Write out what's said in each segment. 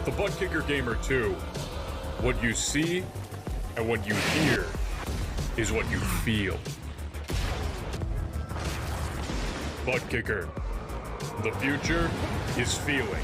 With the Butt Kicker Gamer 2, what you see and what you hear is what you feel. Butt Kicker. The future is feeling.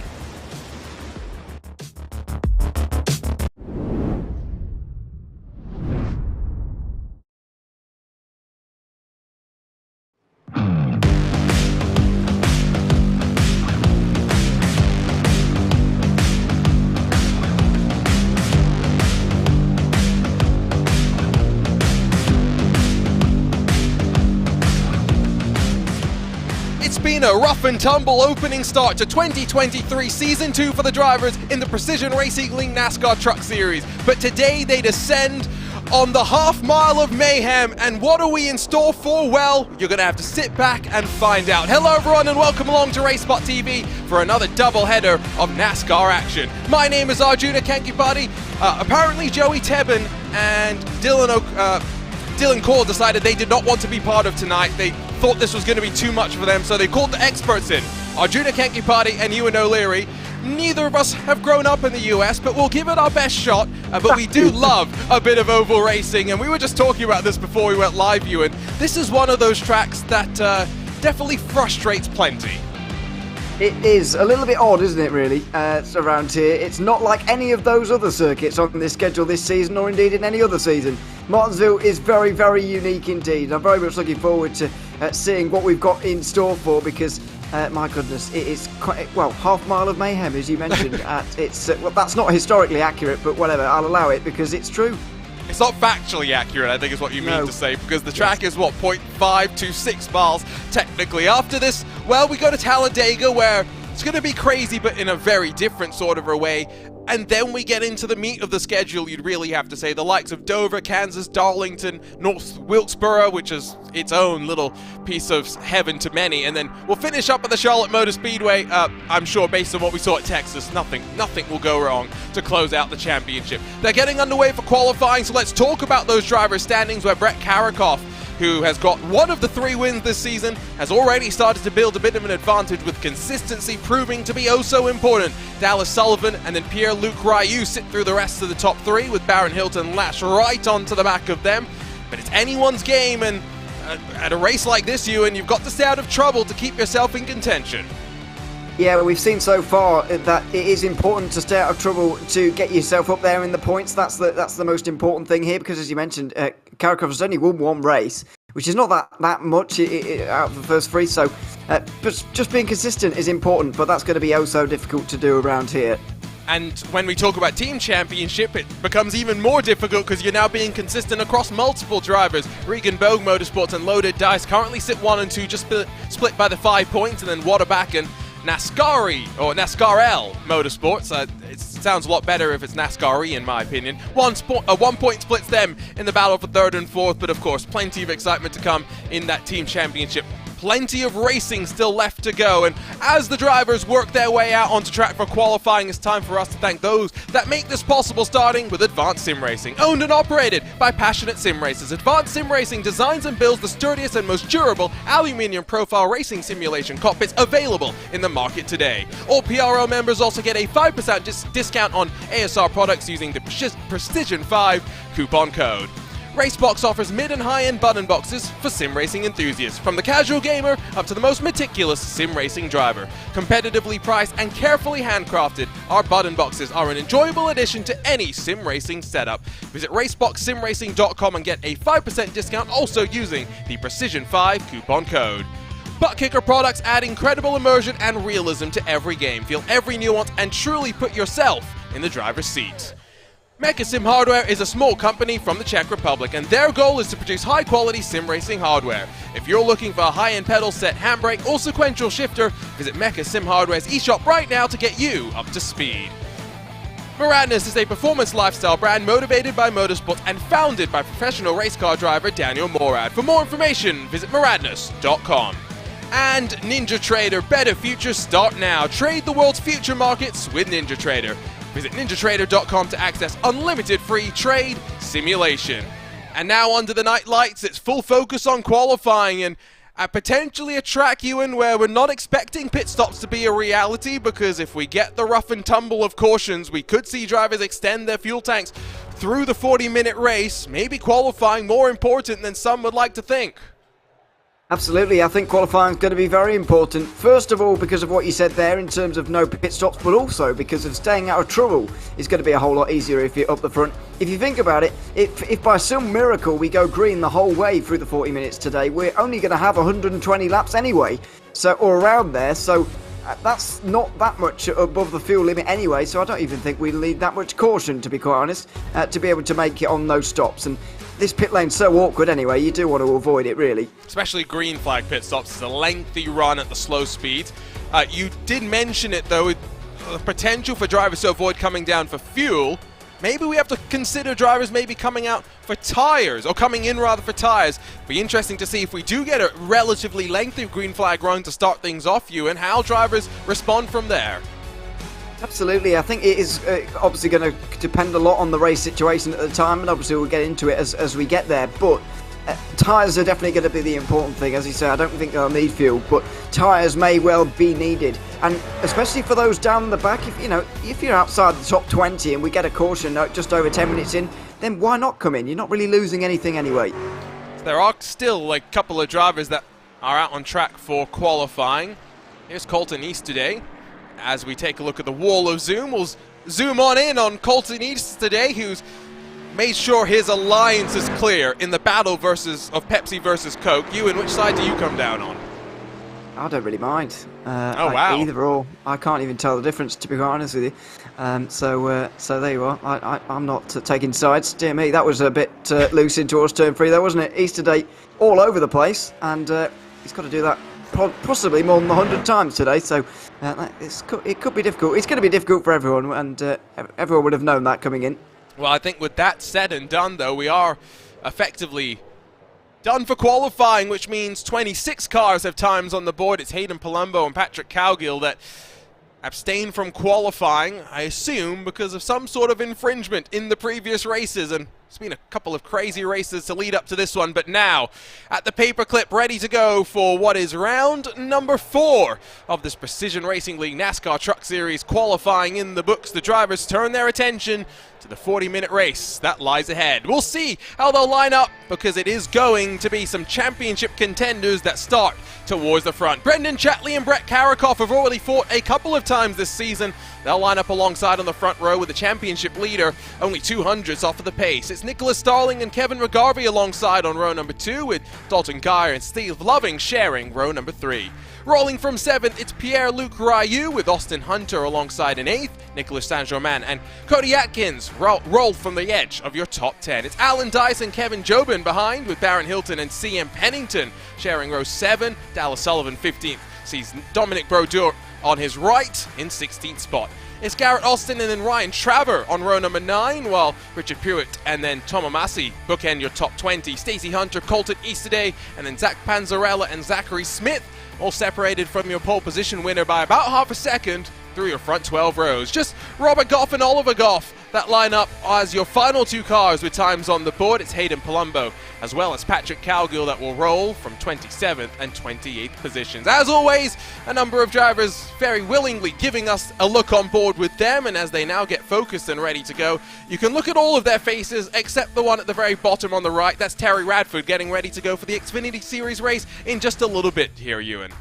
It's been a rough and tumble opening start to 2023 Season 2 for the drivers in the Precision Racing League NASCAR Truck Series. But today they descend on the half mile of mayhem, and what are we in store for? Well, you're going to have to sit back and find out. Hello everyone and welcome along to RaceSpotTV for another doubleheader of NASCAR action. My name is Arjuna Kankipati. Apparently Joey Tebbin and Dylan Core decided they did not want to be part of tonight. They thought this was going to be too much for them, so they called the experts in. Arjuna Kankipati and Ewan O'Leary. Neither of us have grown up in the US, but we'll give it our best shot. But we do love a bit of oval racing, and we were just talking about this before we went live, Ewan. This is one of those tracks that definitely frustrates plenty. It is a little bit odd, isn't it, really, around here. It's not like any of those other circuits on this schedule this season, or indeed in any other season. Martinsville is very, very unique indeed. I'm very much looking forward to seeing what we've got in store for, because, my goodness, it is quite, well, half mile of mayhem, as you mentioned. Well, that's not historically accurate, but whatever, I'll allow it, because it's true. It's not factually accurate, I think is what you mean to say, because the track is, what, 0.526 miles technically. After this, well, we go to Talladega, where it's going to be crazy, but in a very different sort of a way. And then we get into the meat of the schedule, you'd really have to say. The likes of Dover, Kansas, Darlington, North Wilkesboro, which is its own little piece of heaven to many. And then we'll finish up at the Charlotte Motor Speedway. I'm sure based on what we saw at Texas, nothing will go wrong to close out the championship. They're getting underway for qualifying, so let's talk about those driver standings where Brett Karakoff, who has got one of the 3 wins this season, has already started to build a bit of an advantage, with consistency proving to be oh so important. Dallas Sullivan and then Pierre-Luc Ryu sit through the rest of the top 3, with Barron Hilton lashed right onto the back of them. But it's anyone's game, and at a race like this, Ewan, you've got to stay out of trouble to keep yourself in contention. Yeah, we've seen so far that it is important to stay out of trouble to get yourself up there in the points. That's the most important thing here, because as you mentioned, Karakoff has only won 1 race, which is not that much out of the first 3. So but just being consistent is important, but that's going to be oh so difficult to do around here. And when we talk about team championship, it becomes even more difficult because you're now being consistent across multiple drivers. Regan Bogue Motorsports and Loaded Dice currently sit 1 and 2, just split by the 5 points, and then Waterback and NASCAR L Motorsports. It sounds a lot better if it's NASCAR in my opinion. 1 point splits them in the battle for 3rd and 4th, but of course plenty of excitement to come in that team championship. Plenty of racing still left to go, and as the drivers work their way out onto track for qualifying, it's time for us to thank those that make this possible, starting with Advanced Sim Racing. Owned and operated by passionate sim racers, Advanced Sim Racing designs and builds the sturdiest and most durable aluminium profile racing simulation cockpits available in the market today. All PRL members also get a 5% discount on ASR products using the Precision 5 coupon code. Racebox offers mid and high-end button boxes for sim racing enthusiasts, from the casual gamer up to the most meticulous sim racing driver. Competitively priced and carefully handcrafted, our button boxes are an enjoyable addition to any sim racing setup. Visit raceboxsimracing.com and get a 5% discount also using the Precision 5 coupon code. Butt Kicker products add incredible immersion and realism to every game. Feel every nuance and truly put yourself in the driver's seat. Mecha Sim Hardware is a small company from the Czech Republic, and their goal is to produce high-quality sim racing hardware. If you're looking for a high-end pedal set, handbrake, or sequential shifter, visit Mecha Sim Hardware's eShop right now to get you up to speed. Muradness is a performance lifestyle brand motivated by motorsports and founded by professional race car driver Daniel Morad. For more information, visit muradness.com. And Ninja Trader, better futures start now. Trade the world's future markets with Ninja Trader. Visit ninjatrader.com to access unlimited free trade simulation. And now under the night lights, it's full focus on qualifying, and Potentially a track, Ewan, where we're not expecting pit stops to be a reality, because if we get the rough and tumble of cautions, we could see drivers extend their fuel tanks through the 40-minute race, maybe qualifying more important than some would like to think. Absolutely, I think qualifying is going to be very important. First of all, because of what you said there in terms of no pit stops, but also because of staying out of trouble is going to be a whole lot easier if you're up the front. If you think about it, if by some miracle we go green the whole way through the 40 minutes today, we're only going to have 120 laps anyway, or around there. So that's not that much above the fuel limit anyway. So I don't even think we'll need that much caution, to be quite honest, to be able to make it on those stops. And this pit lane's so awkward anyway, you do want to avoid it, really. Especially green flag pit stops. It's a lengthy run at the slow speeds. You did mention it, though, the potential for drivers to avoid coming down for fuel. Maybe we have to consider drivers maybe coming out for tyres, or coming in rather for tyres. Be interesting to see if we do get a relatively lengthy green flag run to start things off, and how drivers respond from there. Absolutely, I think it is obviously going to depend a lot on the race situation at the time, and obviously we'll get into it as we get there, but tyres are definitely going to be the important thing. As you say, I don't think they'll need fuel, but tyres may well be needed, and especially for those down the back, if you're outside the top 20 and we get a caution just over 10 minutes in, then why not come in? You're not really losing anything anyway. There are still a couple of drivers that are out on track for qualifying. Here's Colton East today. As we take a look at the wall of zoom, we'll zoom on Colton East today, who's made sure his alliance is clear in the battle of Pepsi versus Coke. Ewan, which side do you come down on? I don't really mind. Wow. Either or. I can't even tell the difference, to be quite honest with you. So there you are. I'm not taking sides. Dear me, that was a bit loose in towards turn 3 though, wasn't it? Easter Day all over the place, and he's got to do that possibly more than 100 times today, so it could be difficult. It's going to be difficult for everyone, and everyone would have known that coming in. Well, I think with that said and done, though, we are effectively done for qualifying, which means 26 cars have times on the board. It's Hayden Palumbo and Patrick Cowgill that abstain from qualifying, I assume, because of some sort of infringement in the previous races, and it's been a couple of crazy races to lead up to this one. But now, at the paperclip, ready to go for what is round number 4 of this Precision Racing League NASCAR Truck Series qualifying in the books. The drivers turn their attention to the 40-minute race that lies ahead. We'll see how they'll line up, because it is going to be some championship contenders that start towards the front. Brendan Chatley and Brett Karakoff have already fought a couple of times this season. They'll line up alongside on the front row with the championship leader only 200ths off of the pace. It's Nicholas Starling and Kevin McGarvey alongside on row number 2, with Dalton Geyer and Steve Loving sharing row number 3. Rolling from 7th, it's Pierre-Luc Ryu with Austin Hunter alongside in 8th, Nicholas Saint-Germain and Cody Atkins roll from the edge of your top 10. It's Alan Dice and Kevin Jobin behind, with Barron Hilton and CM Pennington sharing row 7. Dallas Sullivan 15th sees Dominic Brodeur on his right in 16th spot. It's Garrett Austin and then Ryan Traver on row number 9, while Richard Pruitt and then Tom Amasi bookend your top 20. Stacey Hunter, Colton Easterday, and then Zach Panzarella and Zachary Smith all separated from your pole position winner by about half a second through your front 12 rows. Just Robert Goff and Oliver Goff that line up as your final 2 cars with times on the board. It's Hayden Palumbo as well as Patrick Cowgill that will roll from 27th and 28th positions. As always, a number of drivers very willingly giving us a look on board with them, and as they now get focused and ready to go, you can look at all of their faces except the one at the very bottom on the right. That's Terry Radford getting ready to go for the Xfinity Series race in just a little bit here, Ewan.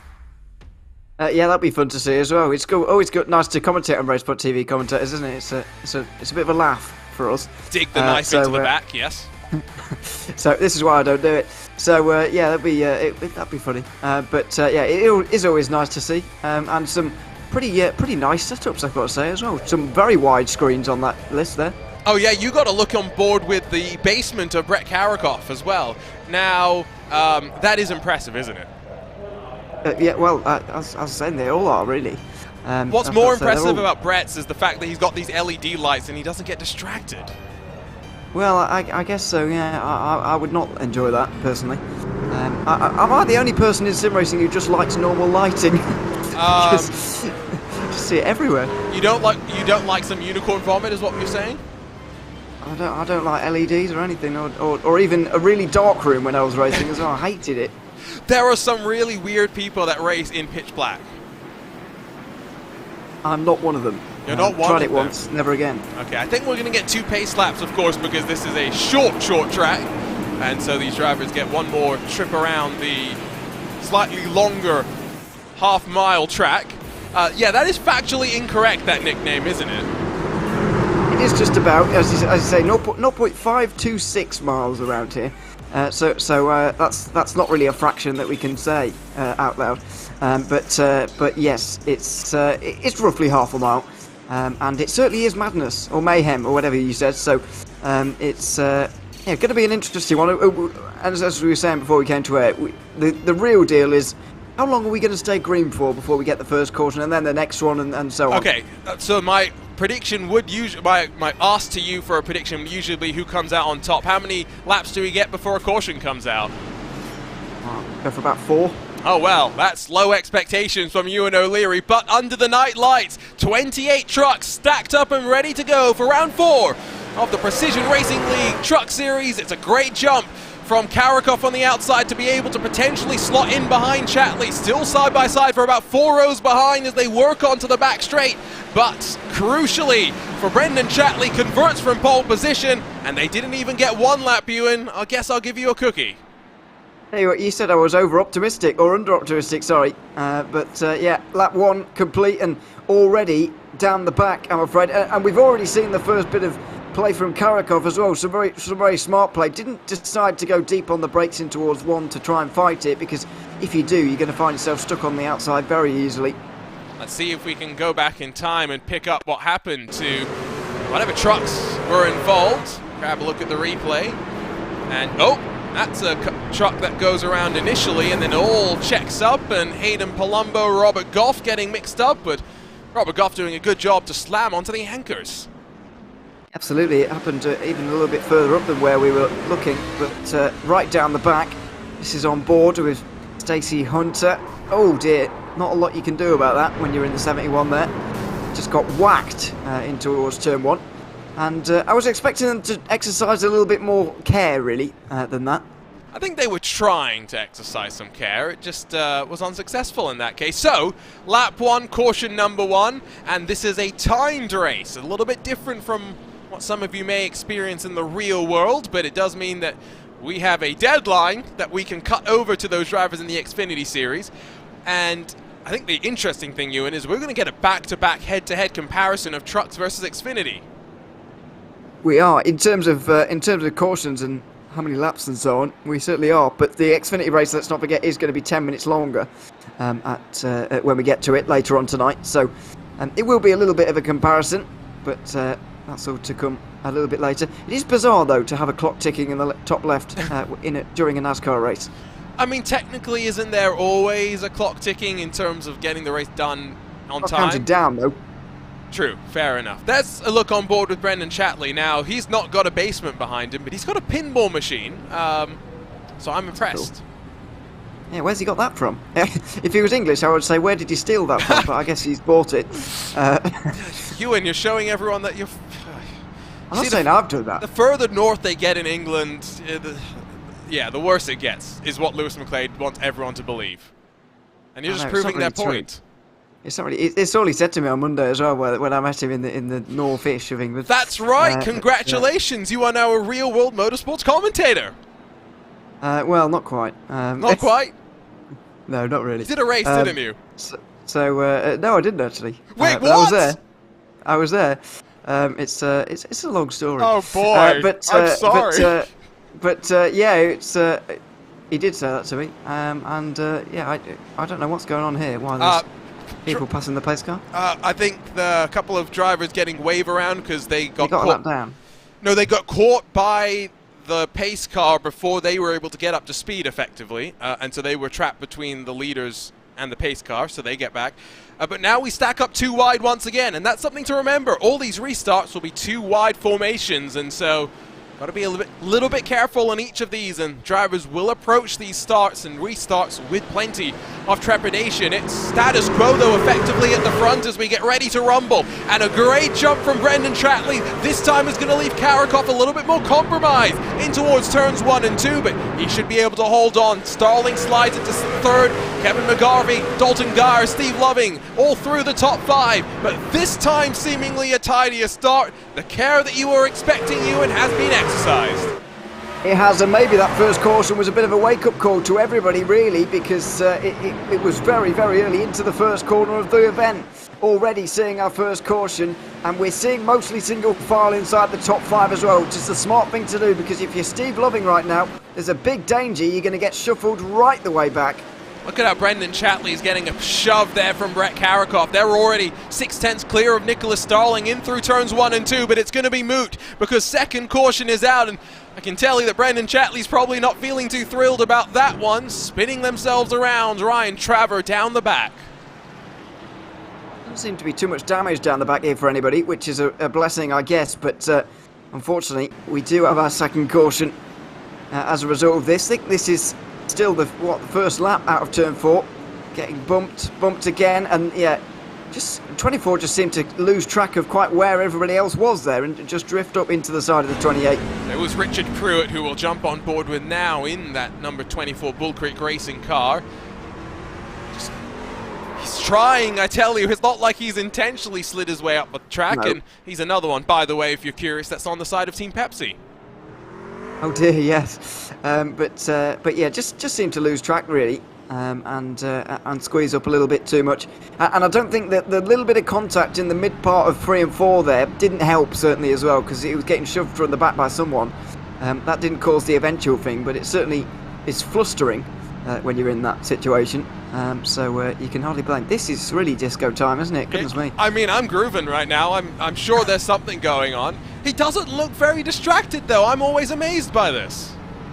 Yeah, that'd be fun to see as well. It's always good, nice to commentate on RaceSpotTV commentators, isn't it? It's a bit of a laugh for us. Dig the knife into the back, yes. So this is why I don't do it. So yeah, that'd be funny. But yeah, it is always nice to see, and some pretty nice setups, I've got to say as well. Some very wide screens on that list there. Oh yeah, you got to look on board with the basement of Brett Karakoff as well. Now that is impressive, isn't it? Yeah, well, as I was saying, they all are really. What's more impressive about Brett's is the fact that he's got these LED lights and he doesn't get distracted. Well, I guess so, yeah. I would not enjoy that, personally. Am I the only person in sim racing who just likes normal lighting? Just see it everywhere. You don't like some unicorn vomit, is what you're saying? I don't like LEDs or anything, or even a really dark room when I was racing as well. I hated it. There are some really weird people that race in pitch black. I'm not one of them. You're not one Tried of it them. once, never again. Okay, I think we're going to get 2 pace laps, of course, because this is a short track. And so these drivers get one more trip around the slightly longer half-mile track. Yeah, that is factually incorrect, that nickname, isn't it? It is just about, as you say, 0.526 miles around here. So that's not really a fraction that we can say out loud. But yes, it's roughly half a mile, and it certainly is madness or mayhem or whatever you said. So it's going to be an interesting one. And as we were saying before we came to air, the real deal is, how long are we going to stay green for before we get the first caution and then the next one and so on? Okay, so my prediction would usually, my ask to you for a prediction would usually be who comes out on top. How many laps do we get before a caution comes out? Go for about 4. Oh well, that's low expectations from you and O'Leary, but under the night lights, 28 trucks stacked up and ready to go for round 4 of the Precision Racing League Truck Series. It's a great jump from Karakov on the outside to be able to potentially slot in behind Chatley, still side by side for about 4 rows behind as they work onto the back straight. But crucially for Brendan, Chatley converts from pole position, and they didn't even get 1 lap, Ewan. I guess I'll give you a cookie. Hey, you said I was over-optimistic, or under-optimistic, sorry. Yeah, lap 1 complete and already down the back, I'm afraid. And we've already seen the first bit of play from Karakov as well, some very smart play. Didn't decide to go deep on the brakes in towards 1 to try and fight it, because if you do, you're going to find yourself stuck on the outside very easily. Let's see if we can go back in time and pick up what happened to whatever trucks were involved. Grab a look at the replay. And, oh, that's a truck that goes around initially and then all checks up, and Hayden Palumbo, Robert Goff getting mixed up, but Robert Goff doing a good job to slam onto the anchors. Absolutely, it happened even a little bit further up than where we were looking, but right down the back. This is on board with Stacey Hunter. Oh dear, not a lot you can do about that when you're in the 71 there. Just got whacked in towards turn 1. And I was expecting them to exercise a little bit more care, really, than that. I think they were trying to exercise some care. It just was unsuccessful in that case. So, lap 1, caution number 1, and this is a timed race. A little bit different from what some of you may experience in the real world, but it does mean that we have a deadline that we can cut over to those drivers in the Xfinity series. And I think the interesting thing, Ewan, is we're going to get a back-to-back head-to-head comparison of trucks versus Xfinity. We are, in terms of cautions and how many laps and so on, we certainly are. But the Xfinity race, let's not forget, is going to be 10 minutes longer when we get to it later on tonight. So it will be a little bit of a comparison, but that's all to come a little bit later. It is bizarre, though, to have a clock ticking in the top left during a NASCAR race. I mean, technically, isn't there always a clock ticking in terms of getting the race done on time? Counted down, though. True, fair enough. That's a look on board with Brendan Chatley. Now, he's not got a basement behind him, but he's got a pinball machine, so I'm impressed. Cool. Yeah, where's he got that from? If he was English, I would say, where did he steal that from? But I guess he's bought it. Ewan, you're showing everyone that you're... I'm not saying I've done that. The further north they get in England, the worse it gets, is what Lewis McLeod wants everyone to believe. And you're just proving that point. It's all he said to me on Monday as well, when I met him in the north-ish of England. That's right. Congratulations. You are now a real-world motorsports commentator. Well, not quite. Not quite? No, not really. You did a race, didn't you? No, I didn't actually. Wait, what? I was there. It's a long story. Oh boy! I'm sorry. He did say that to me. I don't know what's going on here. Why there's people passing the pace car? I think a couple of drivers getting wave around because they got caught. A lap down. No, they got caught by the pace car before they were able to get up to speed effectively, and so they were trapped between the leaders and the pace car, so they get back. But now we stack up 2 wide once again, and that's something to remember. All these restarts will be 2 wide formations, and so Got to be a little bit careful on each of these, and drivers will approach these starts and restarts with plenty of trepidation. It's status quo though effectively at the front as we get ready to rumble, and a great jump from Brendan Tratley. This time is going to leave Karakov a little bit more compromised in towards turns 1 and 2, but he should be able to hold on. Starling slides into third, Kevin McGarvey, Dalton Geyer, Steve Loving all through the top 5, but this time seemingly a tidier start. The care that you were expecting and has been exercised. It has, and maybe that first caution was a bit of a wake-up call to everybody, really, because it was very, very early into the first corner of the event. Already seeing our first caution, and we're seeing mostly single file inside the top 5 as well, which is the smart thing to do, because if you're Steve Loving right now, there's a big danger you're going to get shuffled right the way back. Look at how Brendan Chatley is getting a shove there from Brett Karakov. They're already 6/10 clear of Nicholas Starling in through turns 1 and 2, but it's going to be moot because second caution is out, and I can tell you that Brendan Chatley's probably not feeling too thrilled about that one. Spinning themselves around, Ryan Traver down the back. Doesn't seem to be too much damage down the back here for anybody, which is a blessing, I guess, but unfortunately we do have our second caution as a result of this. I think this is still the first lap out of turn 4, getting bumped again, and yeah, just 24 just seemed to lose track of quite where everybody else was there and just drift up into the side of the 28. It was Richard Pruitt who will jump on board with now in that number 24 Bull Creek Racing car. He's trying, I tell you. It's not like he's intentionally slid his way up the track, no. And he's another one, by the way, if you're curious, that's on the side of Team Pepsi. Oh dear, yes. But yeah, just seemed to lose track really, and squeeze up a little bit too much. And I don't think that the little bit of contact in the mid part of 3 and 4 there didn't help certainly as well, because it was getting shoved from the back by someone. That didn't cause the eventual thing, but it certainly is flustering when you're in that situation. So you can hardly blame. This is really disco time, isn't it? Goodness me. I mean, I'm grooving right now. I'm sure there's something going on. He doesn't look very distracted, though. I'm always amazed by this.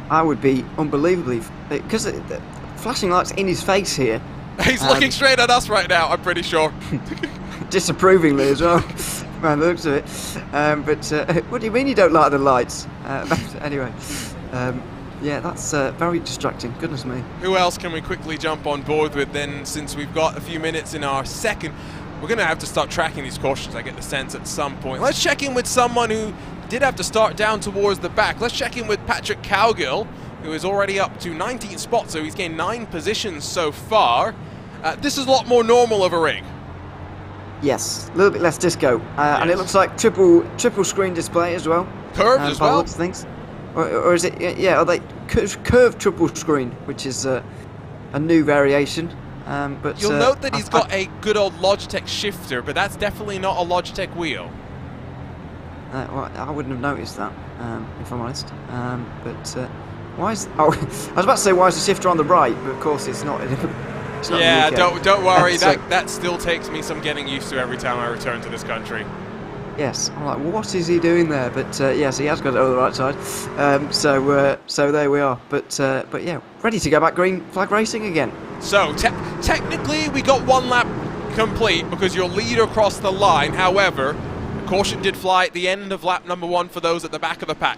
I would be unbelievably... Because the flashing lights in his face here. He's looking straight at us right now, I'm pretty sure. Disapprovingly as well, by the looks of it. What do you mean you don't like the lights? Anyway, yeah, that's very distracting. Goodness me. Who else can we quickly jump on board with then, since we've got a few minutes in our second? We're going to have to start tracking these cautions, I get the sense, at some point. Let's check in with someone who did have to start down towards the back. Let's check in with Patrick Cowgill, who is already up to 19th spot, so he's gained 9 positions so far. This is a lot more normal of a rig. Yes, a little bit less disco, yes. And it looks like triple screen display as well. Curved as well. Looks of things. Or is it? Yeah, are they curved triple screen, which is a new variation. But you'll note that he's got a good old Logitech shifter, but that's definitely not a Logitech wheel. Well, I wouldn't have noticed that, if I'm honest. Why is? Oh, I was about to say why is the shifter on the right, but of course it's not. It's not yeah, in the UK. don't worry. That still takes me some getting used to every time I return to this country. Yes, I'm like, what is he doing there? But yes, he has got it on the right side. So there we are. But yeah, ready to go back green flag racing again. So technically, we got 1 lap complete because your leader crossed the line. However, the caution did fly at the end of lap number 1 for those at the back of the pack.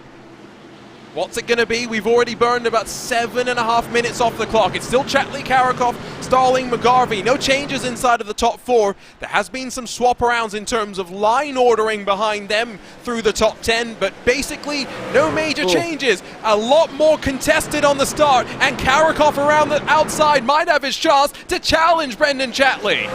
What's it going to be? We've already burned about 7.5 minutes off the clock. It's still Chatley, Karakov, Starling, McGarvey. No changes inside of the top 4. There has been some swap arounds in terms of line ordering behind them through the top 10, but basically no major changes. A lot more contested on the start, and Karakov around the outside might have his chance to challenge Brendan Chatley.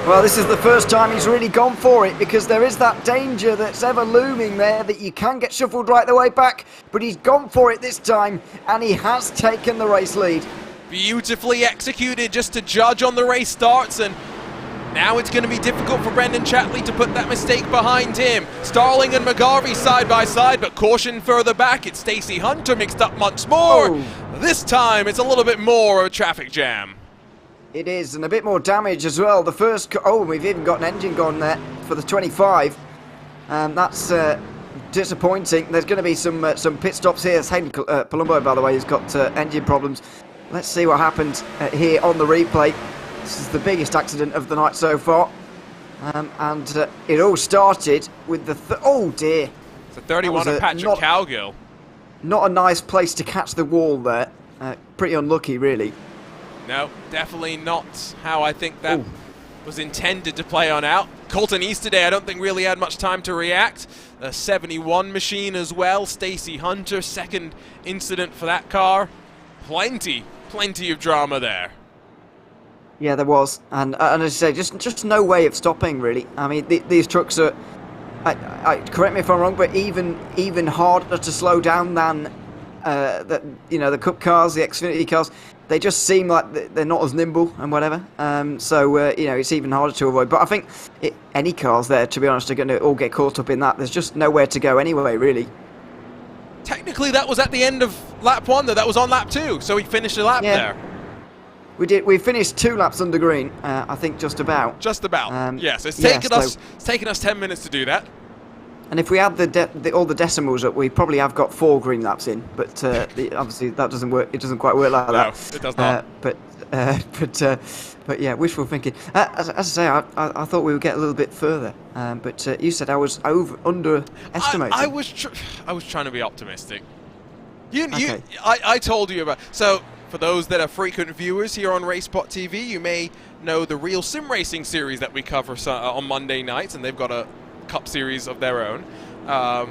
Well, this is the first time he's really gone for it, because there is that danger that's ever looming there that you can get shuffled right the way back, but he's gone for it this time, and he has taken the race lead. Beautifully executed just to judge on the race starts, and now it's going to be difficult for Brendan Chatley to put that mistake behind him. Starling and McGarvey side by side, but caution further back. It's Stacey Hunter mixed up once more. Oh. This time it's a little bit more of a traffic jam. It is, and a bit more damage as well. The first... Oh, we've even got an engine gone there for the 25. That's disappointing. There's going to be some pit stops here. Hayden Palumbo, by the way, has got engine problems. Let's see what happens here on the replay. This is the biggest accident of the night so far. And it all started with the... Oh, dear. So 31 on Patrick Cowgill. Not a nice place to catch the wall there. Pretty unlucky, really. No, definitely not how I think that was intended to play on out. Colton Easterday, I don't think really had much time to react. A 71 machine as well. Stacey Hunter, second incident for that car. Plenty of drama there. Yeah, there was, and as I say, just no way of stopping, really. I mean, these trucks are, correct me if I'm wrong, but even harder to slow down than the Cup cars, the Xfinity cars. They just seem like they're not as nimble and whatever. It's even harder to avoid. But I think any cars there, to be honest, are going to all get caught up in that. There's just nowhere to go anyway, really. Technically, that was at the end of lap 1, though. That was on lap 2, so we finished a lap there. We finished 2 laps under green, I think, just about. Just about. Yes, it's taken us 10 minutes to do that. And if we add all the decimals up, we probably have got 4 green laps in. But obviously that doesn't work. It doesn't quite work like that. No, it does not. But yeah, wishful thinking. As I say, I thought we would get a little bit further. But you said I was underestimating. I was trying to be optimistic. I told you about. So for those that are frequent viewers here on RaceSpotTV, you may know the Real Sim Racing series that we cover on Monday nights, and they've got a Cup series of their own. I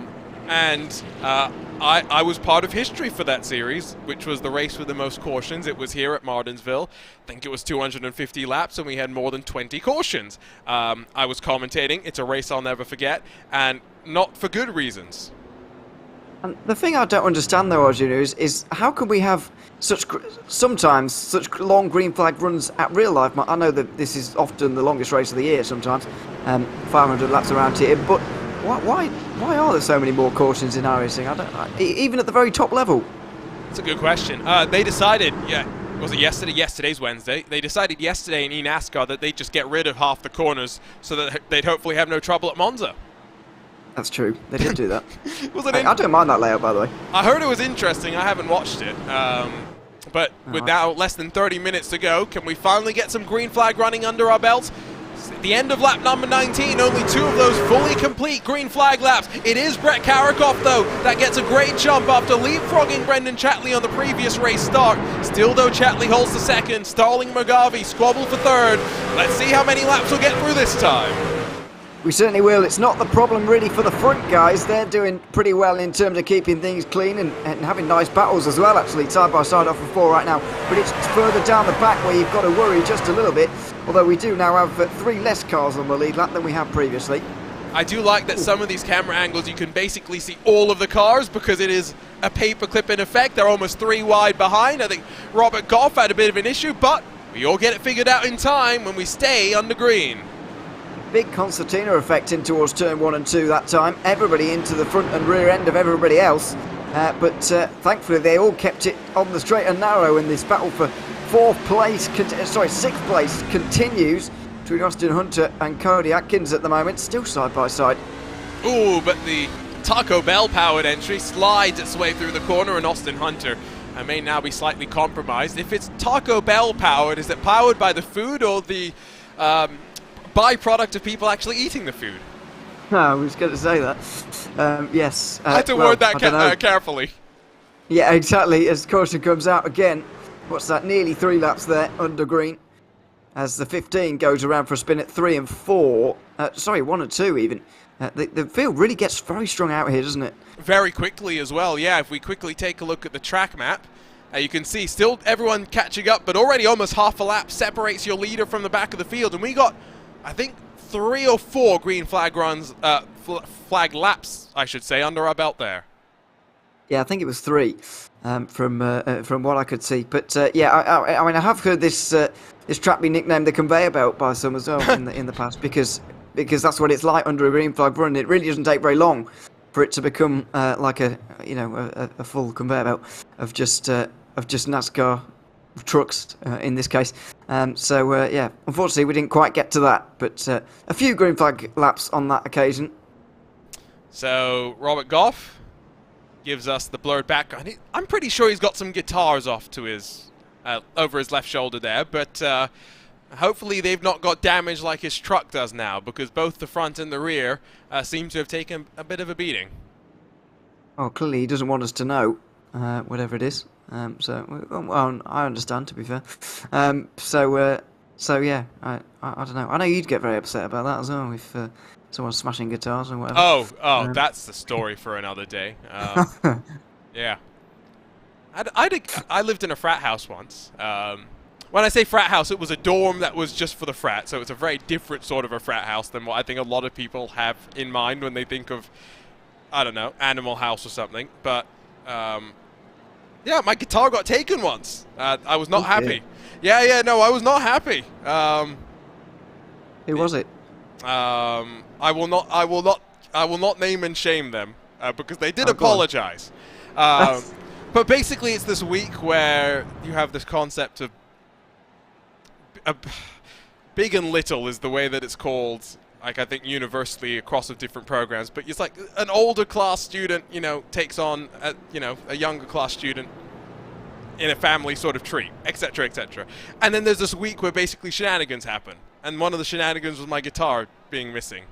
was part of history for that series, which was the race with the most cautions. It was here at Martinsville. I think it was 250 laps, and we had more than 20 cautions. I was commentating. It's a race I'll never forget, and not for good reasons. And the thing I don't understand, though, Arjun, is how can we have sometimes such long green flag runs at real life? I know that this is often the longest race of the year sometimes, 500 laps around here, but why are there so many more cautions in iRacing? Even at the very top level. That's a good question. They decided, was it yesterday? Yesterday's Wednesday. They decided yesterday in eNASCAR that they'd just get rid of half the corners so that they'd hopefully have no trouble at Monza. That's true. They did do that. I don't mind that layout, by the way. I heard it was interesting. I haven't watched it. But with now less than 30 minutes to go, can we finally get some green flag running under our belts? At the end of lap number 19, only 2 of those fully complete green flag laps. It is Brett Karakoff, though, that gets a great jump after leapfrogging Brendan Chatley on the previous race start. Still, though, Chatley holds the second. Starling McGarvey squabble for third. Let's see how many laps we'll get through this time. We certainly will. It's not the problem really for the front guys. They're doing pretty well in terms of keeping things clean and having nice battles as well, actually, side by side off of 4 right now. But it's further down the back where you've got to worry just a little bit, although we do now have 3 less cars on the lead lap than we had previously. I do like that some of these camera angles you can basically see all of the cars because it is a paperclip in effect. They're almost 3 wide behind. I think Robert Goff had a bit of an issue, but we all get it figured out in time when we stay under green. Big concertina effect in towards turn 1 and 2 that time. Everybody into the front and rear end of everybody else. But thankfully they all kept it on the straight and narrow, and this battle for 6th place continues between Austin Hunter and Cody Atkins at the moment, still side by side. Ooh, but the Taco Bell powered entry slides its way through the corner, and Austin Hunter may now be slightly compromised. If it's Taco Bell powered, is it powered by the food or the byproduct of people actually eating the food? No, I was going to say that. Yes. I had to word that carefully. Yeah, exactly. As caution comes out again. What's that? Nearly 3 laps there under green. As the 15 goes around for a spin at 3 and 4. 1 and 2 even. The field really gets very strong out here, doesn't it? Very quickly as well. Yeah, if we quickly take a look at the track map, you can see still everyone catching up, but already almost half a lap separates your leader from the back of the field. And we got, I think, 3 or 4 green flag runs, flag laps, I should say, under our belt there. Yeah, I think it was 3 from what I could see. But yeah, I mean, I have heard this track be nicknamed the conveyor belt by some as well in the past because that's what it's like under a green flag run. It really doesn't take very long for it to become like a full conveyor belt of just NASCAR trucks in this case. Yeah, unfortunately we didn't quite get to that, but a few green flag laps on that occasion. So Robert Goff gives us the blurred background. I'm pretty sure he's got some guitars off to his over his left shoulder there, but hopefully they've not got damage like his truck does now, because both the front and the rear seem to have taken a bit of a beating. Oh, clearly he doesn't want us to know, whatever it is. Well, I understand, to be fair. So yeah, I don't know. I know you'd get very upset about that as well if someone's smashing guitars or whatever. Oh, that's the story for another day. Yeah. I lived in a frat house once. When I say frat house, it was a dorm that was just for the frat, so it's a very different sort of a frat house than what I think a lot of people have in mind when they think of, I don't know, Animal House or something. But, yeah, my guitar got taken once. I was not happy. Yeah, no, I was not happy. Who was it? I will not name and shame them because they did apologize. But basically, it's this week where you have this concept of big and little is the way that it's called. Like I think universally across of different programs, but it's like an older class student, takes on a younger class student in a family sort of treat, etc., etc. And then there's this week where basically shenanigans happen, and one of the shenanigans was my guitar being missing.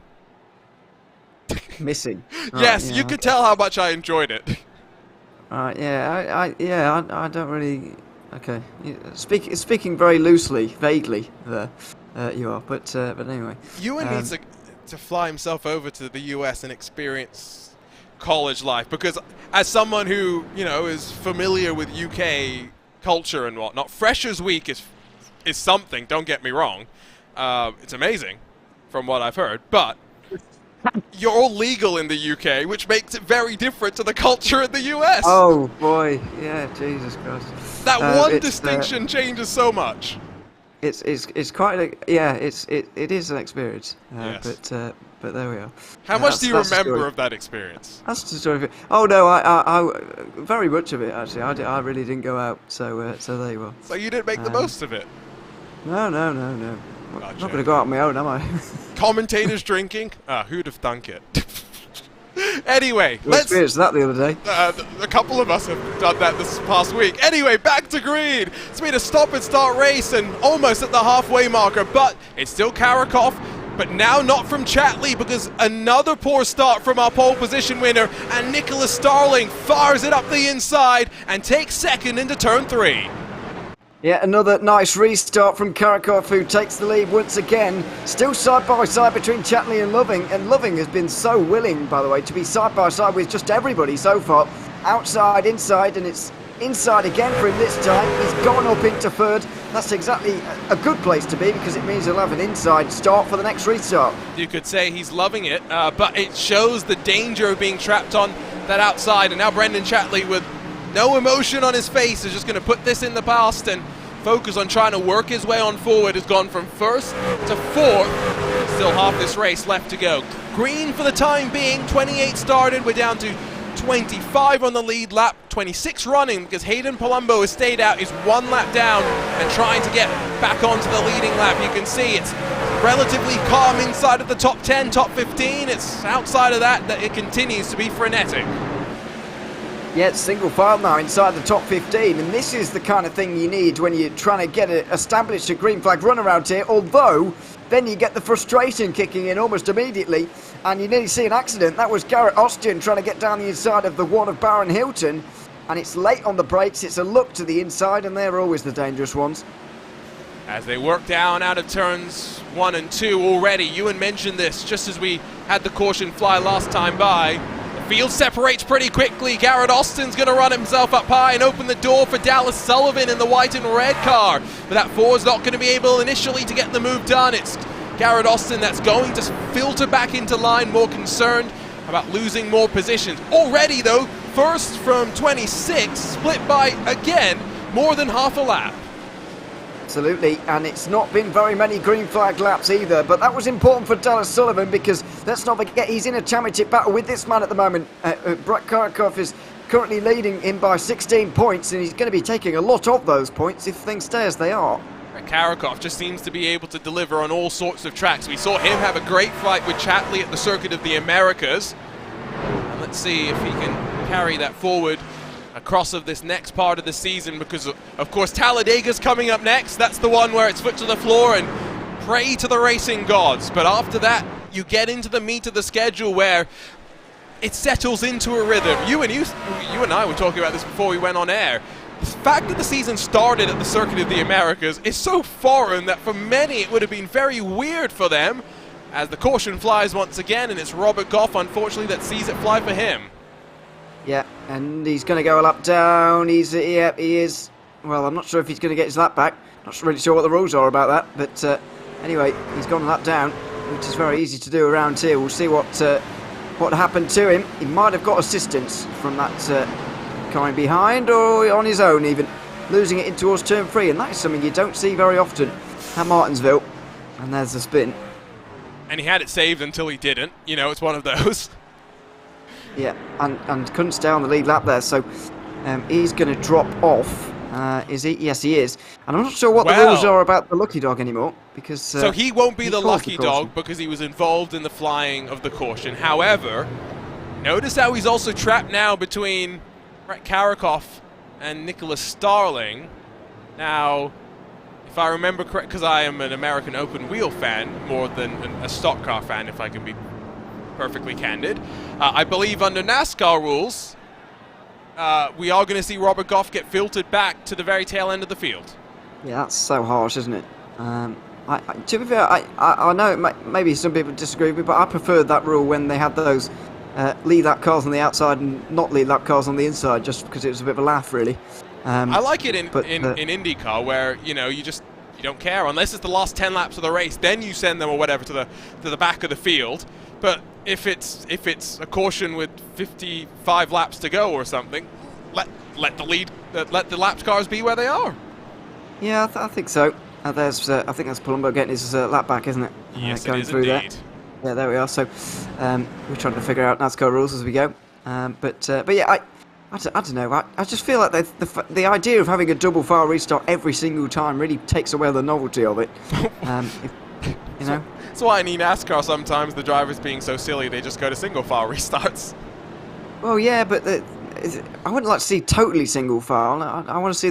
Missing. Yes, you could tell how much I enjoyed it. I don't really. Okay, speaking very loosely, vaguely there, you are. But anyway. Ewan needs to fly himself over to the US and experience college life, because as someone who is familiar with UK culture and whatnot, Freshers Week is something. Don't get me wrong, it's amazing from what I've heard, but. You're all legal in the UK, which makes it very different to the culture in the US. Oh boy, yeah, Jesus Christ. That one distinction changes so much. It's quite it is an experience. Yes. But there we are. How much do you remember of that experience? That's the story of it. Oh no, I very much of it actually. I really didn't go out, so there you are. So you didn't make the most of it. No. Gotcha. I'm not going to go out on my own, am I? Commentators drinking? Who'd have thunk it? Anyway, let's experienced that the other day. A couple of us have done that this past week. Anyway, back to green. It's been a stop and start race and almost at the halfway marker, but it's still Karakov. But now not from Chatley, because another poor start from our pole position winner, and Nicholas Starling fires it up the inside and takes second into turn 3. Yeah, another nice restart from Karakov, who takes the lead once again. Still side by side between Chatley and Loving, and Loving has been so willing, by the way, to be side by side with just everybody so far. Outside, inside, and it's inside again for him this time. He's gone up into third. That's exactly a good place to be, because it means he'll have an inside start for the next restart. You could say he's loving it, but it shows the danger of being trapped on that outside. And now Brendan Chatley, with no emotion on his face, is just going to put this in the past and focus on trying to work his way on forward. Has gone from first to fourth. Still half this race left to go. Green for the time being. 28 started. We're down to 25 on the lead lap. 26 running, because Hayden Palumbo has stayed out. He's one lap down and trying to get back onto the leading lap. You can see it's relatively calm inside of the top 10, top 15. It's outside of that it continues to be frenetic. Yeah, it's single file now inside the top 15, and this is the kind of thing you need when you're trying to get established a green flag run around here, although then you get the frustration kicking in almost immediately, and you nearly see an accident. That was Garrett Austin trying to get down the inside of the one of Baron Hilton, and it's late on the brakes. It's a look to the inside, and they're always the dangerous ones. As they work down out of turns 1 and 2 already. Ewan mentioned this just as we had the caution fly last time by. Field separates pretty quickly. Garrett Austin's going to run himself up high and open the door for Dallas Sullivan in the white and red car. But that Ford's not going to be able initially to get the move done. It's Garrett Austin that's going to filter back into line, more concerned about losing more positions. Already, though, first from 26, split by, again, more than half a lap. Absolutely, and it's not been very many green flag laps either, but that was important for Dallas Sullivan, because let's not forget he's in a championship battle with this man at the moment. Brett Karakov is currently leading him by 16 points, and he's going to be taking a lot of those points if things stay as they are. Karakov just seems to be able to deliver on all sorts of tracks. We saw him have a great fight with Chatley at the Circuit of the Americas. And let's see if he can carry that forward across of this next part of the season, because of course Talladega's coming up next. That's the one where it's foot to the floor and pray to the racing gods. But after that, you get into the meat of the schedule, where it settles into a rhythm. You and I were talking about this before we went on air. The fact that the season started at the Circuit of the Americas is so foreign that for many it would have been very weird for them, as the caution flies once again, and it's Robert Goff, unfortunately, that sees it fly for him. Yeah, and he's going to go a lap down. He is. Well, I'm not sure if he's going to get his lap back. Not really sure what the rules are about that, but anyway, he's gone a lap down, which is very easy to do around here. We'll see what happened to him. He might have got assistance from that coming behind, or on his own even, losing it in towards turn 3, and that is something you don't see very often at Martinsville. And there's the spin. And he had it saved until he didn't. You know, it's one of those. Yeah, and couldn't stay on the lead lap there, so he's going to drop off. Is he? Yes, he is. And I'm not sure what the rules are about the lucky dog anymore, because so he won't be the lucky dog because he was involved in the flying of the caution. However, notice how he's also trapped now between Brett Karakoff and Nicholas Starling. Now, if I remember correct, because I am an American open wheel fan more than a stock car fan, if I can be perfectly candid, I believe under NASCAR rules, we are going to see Robert Goff get filtered back to the very tail end of the field. Yeah, that's so harsh, isn't it? To be fair, I know maybe some people disagree with me, but I preferred that rule when they had those lead lap cars on the outside and not lead lap cars on the inside, just because it was a bit of a laugh, really. I like it in IndyCar, where you don't care unless it's the last 10 laps of the race. Then you send them or whatever to the back of the field. But if it's a caution with 55 laps to go or something, let the lap cars be where they are. Yeah, I think so. I think that's Palumbo getting his lap back, isn't it? Yes, going it is through indeed. There. Yeah, there we are. So we're trying to figure out NASCAR rules as we go. But yeah, I don't know. I just feel like the idea of having a double file restart every single time really takes away the novelty of it. You know. That's why in NASCAR sometimes the drivers being so silly they just go to single file restarts. Well, yeah, but I wouldn't like to see totally single file. I want to see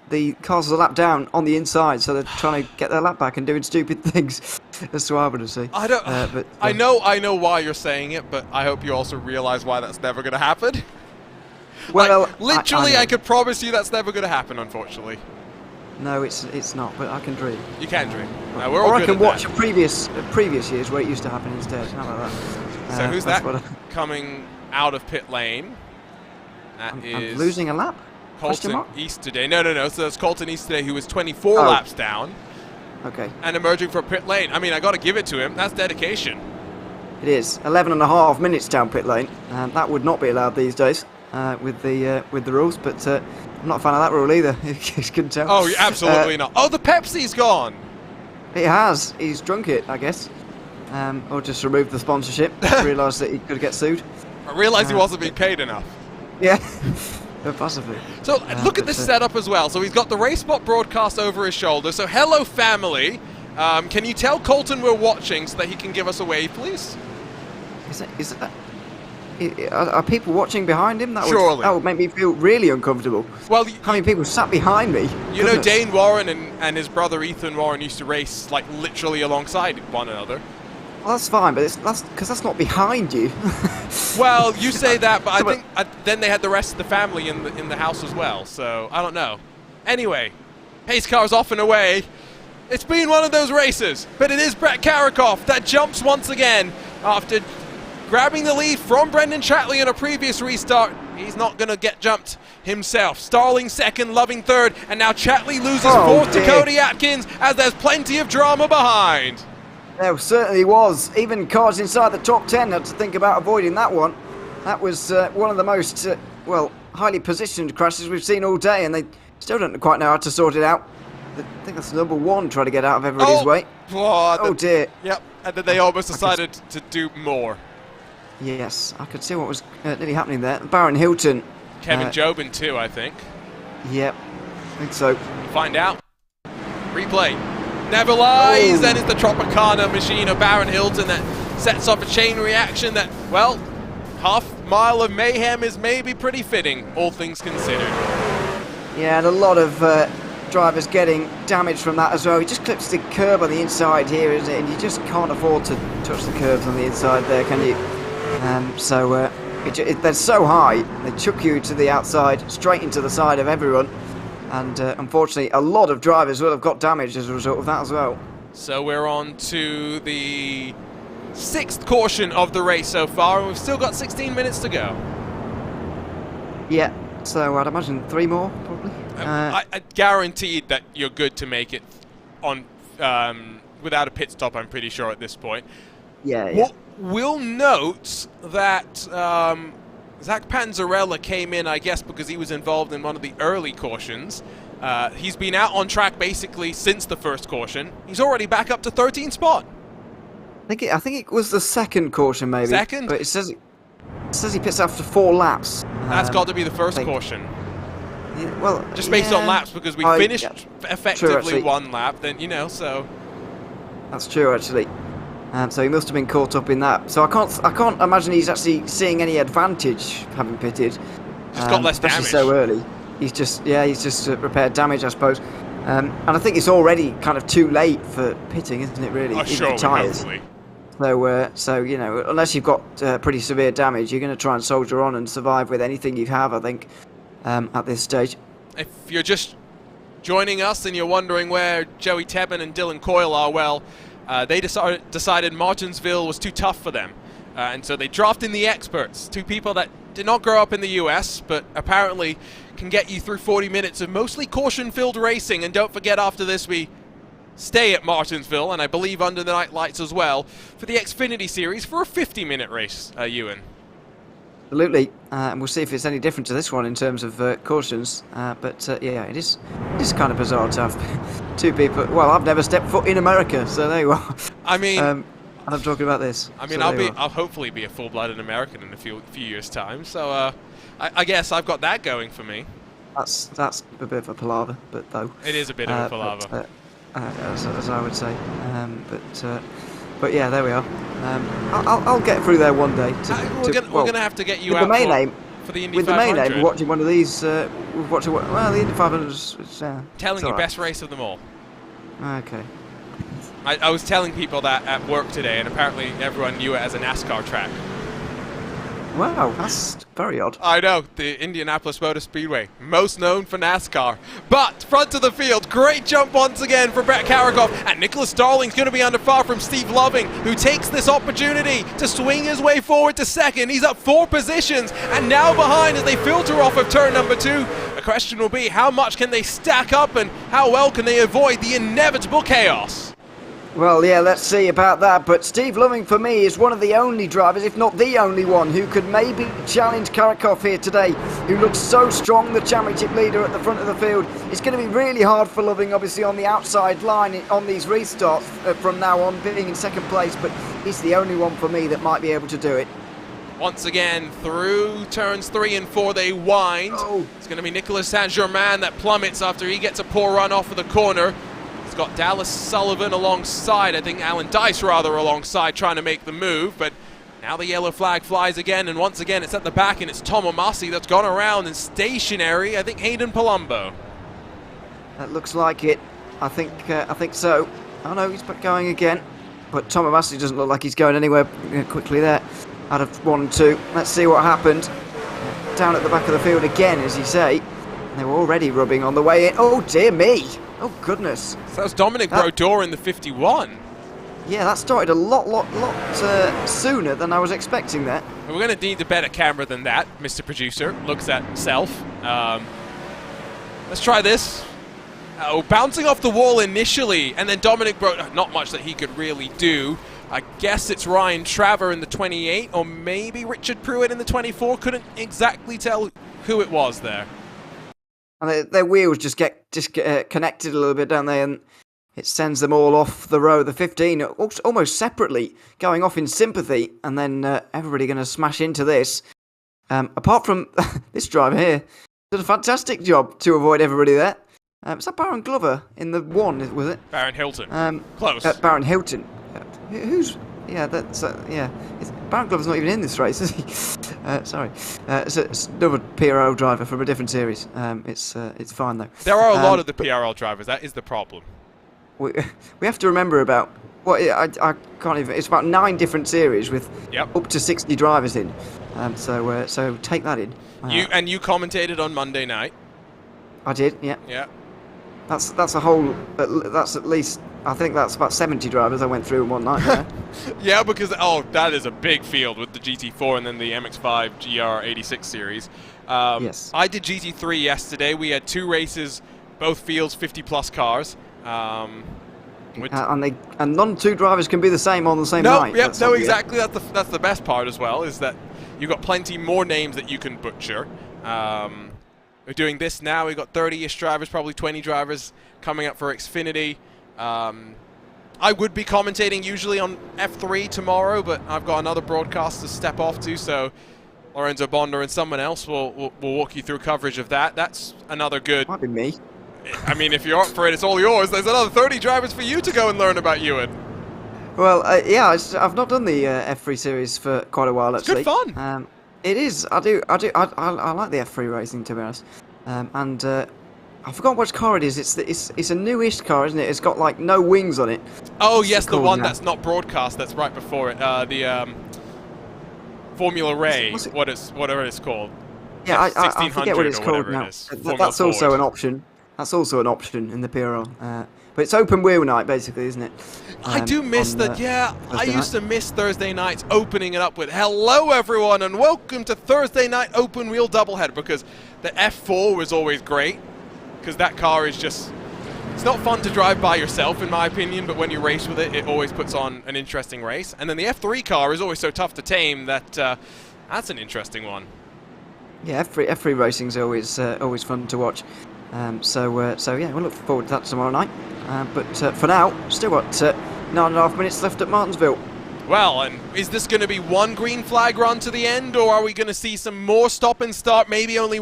the cars a lap down on the inside, so they're trying to get their lap back and doing stupid things. That's what I would say. I don't. I know why you're saying it, but I hope you also realize why that's never going to happen. Well, like, literally, I could promise you that's never going to happen. Unfortunately. No, it's not. But I can dream. You can dream. No, we're all or good I can at watch that. previous years where it used to happen instead. How about that? So who's that coming out of pit lane? That is I'm losing a lap. Colton East today. No. So it's Colton East today, who was 24 laps down. Okay. And emerging from pit lane. I mean, I got to give it to him. That's dedication. It is 11.5 minutes down pit lane. That would not be allowed these days with the rules. But I'm not a fan of that rule either. You can tell. Oh, absolutely not. Oh, the Pepsi's gone. It has. He's drunk it, I guess. Or just removed the sponsorship. Realised that he could get sued. I realised he wasn't being paid enough. Yeah. Possibly. So look at this setup as well. So he's got the RaceSpot broadcast over his shoulder. So hello, family. Can you tell Colton we're watching so that he can give us a wave, please? Are people watching behind him? Surely. That would make me feel really uncomfortable. Well, how many people sat behind me? You know, Dane Warren and his brother Ethan Warren used to race like literally alongside one another. Well, that's fine, but that's because that's not behind you. Well, you say that, but I think then they had the rest of the family in the house as well. So I don't know. Anyway, pace car's off and away. It's been one of those races, but it is Brett Karakoff that jumps once again after grabbing the lead from Brendan Chatley in a previous restart. He's not going to get jumped himself. Starling second, Loving third, and now Chatley loses fourth to Cody Atkins as there's plenty of drama behind. There certainly was. Even cars inside the top 10 had to think about avoiding that one. That was one of the most, highly positioned crashes we've seen all day, and they still don't quite know how to sort it out. I think that's number one, trying to get out of everybody's way. Oh, dear. Yep, and then they almost decided to do more. Yes, I could see what was nearly happening there. Baron Hilton. Kevin Jobin too, I think. Yep, I think so. We'll find out. Replay. Never lies, and it's the Tropicana machine of Baron Hilton that sets off a chain reaction that, well, half mile of mayhem is maybe pretty fitting, all things considered. Yeah, and a lot of drivers getting damage from that as well. He just clips the curb on the inside here, isn't it? And you just can't afford to touch the curbs on the inside there, can you? They're so high, they chuck you to the outside, straight into the side of everyone. And unfortunately, a lot of drivers will have got damaged as a result of that as well. So we're on to the 6th caution of the race so far, and we've still got 16 minutes to go. Yeah, so I'd imagine 3 more, probably. I guaranteed that you're good to make it on without a pit stop, I'm pretty sure, at this point. Yeah. We'll note that Zach Panzarella came in, I guess, because he was involved in one of the early cautions. He's been out on track basically since the first caution. He's already back up to 13th spot. I think it was the 2nd caution, maybe. Second? But it says he pits after 4 laps. That's got to be the first caution. Yeah, well, just based on laps, because we finished effectively true, 1 lap, then, you know, so... That's true, actually. So he must have been caught up in that. So I can't imagine he's actually seeing any advantage having pitted. Just got less especially damage. so early. He's just repaired damage, I suppose. And I think it's already kind of too late for pitting, isn't it? Really, Surely, tyres. hopefully. So you know, unless you've got pretty severe damage, you're going to try and soldier on and survive with anything you have, I think, at this stage. If you're just joining us and you're wondering where Joey Tebben and Dylan Coyle are, well, they decided Martinsville was too tough for them. And so they drafted in the experts, 2 people that did not grow up in the US, but apparently can get you through 40 minutes of mostly caution-filled racing. And don't forget, after this, we stay at Martinsville, and I believe under the night lights as well, for the Xfinity Series for a 50-minute race, Ewan. Absolutely, and we'll see if it's any different to this one in terms of cautions. Yeah, it is kind of bizarre to have 2 people. Well, I've never stepped foot in America, so there you are. I mean, I'm talking about this. I mean, so I'll hopefully be a full-blooded American in a few years' time. So I guess I've got that going for me. That's a bit of a palaver, but though it is a bit of a palaver, as I would say. But yeah, there we are. I'll get through there one day. We're going to have to get you out for the Indy 500. With the main aim, watching one of these, the Indy 500 is... Telling you, best race of them all. Okay. I was telling people that at work today, and apparently everyone knew it as a NASCAR track. Wow, that's very odd. I know, the Indianapolis Motor Speedway, most known for NASCAR. But, front of the field, great jump once again for Brett Karakoff, and Nicholas Starling's going to be under far from Steve Loving, who takes this opportunity to swing his way forward to 2nd. He's up 4 positions, and now behind as they filter off of turn number 2. The question will be, how much can they stack up, and how well can they avoid the inevitable chaos? Well, yeah, let's see about that. But Steve Loving, for me, is one of the only drivers, if not the only one, who could maybe challenge Karakoff here today, who looks so strong, the championship leader at the front of the field. It's going to be really hard for Loving, obviously, on the outside line on these restarts from now on, being in 2nd place. But he's the only one for me that might be able to do it. Once again, through turns 3 and 4, they wind. Oh. It's going to be Nicolas Saint-Germain that plummets after he gets a poor run off of the corner. Got Dallas Sullivan alongside, I think Alan Dice rather alongside, trying to make the move, but now the yellow flag flies again, and once again it's at the back, and it's Tom Omasi that's gone around, and stationary, I think Hayden Palumbo. That looks like it. I think so. Oh no, he's going again, but Tom Omasi doesn't look like he's going anywhere quickly there. Out of 1 and 2, let's see what happened. Down at the back of the field again, as you say. They were already rubbing on the way in. Oh dear me! Oh goodness! So that was Dominic Brodeur in the 51. Yeah, that started a lot sooner than I was expecting that. We're going to need a better camera than that, Mr. Producer. Looks at himself. Let's try this. Bouncing off the wall initially, and then Dominic Brodeur, not much that he could really do. I guess it's Ryan Traver in the 28, or maybe Richard Pruitt in the 24. Couldn't exactly tell who it was there. And their wheels just get connected a little bit, don't they? And it sends them all off the row. The 15 almost separately going off in sympathy, and then everybody going to smash into this. Apart from this driver here, did a fantastic job to avoid everybody there. Was that Baron Glover in the 1? Was it? Baron Hilton. Close. Baron Hilton. Who's? Yeah, that's yeah. Baron Glover's not even in this race, is he? Sorry, it's another PRL driver from a different series. It's fine though. There are a lot of the PRL drivers. That is the problem. We have to remember about Well, I can't even. It's about 9 different series with up to 60 drivers in. So take that in. You commentated on Monday night. I did, yeah. Yeah. That's a whole. That's at least. I think that's about 70 drivers I went through in one night. Yeah, yeah, because that is a big field with the GT4 and then the MX-5 GR86 series. Yes. I did GT3 yesterday. We had 2 races, both fields, 50+ cars. And none 2 drivers can be the same on the same night. Yep, no, exactly. That's the best part as well, is that you've got plenty more names that you can butcher. We're doing this now. We've got 30-ish drivers, probably 20 drivers coming up for Xfinity. I would be commentating usually on F3 tomorrow, but I've got another broadcast to step off to, so Lorenzo Bonder and someone else will walk you through coverage of that. That's another good... Might be me. I mean, if you're up for it, it's all yours. There's another 30 drivers for you to go and learn about, Ewan. Well, yeah, I've not done the F3 series for quite a while, actually. It's good fun. It is. I like the F3 racing, to be honest. I forgot which car it is. It's a newish car, isn't it? It's got like no wings on it. Oh yes, the one that's not broadcast. That's right before it. The Formula Ray. Whatever it's called. Yeah, I forget what it's called now. That's also an option. That's also an option in the PRL. But it's open wheel night, basically, isn't it? I do miss that. Yeah, I used to miss Thursday nights opening it up with "Hello, everyone, and welcome to Thursday night open wheel doubleheader," because the F4 was always great. Because that car is just, it's not fun to drive by yourself, in my opinion, but when you race with it, it always puts on an interesting race. And then the F3 car is always so tough to tame that that's an interesting one. Yeah, F3 racing is always fun to watch. So yeah, we'll look forward to that tomorrow night. But for now, still got 9.5 minutes left at Martinsville. Well, and is this going to be one green flag run to the end, or are we going to see some more stop and start, maybe only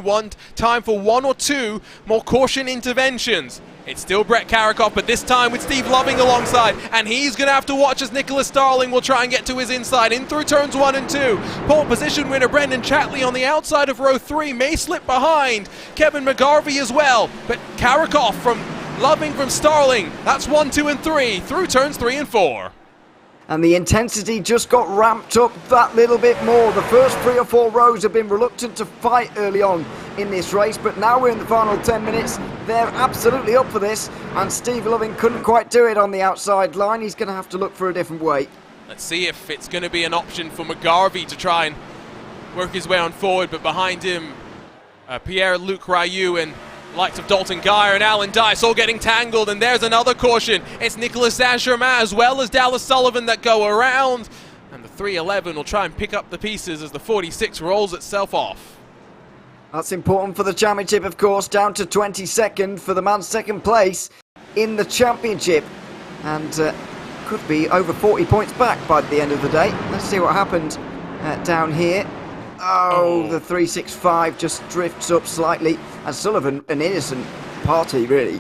time for 1 or 2 more caution interventions? It's still Brett Karakoff, but this time with Steve Loving alongside, and he's going to have to watch as Nicholas Starling will try and get to his inside, in through turns 1 and 2. Pole position winner Brendan Chatley on the outside of row 3 may slip behind Kevin McGarvey as well, but Karakoff from Loving from Starling, that's 1, 2 and 3, through turns 3 and 4. And the intensity just got ramped up that little bit more. The first 3 or 4 rows have been reluctant to fight early on in this race, but now we're in the final 10 minutes. They're absolutely up for this, and Steve Loving couldn't quite do it on the outside line. He's going to have to look for a different way. Let's see if it's going to be an option for McGarvey to try and work his way on forward, but behind him, Pierre-Luc Rayou and likes of Dalton Geyer and Alan Dice all getting tangled, and there's another caution. It's Nicolas Saint-Germain as well as Dallas Sullivan that go around, and the 311 will try and pick up the pieces as the 46 rolls itself off. That's important for the championship, of course, down to 22nd for the man second place in the championship, and could be over 40 points back by the end of the day. Let's see what happened down here. Oh, the 365 just drifts up slightly, and Sullivan, an innocent party, really.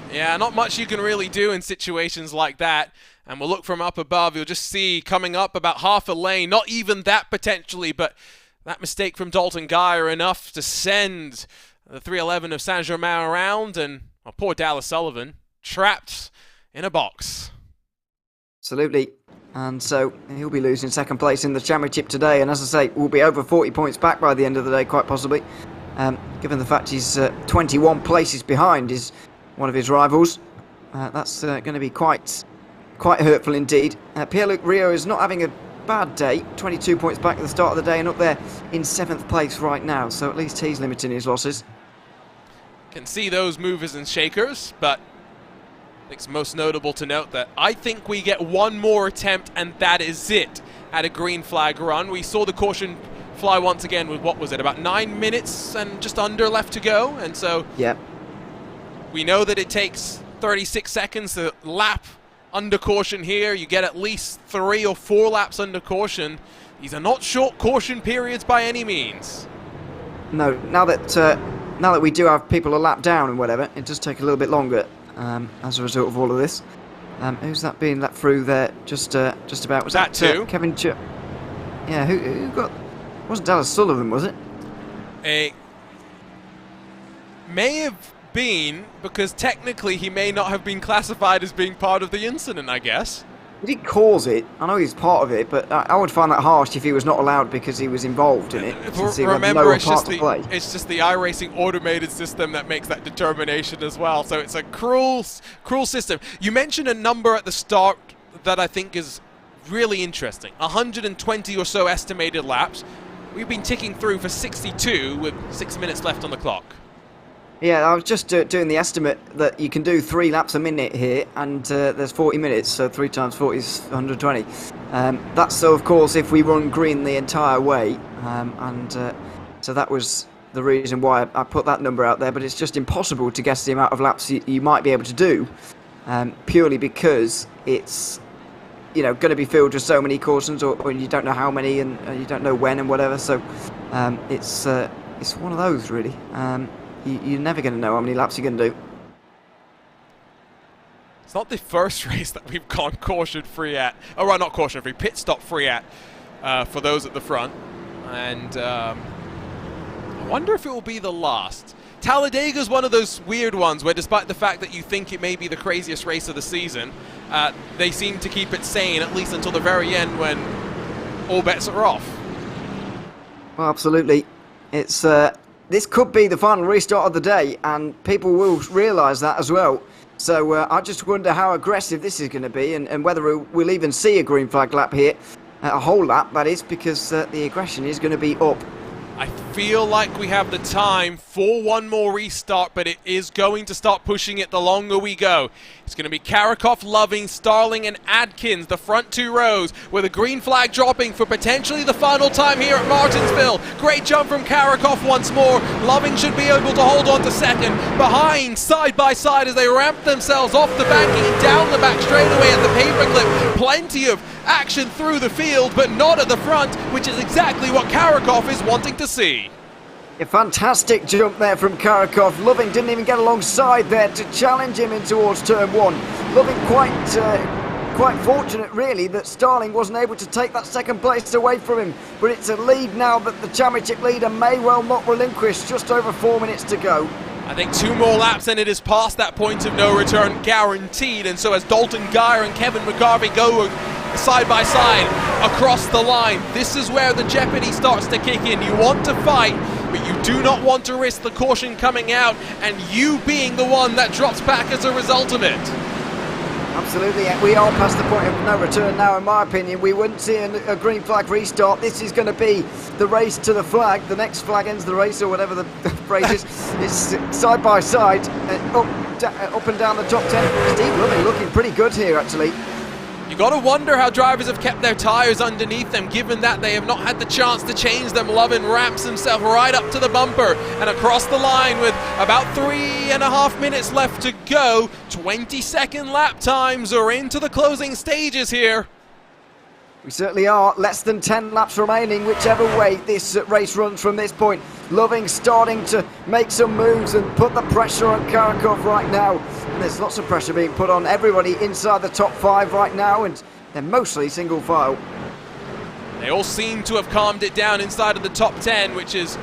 Yeah, not much you can really do in situations like that. And we'll look from up above, you'll just see coming up about half a lane, not even that potentially, but that mistake from Dalton Geyer enough to send the 311 of Saint-Germain around, and poor Dallas Sullivan trapped in a box. Absolutely. And so he'll be losing second place in the championship today, and as I say, will be over 40 points back by the end of the day, quite possibly. Given the fact he's 21 places behind is one of his rivals. That's going to be quite hurtful indeed. Pierre-Luc Rio is not having a bad day, 22 points back at the start of the day, and up there in 7th place right now, so at least he's limiting his losses. Can see those movers and shakers, but it's most notable to note that I think we get one more attempt, and that is it at a green flag run. We saw the caution fly once again with, what was it, about 9 minutes and just under left to go, and so we know that it takes 36 seconds to lap under caution here. You get at least 3 or 4 laps under caution. These are not short caution periods by any means. No, now that we do have people a lap down and whatever, it does take a little bit longer. As a result of all of this. Who's that being let through there just about? Was that Kevin yeah, who got... Wasn't Dallas Sullivan, was it? It may have been, because technically he may not have been classified as being part of the incident, I guess. He did cause it. I know he's part of it, but I would find that harsh if he was not allowed because he was involved in it. Remember, it's just the iRacing automated system that makes that determination as well. So it's a cruel system. You mentioned a number at the start that I think is really interesting. 120 or so estimated laps. We've been ticking through for 62 with 6 minutes left on the clock. Yeah, I was just doing the estimate that you can do 3 laps a minute here, and there's 40 minutes, so 3 times 40 is 120. That's, so of course, if we run green the entire way, so that was the reason why I put that number out there, but it's just impossible to guess the amount of laps you might be able to do, purely because it's going to be filled with so many cautions, or you don't know how many, and you don't know when and whatever, so it's one of those, really. You're never going to know how many laps you're going to do. It's not the first race that we've gone caution-free at. Oh, right, not caution-free, pit-stop-free at for those at the front. And I wonder if it will be the last. Talladega's one of those weird ones where despite the fact that you think it may be the craziest race of the season, they seem to keep it sane, at least until the very end when all bets are off. Well, absolutely. It's... This could be the final restart of the day, and people will realise that as well. So I just wonder how aggressive this is going to be, and whether we'll even see a green flag lap here. A whole lap, that is, because the aggression is going to be up. I feel like we have the time for one more restart, but it is going to start pushing it the longer we go. It's going to be Karakov, Loving, Starling and Adkins, the front 2 rows, with a green flag dropping for potentially the final time here at Martinsville. Great jump from Karakov once more. Loving should be able to hold on to second. Behind, side by side as they ramp themselves off the banking and down the back straightaway at the paperclip. Plenty of action through the field, but not at the front, which is exactly what Karakov is wanting to see. A fantastic jump there from Karakov. Loving didn't even get alongside there to challenge him in towards turn 1. Loving quite fortunate, really, that Starling wasn't able to take that second place away from him. But it's a lead now that the championship leader may well not relinquish. Just over 4 minutes to go. I think 2 more laps and it is past that point of no return, guaranteed. And so as Dalton Geyer and Kevin McGarvey go side by side across the line, this is where the jeopardy starts to kick in. You want to fight, but you do not want to risk the caution coming out and you being the one that drops back as a result of it. Absolutely, we are past the point of no return now, in my opinion. We wouldn't see a green flag restart. This is going to be the race to the flag. The next flag ends the race, or whatever the phrase is. It's side by side, up and down the top 10. Steve Loving looking pretty good here, actually. You got to wonder how drivers have kept their tyres underneath them, given that they have not had the chance to change them. Lovin ramps himself right up to the bumper and across the line with about 3.5 minutes left to go. 20-second lap times are into the closing stages here. We certainly are. Less than 10 laps remaining, whichever way this race runs from this point. Loving starting to make some moves and put the pressure on Karakov right now. And there's lots of pressure being put on everybody inside the top 5 right now, and they're mostly single file. They all seem to have calmed it down inside of the top 10, which is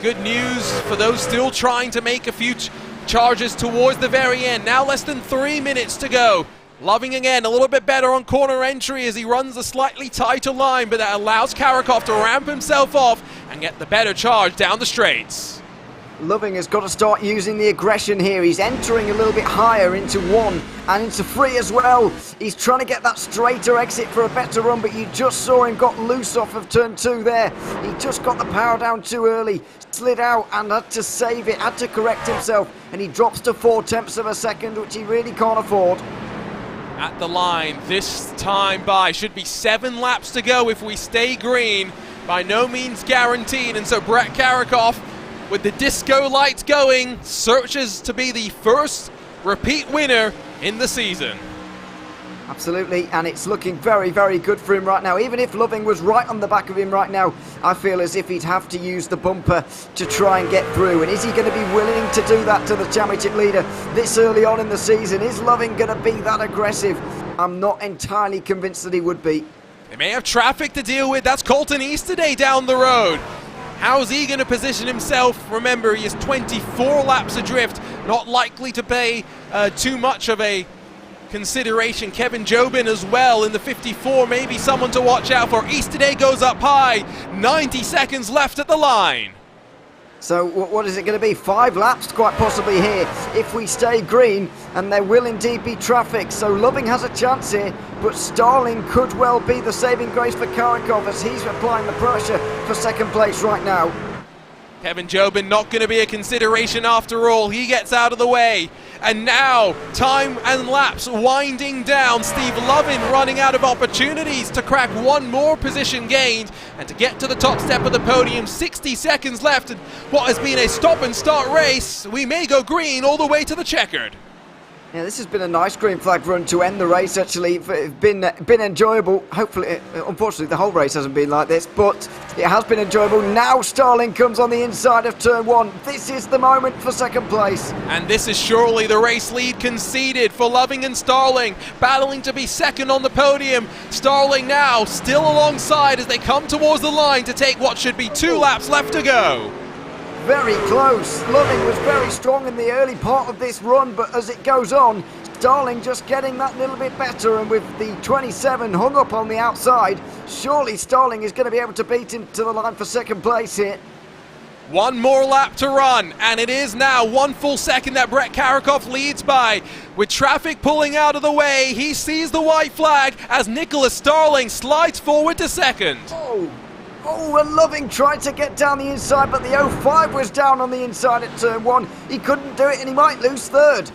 good news for those still trying to make a few charges towards the very end. Now less than 3 minutes to go. Loving again, a little bit better on corner entry as he runs a slightly tighter line, but that allows Karakov to ramp himself off and get the better charge down the straights. Loving has got to start using the aggression here. He's entering a little bit higher into 1 and into 3 as well. He's trying to get that straighter exit for a better run, but you just saw him got loose off of turn 2 there. He just got the power down too early, slid out and had to save it, had to correct himself, and he drops to 0.4 of a second, which he really can't afford. At the line, this time by, should be 7 laps to go if we stay green. By no means guaranteed, and so Brett Karakov, with the disco lights going, searches to be the first repeat winner in the season. Absolutely, and it's looking very, very good for him right now. Even if Loving was right on the back of him right now, I feel as if he'd have to use the bumper to try and get through. And is he going to be willing to do that to the championship leader this early on in the season? Is Loving going to be that aggressive? I'm not entirely convinced that he would be. They may have traffic to deal with. That's Colton Easterday down the road. How's he going to position himself? Remember, he is 24 laps adrift, not likely to pay too much of a consideration. Kevin Jobin as well in the 54, maybe someone to watch out for. Easterday goes up high, 90 seconds left at the line. So what is it going to be? 5 laps quite possibly here if we stay green, and there will indeed be traffic. So Loving has a chance here, but Starling could well be the saving grace for Karakov as he's applying the pressure for second place right now. Kevin Jobin not going to be a consideration after all. He gets out of the way. And now, time and laps winding down. Steve Lovin running out of opportunities to crack one more position gained and to get to the top step of the podium. 60 seconds left in what has been a stop and start race. We may go green all the way to the checkered. Yeah, this has been a nice green flag run to end the race, actually. It's been enjoyable. Hopefully, unfortunately, the whole race hasn't been like this, but it has been enjoyable. Now Starling comes on the inside of turn 1. This is the moment for second place. And this is surely the race lead conceded for Loving and Starling, battling to be second on the podium. Starling now still alongside as they come towards the line to take what should be 2 laps left to go. Very close. Loving was very strong in the early part of this run, but as it goes on, Starling just getting that little bit better, and with the 27 hung up on the outside, surely Starling is going to be able to beat him to the line for second place here. One more lap to run, and it is now 1 full second that Brett Karakov leads by. With traffic pulling out of the way, he sees the white flag as Nicholas Starling slides forward to second. Oh, and Loving tried to get down the inside, but the 05 was down on the inside at turn 1. He couldn't do it, and he might lose third.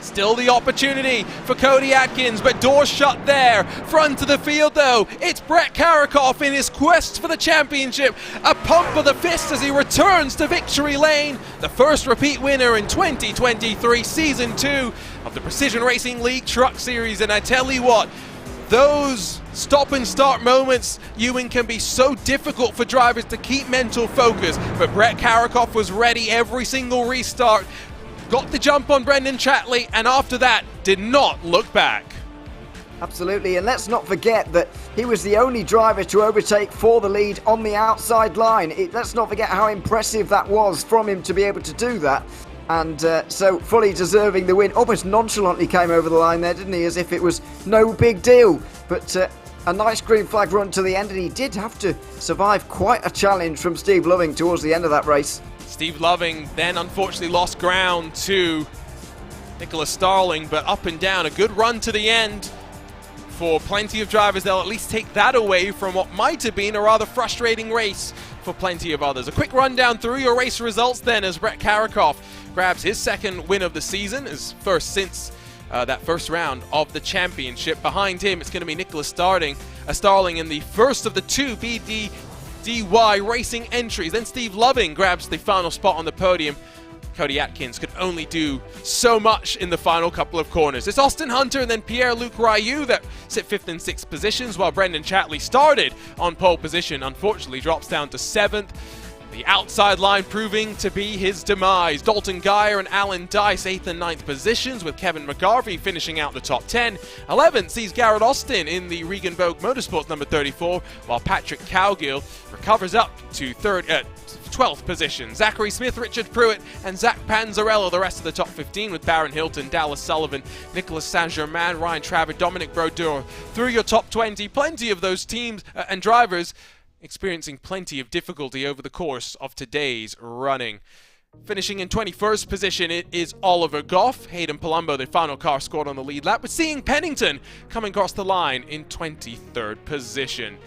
Still the opportunity for Cody Atkins, but doors shut there. Front of the field, though, it's Brett Karakov in his quest for the championship. A pump of the fist as he returns to victory lane. The first repeat winner in 2023 Season 2 of the Precision Racing League Truck Series. And I tell you what, those stop and start moments, Ewan, can be so difficult for drivers to keep mental focus, but Brett Karakov was ready every single restart, got the jump on Brendan Chatley, and after that did not look back. Absolutely, and let's not forget that he was the only driver to overtake for the lead on the outside line. Let's not forget how impressive that was from him to be able to do that. And so fully deserving the win. Almost nonchalantly came over the line there, didn't he? As if it was no big deal. But a nice green flag run to the end, and he did have to survive quite a challenge from Steve Loving towards the end of that race. Steve Loving then unfortunately lost ground to Nicholas Starling, but up and down, a good run to the end for plenty of drivers. They'll at least take that away from what might have been a rather frustrating race for plenty of others. A quick rundown through your race results then as Brett Karakov grabs his second win of the season, his first since that first round of the championship. Behind him, it's going to be Nicholas Starling in the first of the 2 BDY Racing entries. Then Steve Loving grabs the final spot on the podium. Cody Atkins could only do so much in the final couple of corners. It's Austin Hunter and then Pierre-Luc Ryu that sit 5th and 6th positions, while Brendan Chatley started on pole position, unfortunately drops down to 7th. The outside line proving to be his demise. Dalton Geyer and Alan Dice 8th and 9th positions, with Kevin McGarvey finishing out the top 10. 11th sees Garrett Austin in the Regan Bogue Motorsports number 34, while Patrick Cowgill recovers up to 12th position. Zachary Smith, Richard Pruitt, and Zach Panzarello, the rest of the top 15, with Barron Hilton, Dallas Sullivan, Nicholas Saint-Germain, Ryan Traver, Dominic Brodeur. Through your top 20, plenty of those teams and drivers experiencing plenty of difficulty over the course of today's running. Finishing in 21st position, it is Oliver Goff. Hayden Palumbo, the final car, scored on the lead lap, with Seeing Pennington coming across the line in 23rd position.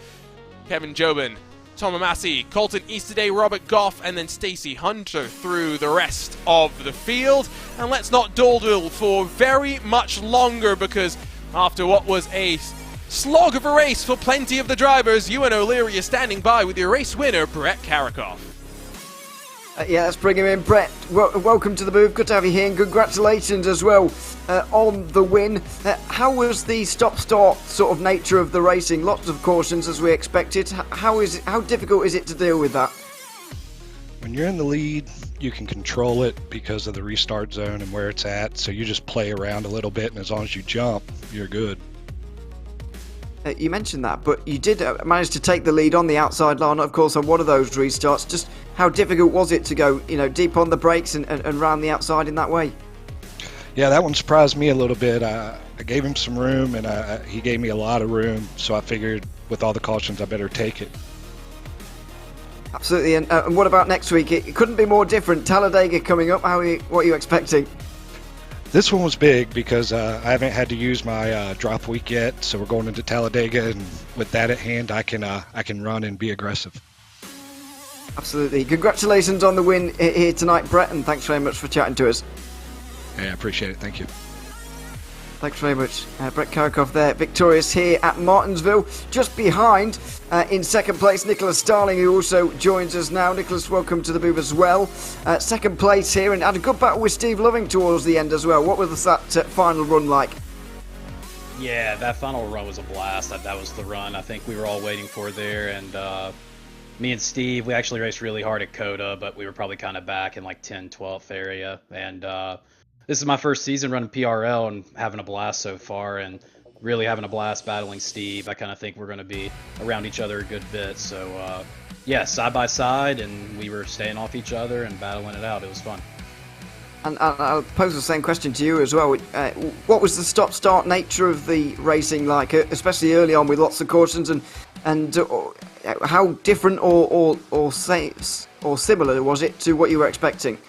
Kevin Jobin, Tom Amassi, Colton Easterday, Robert Goff, and then Stacey Hunter through the rest of the field. And let's not dawdle for very much longer, because after what was a slog of a race for plenty of the drivers, Ewan O'Leary is standing by with your race winner, Brett Karakov. Yeah, let's bring him in. Brett, welcome to the booth. Good to have you here, and congratulations as well on the win. How was the stop-start sort of nature of the racing? Lots of cautions as we expected. How difficult is it to deal with that? When you're in the lead, you can control it because of the restart zone and where it's at, so you just play around a little bit, and as long as you jump, you're good. You mentioned that, but you did manage to take the lead on the outside line, of course, on one of those restarts. Just how difficult was it to go, deep on the brakes and round the outside in that way? Yeah, that one surprised me a little bit. I gave him some room, and he gave me a lot of room, so I figured with all the cautions I better take it. Absolutely. And what about next week? It couldn't be more different. Talladega coming up. What are you expecting? This one was big because I haven't had to use my drop week yet, so we're going into Talladega, and with that at hand, I can run and be aggressive. Absolutely. Congratulations on the win here tonight, Brett, and thanks very much for chatting to us. Yeah, I appreciate it. Thank you. Thanks very much. Brett Karakoff there, victorious here at Martinsville. Just behind, in second place, Nicholas Starling, who also joins us now. Nicholas, welcome to the booth as well. Second place here, and had a good battle with Steve Loving towards the end as well. What was that final run like? Yeah, that final run was a blast. That was the run I think we were all waiting for there. And me and Steve, we actually raced really hard at Coda, but we were probably kind of back in like 10th, 12th area. And this is my first season running PRL and having a blast so far, and really having a blast battling Steve. I kind of think we're going to be around each other a good bit. So, yeah, side by side, and we were staying off each other and battling it out. It was fun. And I'll pose the same question to you as well. What was the stop-start nature of the racing like, especially early on with lots of cautions, and how different or similar was it to what you were expecting?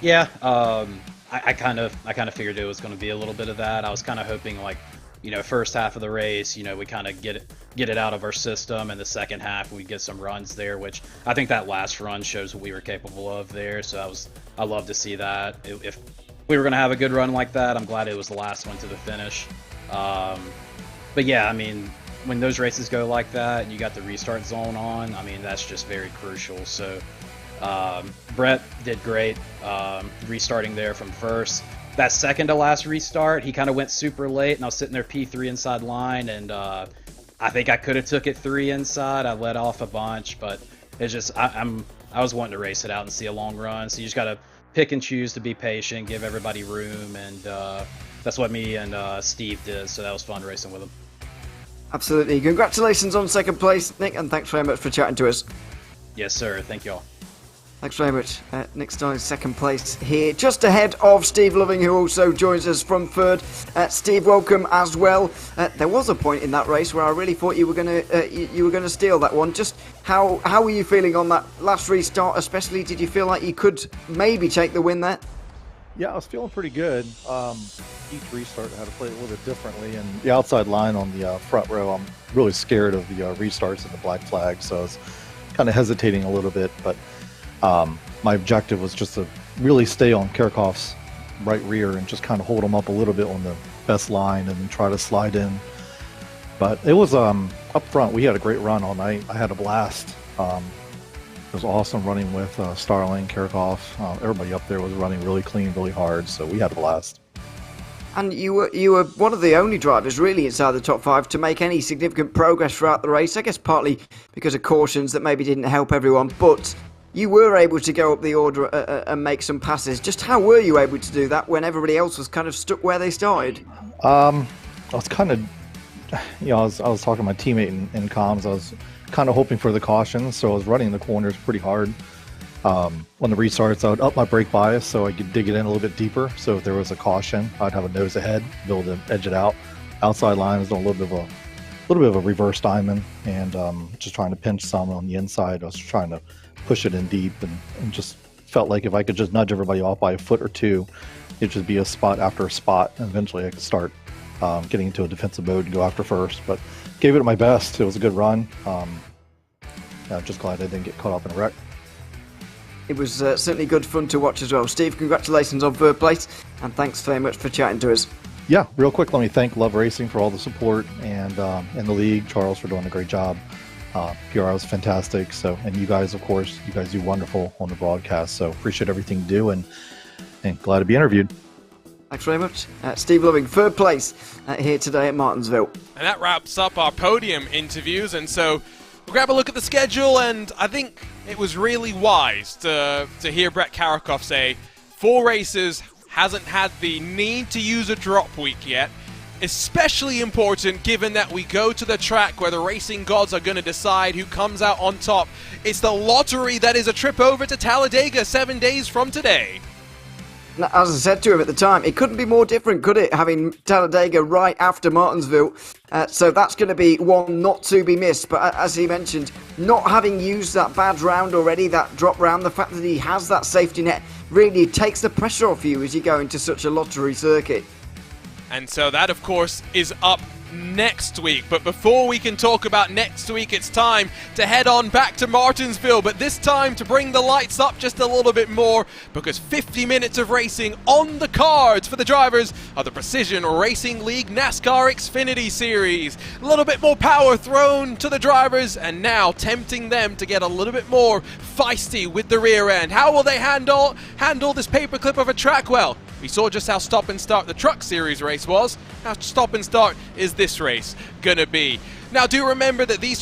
Yeah, I kind of figured it was going to be a little bit of that. I was kind of hoping, like, first half of the race, we kind of get it out of our system, and the second half we get some runs there, which I think that last run shows what we were capable of there. So I love to see that. If we were going to have a good run like that, I'm glad it was the last one to the finish. But yeah, I mean, when those races go like that and you got the restart zone on, I mean, that's just very crucial. So Brett did great restarting there from first. That second to last restart, he kind of went super late, and I was sitting there P3 inside line, and I think I could have took it 3 inside. I let off a bunch, but it's just I was wanting to race it out and see a long run. So you just got to pick and choose to be patient, give everybody room, and that's what me and Steve did. So that was fun racing with him. Absolutely. Congratulations on second place, Nick, and thanks very much for chatting to us. Yes, sir. Thank you all. Thanks very much. Nick Starling, second place here, just ahead of Steve Loving, who also joins us from third. Steve, welcome as well. There was a point in that race where I really thought you were going to steal that one. Just how were you feeling on that last restart? Especially, did you feel like you could maybe take the win there? Yeah, I was feeling pretty good. Each restart I had to play it a little bit differently, and the outside line on the front row, I'm really scared of the restarts and the black flag, so I was kind of hesitating a little bit, but my objective was just to really stay on Karakoff's right rear and just kind of hold him up a little bit on the best line and then try to slide in. But it was up front, we had a great run all night. I had a blast. It was awesome running with Starling, Karakoff. Everybody up there was running really clean, really hard, so we had a blast. And you were one of the only drivers really inside the top 5 to make any significant progress throughout the race. I guess partly because of cautions that maybe didn't help everyone, but you were able to go up the order and make some passes. Just how were you able to do that when everybody else was kind of stuck where they started? I was kind of, I was talking to my teammate in comms. I was kind of hoping for the cautions, so I was running the corners pretty hard. On the restarts, I would up my brake bias so I could dig it in a little bit deeper. So if there was a caution, I'd have a nose ahead, be able to edge it out. Outside line was doing a little bit of a reverse diamond, and just trying to pinch some on the inside. I was trying to push it in deep, and just felt like if I could just nudge everybody off by a foot or two, it'd just be a spot after a spot, and eventually I could start getting into a defensive mode and go after first. But gave it my best. It was a good run. I'm just glad I didn't get caught up in a wreck. It was certainly good fun to watch as well. Steve, congratulations on third place, and thanks very much for chatting to us. Yeah, real quick, let me thank Love Racing for all the support, and the league, Charles for doing a great job. PR was fantastic. So, and you guys, of course, you guys do wonderful on the broadcast. So appreciate everything you do, and glad to be interviewed. Thanks very much. Steve Loving, third place here today at Martinsville. And that wraps up our podium interviews, and so we'll grab a look at the schedule, and I think it was really wise to hear Brett Karakoff say 4 races, hasn't had the need to use a drop week yet. Especially important given that we go to the track where the racing gods are going to decide who comes out on top. It's the lottery that is a trip over to Talladega 7 days from today. As I said to him at the time, it couldn't be more different, could it? Having Talladega right after Martinsville. So that's going to be one not to be missed. But as he mentioned, not having used that bad round already, that drop round, the fact that he has that safety net really takes the pressure off you as you go into such a lottery circuit. And so that, of course, is up next week. But before we can talk about next week, it's time to head on back to Martinsville, but this time to bring the lights up just a little bit more, because 50 minutes of racing on the cards for the drivers of the Precision Racing League NASCAR Xfinity Series. A little bit more power thrown to the drivers, and now tempting them to get a little bit more feisty with the rear end. How will they handle this paperclip of a track? Well, we saw just how stop and start the Truck Series race was. How stop and start is this race gonna be? Now, do remember that these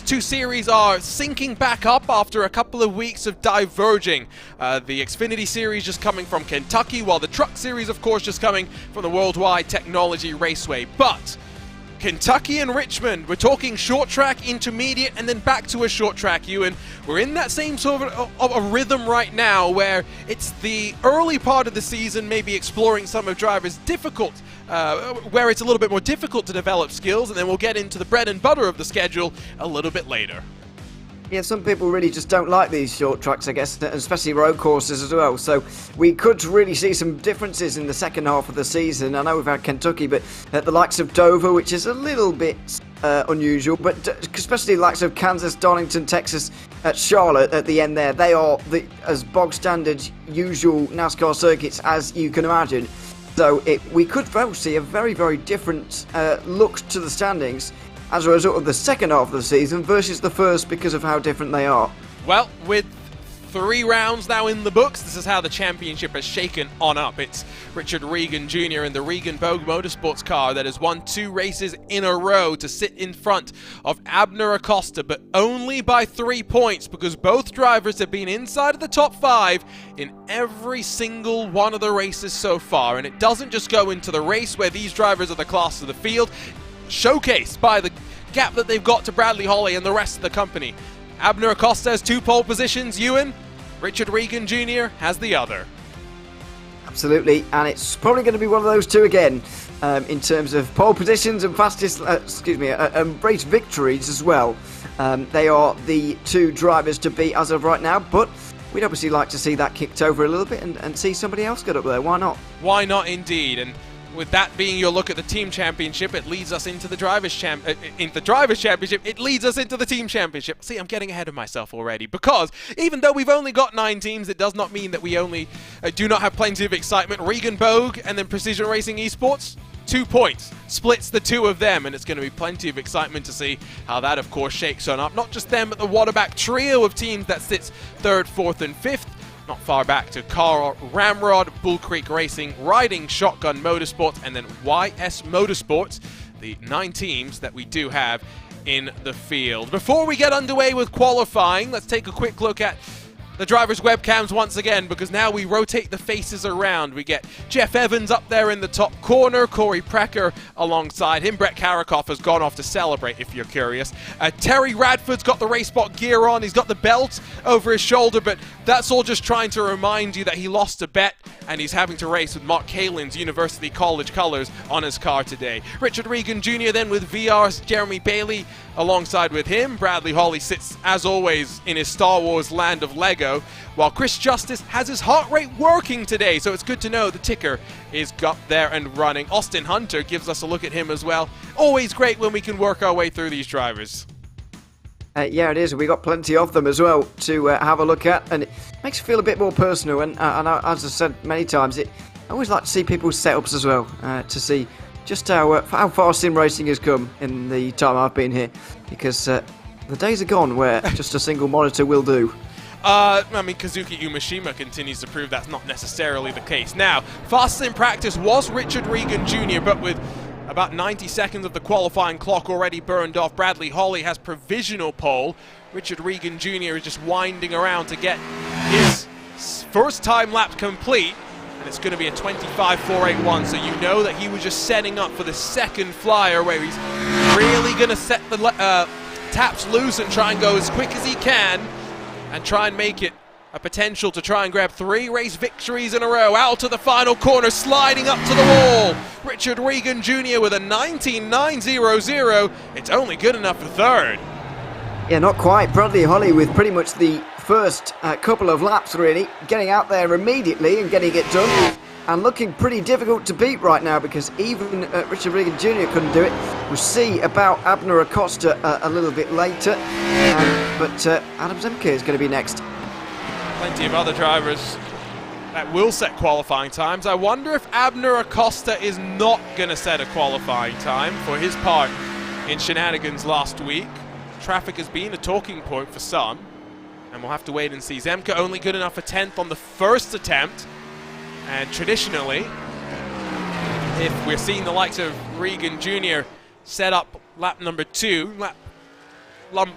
two series are syncing back up after a couple of weeks of diverging. The Xfinity Series just coming from Kentucky, while the Truck Series, of course, just coming from the Worldwide Technology Raceway. But Kentucky and Richmond, we're talking short track, intermediate, and then back to a short track, Ewan. We're in that same sort of a rhythm right now where it's the early part of the season, maybe exploring some of drivers' difficult, where it's a little bit more difficult to develop skills, and then we'll get into the bread and butter of the schedule a little bit later. Yeah, some people really just don't like these short tracks, I guess, especially road courses as well. So we could really see some differences in the second half of the season. I know we've had Kentucky, but the likes of Dover, which is a little bit unusual, but especially the likes of Kansas, Darlington, Texas, Charlotte at the end there, they are as bog standard, usual NASCAR circuits as you can imagine. So we could well see a very, very different look to the standings as a result of the second half of the season versus the first, because of how different they are. Well, with 3 rounds now in the books, this is how the championship has shaken on up. It's Richard Regan Jr. in the Regan Bogue Motorsports car that has won 2 races in a row to sit in front of Abner Acosta, but only by 3 points, because both drivers have been inside of the top 5 in every single one of the races so far. And it doesn't just go into the race where these drivers are the class of the field, showcased by the gap that they've got to Bradley Holly and the rest of the company. Abner Acosta has 2 pole positions, Ewan. Richard Regan Jr. has the other. Absolutely, and it's probably going to be one of those 2 again in terms of pole positions and fastest, race victories as well. They are the 2 drivers to beat as of right now, but we'd obviously like to see that kicked over a little bit and see somebody else get up there. Why not? Why not, indeed? And with that being your look at the team championship, it leads us into the drivers' championship. It leads us into the team championship. See, I'm getting ahead of myself already, because even though we've only got 9 teams, it does not mean that we only do not have plenty of excitement. Regan Bogue and then Precision Racing Esports, 2 points splits the 2 of them, and it's going to be plenty of excitement to see how that, of course, shakes on up. Not just them, but the Waterback trio of teams that sits 3rd, 4th, and 5th. Not far back to Carl Ramrod, Bull Creek Racing, Riding Shotgun Motorsports, and then YS Motorsports, the 9 teams that we do have in the field. Before we get underway with qualifying, let's take a quick look at the drivers' webcams once again, because now we rotate the faces around. We get Jeff Evans up there in the top corner, Corey Precker alongside him. Brett Karakoff has gone off to celebrate, if you're curious. Terry Radford's got the RaceSpot gear on. He's got the belt over his shoulder, but that's all just trying to remind you that he lost a bet and he's having to race with Mark Kalin's University College colors on his car today. Richard Regan Jr. then with VR's Jeremy Bailey alongside with him. Bradley Holly sits, as always, in his Star Wars land of Lego, while Chris Justice has his heart rate working today, so it's good to know the ticker is got there and running. Austin Hunter gives us a look at him as well. Always great when we can work our way through these drivers. Yeah, it is. We got plenty of them as well to have a look at, and it makes it feel a bit more personal. And as I said many times, I always like to see people's setups as well, to see just how far sim racing has come in the time I've been here, because the days are gone where just a single monitor will do. I mean, Kazuki Umeshima continues to prove that's not necessarily the case. Now, fastest in practice was Richard Regan Jr., but with about 90 seconds of the qualifying clock already burned off, Bradley Holly has provisional pole. Richard Regan Jr. is just winding around to get his first time lap complete, and it's going to be a 25.481, so you know that he was just setting up for the second flyer, where he's really going to set the taps loose and try and go as quick as he can and try and make it a potential to try and grab 3 race victories in a row. Out to the final corner, sliding up to the wall. Richard Regan Jr. with a 19.900. It's only good enough for third. Yeah, not quite. Bradley Holly with pretty much the first couple of laps, really, getting out there immediately and getting it done. And looking pretty difficult to beat right now, because even Richard Regan Jr. couldn't do it. We'll see about Abner Acosta a little bit later. But Adam Zemke is going to be next. Plenty of other drivers that will set qualifying times. I wonder if Abner Acosta is not going to set a qualifying time for his part in shenanigans last week. Traffic has been a talking point for some, and we'll have to wait and see. Zemke only good enough for 10th on the first attempt. And traditionally, if we're seeing the likes of Regan Jr. set up lap number 2,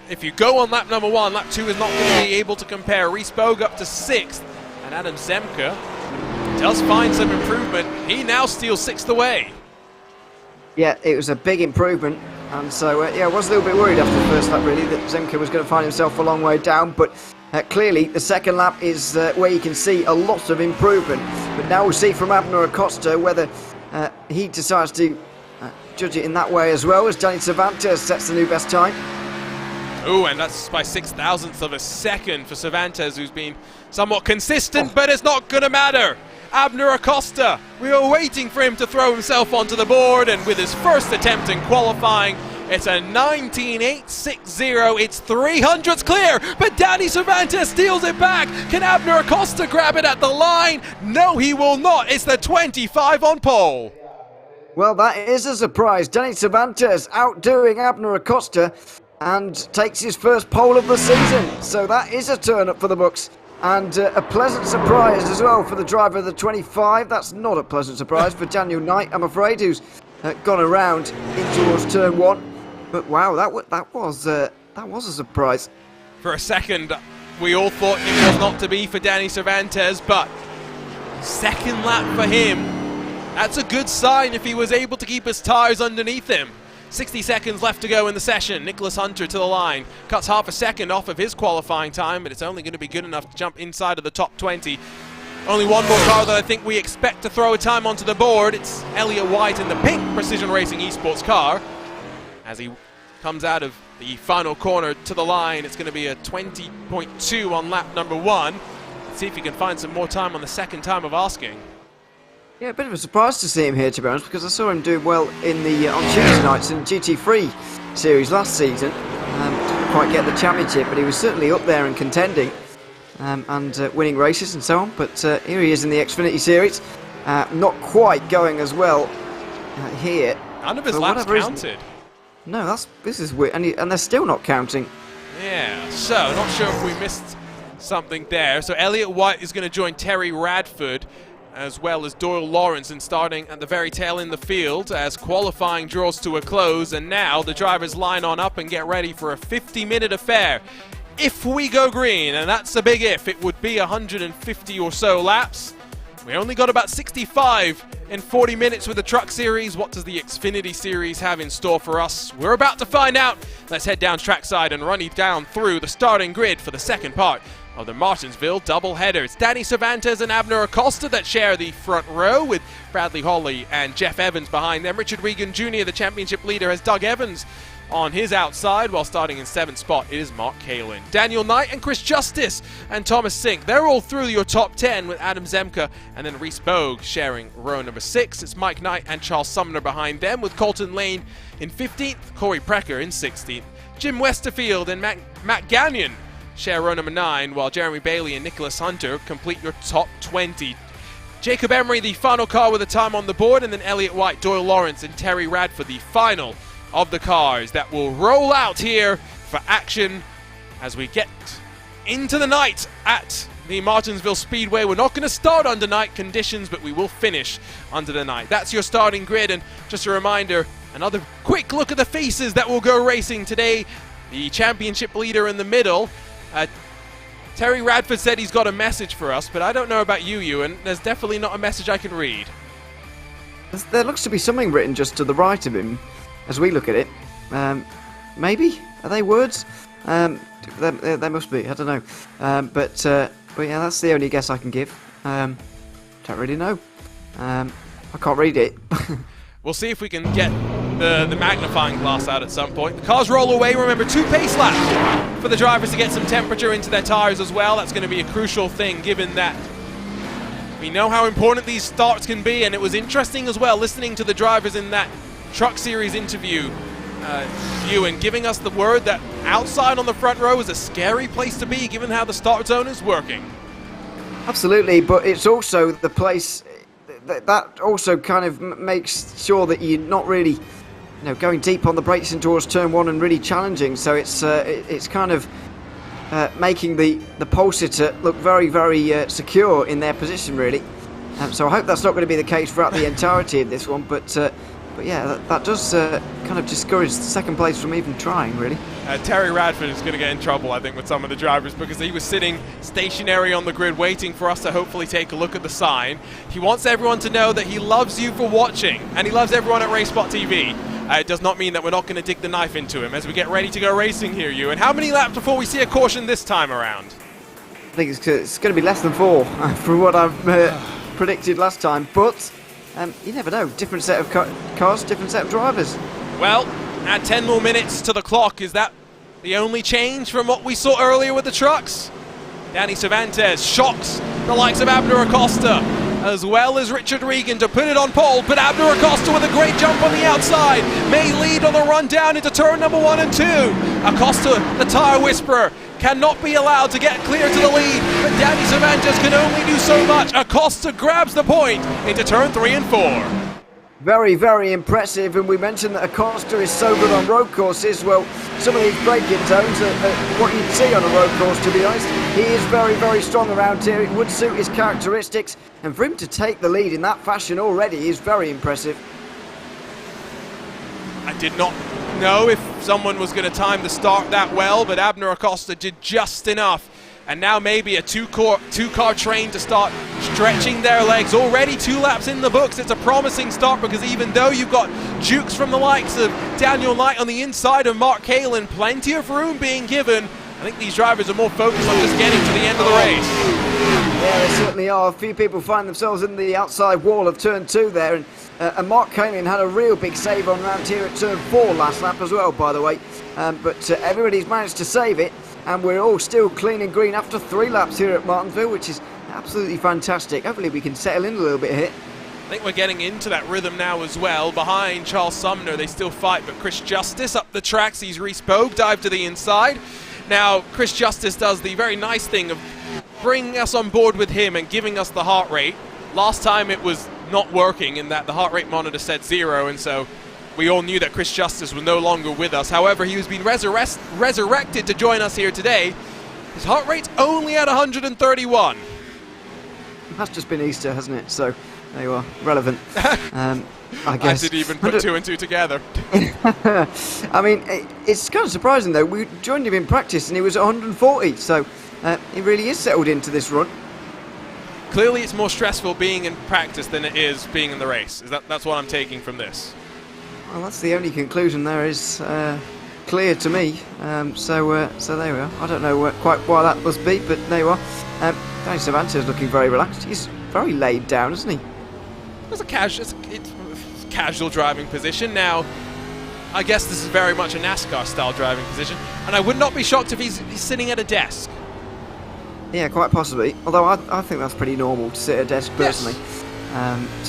if you go on lap number 1, lap 2 is not going to be able to compare. Reese Bogue up to 6th, and Adam Zemke does find some improvement. He now steals 6th away. Yeah, it was a big improvement, and so yeah, I was a little bit worried after the first lap, really, that Zemke was going to find himself a long way down, but clearly the second lap is where you can see a lot of improvement. But now we'll see from Abner Acosta whether he decides to judge it in that way as well, as Danny Cervantes sets the new best time. Oh, and that's by 6,000ths of a second for Cervantes, who's been somewhat consistent, but it's not going to matter. Abner Acosta, we were waiting for him to throw himself onto the board, and with his first attempt in qualifying, it's a 19.860. It's 300ths clear, but Danny Cervantes steals it back. Can Abner Acosta grab it at the line? No, he will not. It's the 25 on pole. Well, that is a surprise. Danny Cervantes outdoing Abner Acosta and takes his first pole of the season. So that is a turn up for the books. And a pleasant surprise as well for the driver of the 25. That's not a pleasant surprise for Daniel Knight, I'm afraid, who's gone around in towards turn 1. But wow, that was a surprise. For a second, we all thought it was not to be for Danny Cervantes, but second lap for him. That's a good sign if he was able to keep his tyres underneath him. 60 seconds left to go in the session. Nicholas Hunter to the line. Cuts half a second off of his qualifying time, but it's only going to be good enough to jump inside of the top 20. Only one more car that I think we expect to throw a time onto the board. It's Elliott White in the pink Precision Racing Esports car. As he comes out of the final corner to the line, it's going to be a 20.2 on lap number 1. Let's see if he can find some more time on the second time of asking. Yeah, a bit of a surprise to see him here, to be honest, because I saw him do well in the on Tuesday nights in GT3 series last season. Didn't quite get the championship, but he was certainly up there and contending and winning races and so on. But here he is in the Xfinity series, not quite going as well here. None of his laps counted. No, this is weird, and they're still not counting. Yeah, so not sure if we missed something there. So Elliott White is going to join Terry Radford, as well as Doyle Lawrence, and starting at the very tail in the field as qualifying draws to a close. And now the drivers line on up and get ready for a 50-minute affair. If we go green, and that's a big if, it would be 150 or so laps. We only got about 65 in 40 minutes with the Truck Series. What does the Xfinity Series have in store for us? We're about to find out. Let's head down trackside and run you down through the starting grid for the second part of the Martinsville doubleheader. It's Danny Cervantes and Abner Acosta that share the front row, with Bradley Holly and Jeff Evans behind them. Richard Regan Jr., the championship leader, has Doug Evans on his outside, while starting in 7th spot it is Mark Kalin. Daniel Knight and Chris Justice and Thomas Sink, they're all through your top 10, with Adam Zemke and then Reese Bogue sharing row number 6. It's Mike Knight and Charles Sumner behind them, with Colton Lane in 15th, Corey Precker in 16th. Jim Westerfield and Matt Gagnon share row number 9, while Jeremy Bailey and Nicholas Hunter complete your top 20. Jacob Emery, the final car with a time on the board, and then Elliott White, Doyle Lawrence and Terry Radford, the final of the cars that will roll out here for action as we get into the night at the Martinsville Speedway. We're not going to start under night conditions, but we will finish under the night. That's your starting grid, and just a reminder, another quick look at the faces that will go racing today. The championship leader in the middle, Terry Radford, said he's got a message for us, but I don't know about you, Ewan. There's definitely not a message I can read. There looks to be something written just to the right of him as we look at it. Maybe? Are they words? They must be, I don't know. But yeah, that's the only guess I can give. Don't really know. I can't read it. We'll see if we can get the magnifying glass out at some point. The cars roll away. Remember, 2 pace laps for the drivers to get some temperature into their tires as well. That's going to be a crucial thing, given that we know how important these starts can be. And it was interesting as well listening to the drivers in that Truck Series interview and giving us the word that outside on the front row is a scary place to be, given how the start zone is working. Absolutely, but it's also the place that also kind of makes sure that you're not really, going deep on the brakes in towards turn 1 and really challenging. So it's kind of making the pole sitter look very, very secure in their position, really. So I hope that's not going to be the case throughout the entirety of this one. But yeah, that does kind of discourage second place from even trying, really. Terry Radford is going to get in trouble, I think, with some of the drivers, because he was sitting stationary on the grid waiting for us to hopefully take a look at the sign. He wants everyone to know that he loves you for watching, and he loves everyone at RaceSpotTV. It does not mean that we're not going to dig the knife into him as we get ready to go racing here, you. And how many laps before we see a caution this time around? I think it's going to be less than 4 from what I've predicted last time, but you never know. Different set of cars, different set of drivers. Well, add 10 more minutes to the clock. Is that the only change from what we saw earlier with the trucks? Danny Cervantes shocks the likes of Abner Acosta, as well as Richard Regan, to put it on pole. But Abner Acosta with a great jump on the outside may lead on the run down into turn number 1 and 2. Acosta, the tyre whisperer, cannot be allowed to get clear to the lead, but Danny Cervantes can only do so much. Acosta grabs the point into turn 3 and 4. Very, very impressive, and we mentioned that Acosta is so good on road courses. Well, some of these braking zones are what you'd see on a road course, to be honest. He is very, very strong around here. It would suit his characteristics, and for him to take the lead in that fashion already is very impressive. I did not know if someone was going to time the start that well, but Abner Acosta did just enough. And now maybe a two-car train to start stretching their legs. Already 2 laps in the books. It's a promising start, because even though you've got jukes from the likes of Daniel Knight on the inside of Mark Kalin, plenty of room being given, I think these drivers are more focused on just getting to the end of the race. Yeah, they certainly are. A few people find themselves in the outside wall of turn 2 there, and Mark Kalin had a real big save on round here at turn 4 last lap as well, by the way. But everybody's managed to save it, and we're all still clean and green after 3 laps here at Martinsville, which is absolutely fantastic. Hopefully we can settle in a little bit here. I think we're getting into that rhythm now as well. Behind Charles Sumner, they still fight, but Chris Justice up the track sees Reese Pogue dive to the inside. Now, Chris Justice does the very nice thing of bringing us on board with him and giving us the heart rate. Last time it was not working in that the heart rate monitor said 0, and so we all knew that Chris Justice was no longer with us. However, he was being resurrected to join us here today. His heart rate's only at 131. That's just been Easter, hasn't it? So, there you are. Relevant. I guess. I didn't even put 2 and 2 together. I mean, it's kind of surprising, though. We joined him in practice and he was at 140, so he really is settled into this run. Clearly, it's more stressful being in practice than it is being in the race. That's what I'm taking from this. Well, that's the only conclusion there is clear to me. So there we are. I don't know quite why that must be, but there you are. Danny Cervantes is looking very relaxed. He's very laid down, isn't he? It's a casual driving position. Now, I guess this is very much a NASCAR-style driving position, and I would not be shocked if he's sitting at a desk. Yeah, quite possibly. Although I think that's pretty normal to sit at a desk personally. Yes.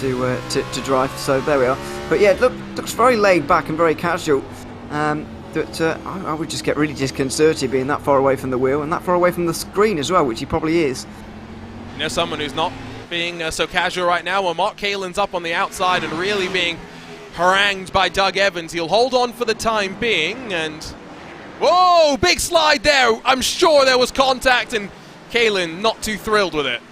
To drive. So there we are. But yeah, looks very laid back and very casual. But I would just get really disconcerted being that far away from the wheel and that far away from the screen as well, which he probably is. You know, someone who's not being so casual right now. Well, Mark Kalin's up on the outside and really being harangued by Doug Evans. He'll hold on for the time being, and whoa, big slide there. I'm sure there was contact, and Kalin not too thrilled with it.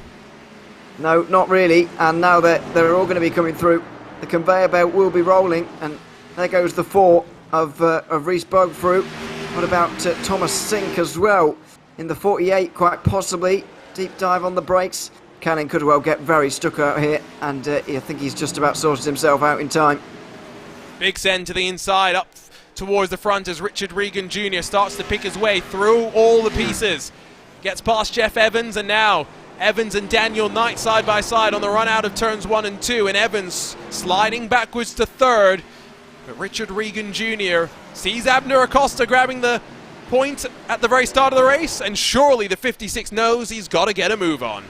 No, not really. And now they're all going to be coming through. The conveyor belt will be rolling, and there goes the 4 of Reese Bogue through. What about Thomas Sink as well in the 48, quite possibly. Deep dive on the brakes. Cannon could well get very stuck out here, and I think he's just about sorted himself out in time. Big send to the inside, up towards the front as Richard Regan Jr. starts to pick his way through all the pieces. Gets past Jeff Evans, and now Evans and Daniel Knight side by side on the run out of turns 1 and 2, and Evans sliding backwards to third. But Richard Regan Jr. sees Abner Acosta grabbing the point at the very start of the race, and surely the 56 knows he's got to get a move on.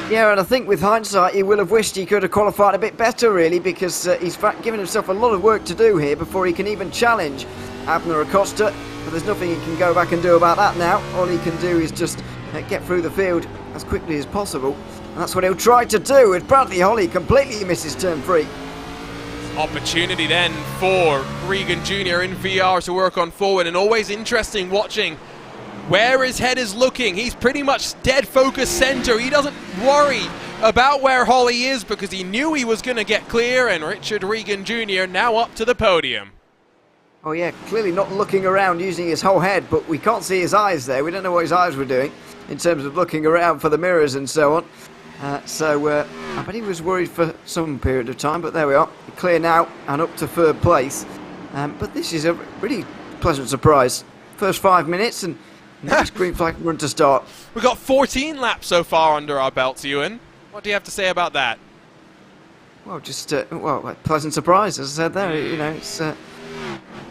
Yeah, and I think with hindsight, he will have wished he could have qualified a bit better, really, because he's given himself a lot of work to do here before he can even challenge Abner Acosta. But there's nothing he can go back and do about that now. All he can do is just get through the field as quickly as possible. And that's what he'll try to do with Bradley Holly completely misses turn 3. Opportunity then for Regan Jr. in VR to work on forward, and always interesting watching where his head is looking. He's pretty much dead focus center. He doesn't worry about where Holly is because he knew he was going to get clear, and Richard Regan Jr. now up to the podium. Oh yeah, clearly not looking around using his whole head, but we can't see his eyes there. We don't know what his eyes were doing in terms of looking around for the mirrors and so on. I bet he was worried for some period of time, but there we are. Clear now and up to third place. But this is a really pleasant surprise. First 5 minutes and nice green flag run to start. We've got 14 laps so far under our belts, Ewan. What do you have to say about that? Well, just a pleasant surprise, as I said there. You know, it's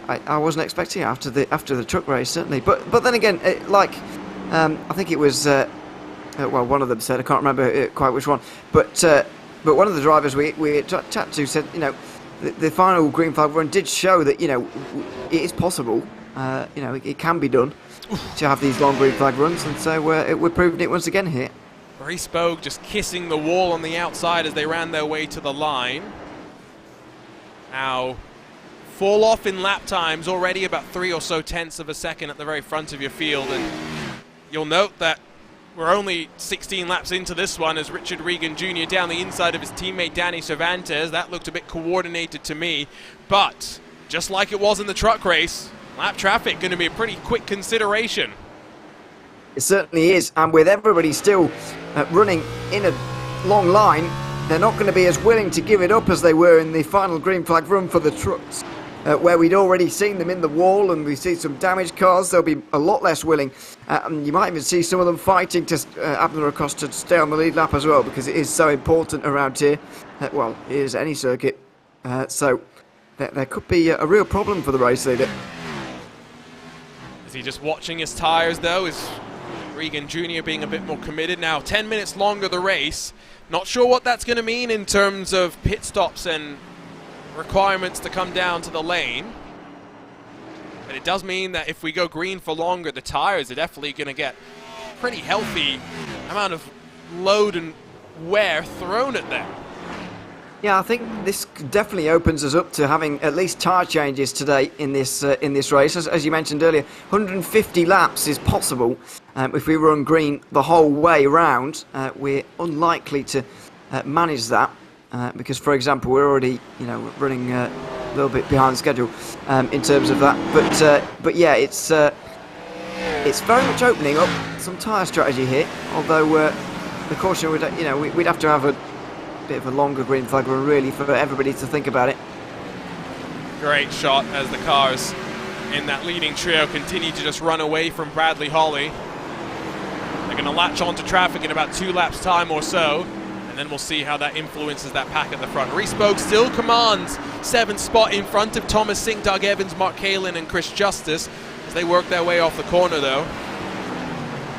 I wasn't expecting it after the truck race, certainly. But then again, I think it was one of them said, I can't remember quite which one, but one of the drivers we chatted to said, you know, the final green flag run did show that, you know, it is possible, you know, it can be done to have these long green flag runs, and so we're proving it once again here. Reece Bogue just kissing the wall on the outside as they ran their way to the line. Now, fall off in lap times already about 3 or so tenths of a second at the very front of your field, and you'll note that we're only 16 laps into this one as Richard Regan Jr. down the inside of his teammate Danny Cervantes. That looked a bit coordinated to me, but just like it was in the truck race, lap traffic going to be a pretty quick consideration. It certainly is, and with everybody still running in a long line, they're not going to be as willing to give it up as they were in the final green flag run for the trucks, where we'd already seen them in the wall and we see some damaged cars. They'll be a lot less willing, and you might even see some of them fighting to Abner Acosta to stay on the lead lap as well, because it is so important around here. Well, it is any circuit, so there could be a real problem for the race leader. Is he just watching his tyres though? Is Regan Jr. being a bit more committed? Now 10 minutes longer the race. Not sure what that's going to mean in terms of pit stops and requirements to come down to the lane. But it does mean that if we go green for longer, the tyres are definitely going to get a pretty healthy amount of load and wear thrown at them. Yeah, I think this definitely opens us up to having at least tyre changes today in this race. As you mentioned earlier, 150 laps is possible if we run green the whole way round. We're unlikely to manage that because, for example, we're already running a little bit behind schedule in terms of that. But yeah, it's very much opening up some tyre strategy here. Although the caution would, we'd have to have a bit of a longer green flag run really for everybody to think about it. Great shot as the cars in that leading trio continue to just run away from Bradley Holly. They're going to latch onto traffic in about 2 laps time or so, and then we'll see how that influences that pack at the front. Reece Bogue still commands 7th spot in front of Thomas Sink, Doug Evans, Mark Kalin and Chris Justice as they work their way off the corner though.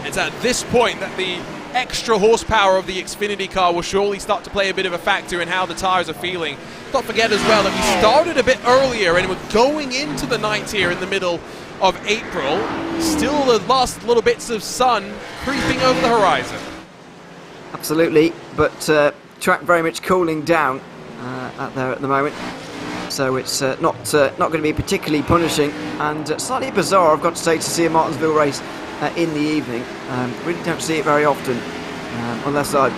It's at this point that the extra horsepower of the Xfinity car will surely start to play a bit of a factor in how the tyres are feeling. Don't forget as well that we started a bit earlier and we're going into the night here in the middle of April. Still the last little bits of sun creeping over the horizon. Absolutely, but track very much cooling down out there at the moment. So it's not going to be particularly punishing, and slightly bizarre, I've got to say, to see a Martinsville race in the evening. Really don't see it very often, unless I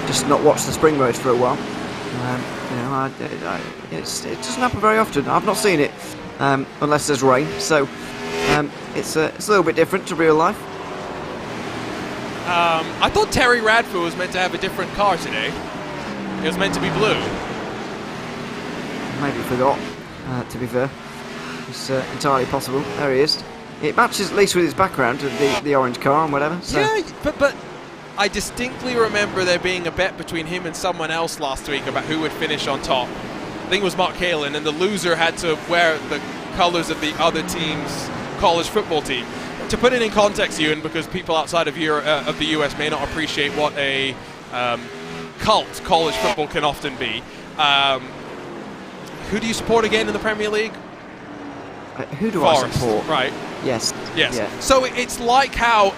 just not watch the spring race for a while. It doesn't happen very often. I've not seen it unless there's rain. So it's a little bit different to real life. I thought Terry Radford was meant to have a different car today. It was meant to be blue. Maybe forgot, to be fair. It's entirely possible. There he is. It matches at least with his background, the orange car and whatever. So. Yeah, but I distinctly remember there being a bet between him and someone else last week about who would finish on top. I think it was Mark Halen, and the loser had to wear the colors of the other team's college football team. To put it in context, Ewan, because people outside of the US may not appreciate what a cult college football can often be. Who do you support again in the Premier League? Who do Forest, I support? Right. Yes. Yes. Yeah. So it's like how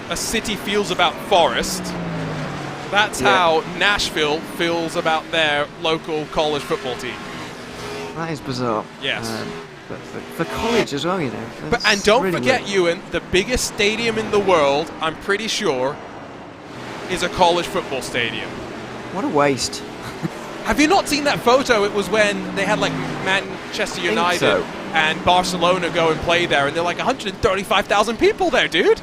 a city feels about Forest. That's how Nashville feels about their local college football team. That is bizarre. Yes. But for college as well, you know. And don't really forget, weird. Ewan, the biggest stadium in the world, I'm pretty sure, is a college football stadium. What a waste. Have you not seen that photo? It was when they had like Manchester United and Barcelona go and play there, and they're like 135,000 people there, dude.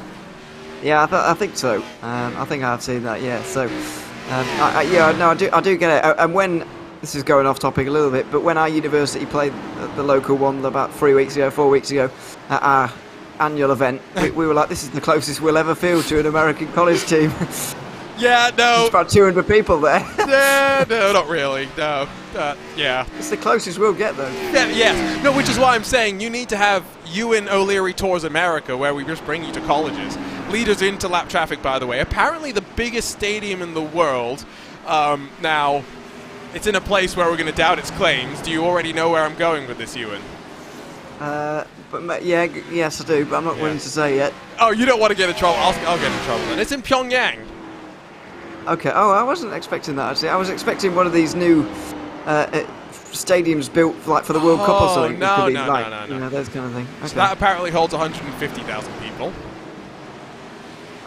Yeah, I think so. I think I've seen that. Yeah. So, I do get it. And when this is going off topic a little bit, but when our university played the local one about 4 weeks ago, at our annual event, we were like, this is the closest we'll ever feel to an American college team. Yeah, no. There's about 200 people there. Yeah, no, not really. No, yeah. It's the closest we'll get, though. Yeah, yes. No, which is why I'm saying you need to have Ewan O'Leary Tours America, where we just bring you to colleges. Lead us into lap traffic, by the way. Apparently the biggest stadium in the world. Now, it's in a place where we're going to doubt its claims. Do you already know where I'm going with this, Ewan? Yes, I do, but I'm not willing to say yet. Oh, you don't want to get in trouble? I'll get in trouble then. It's in Pyongyang. Okay. Oh, I wasn't expecting that, actually. I was expecting one of these new stadiums built like for the World Cup or something. No. You know, those kind of thing. Okay. So that apparently holds 150,000 people.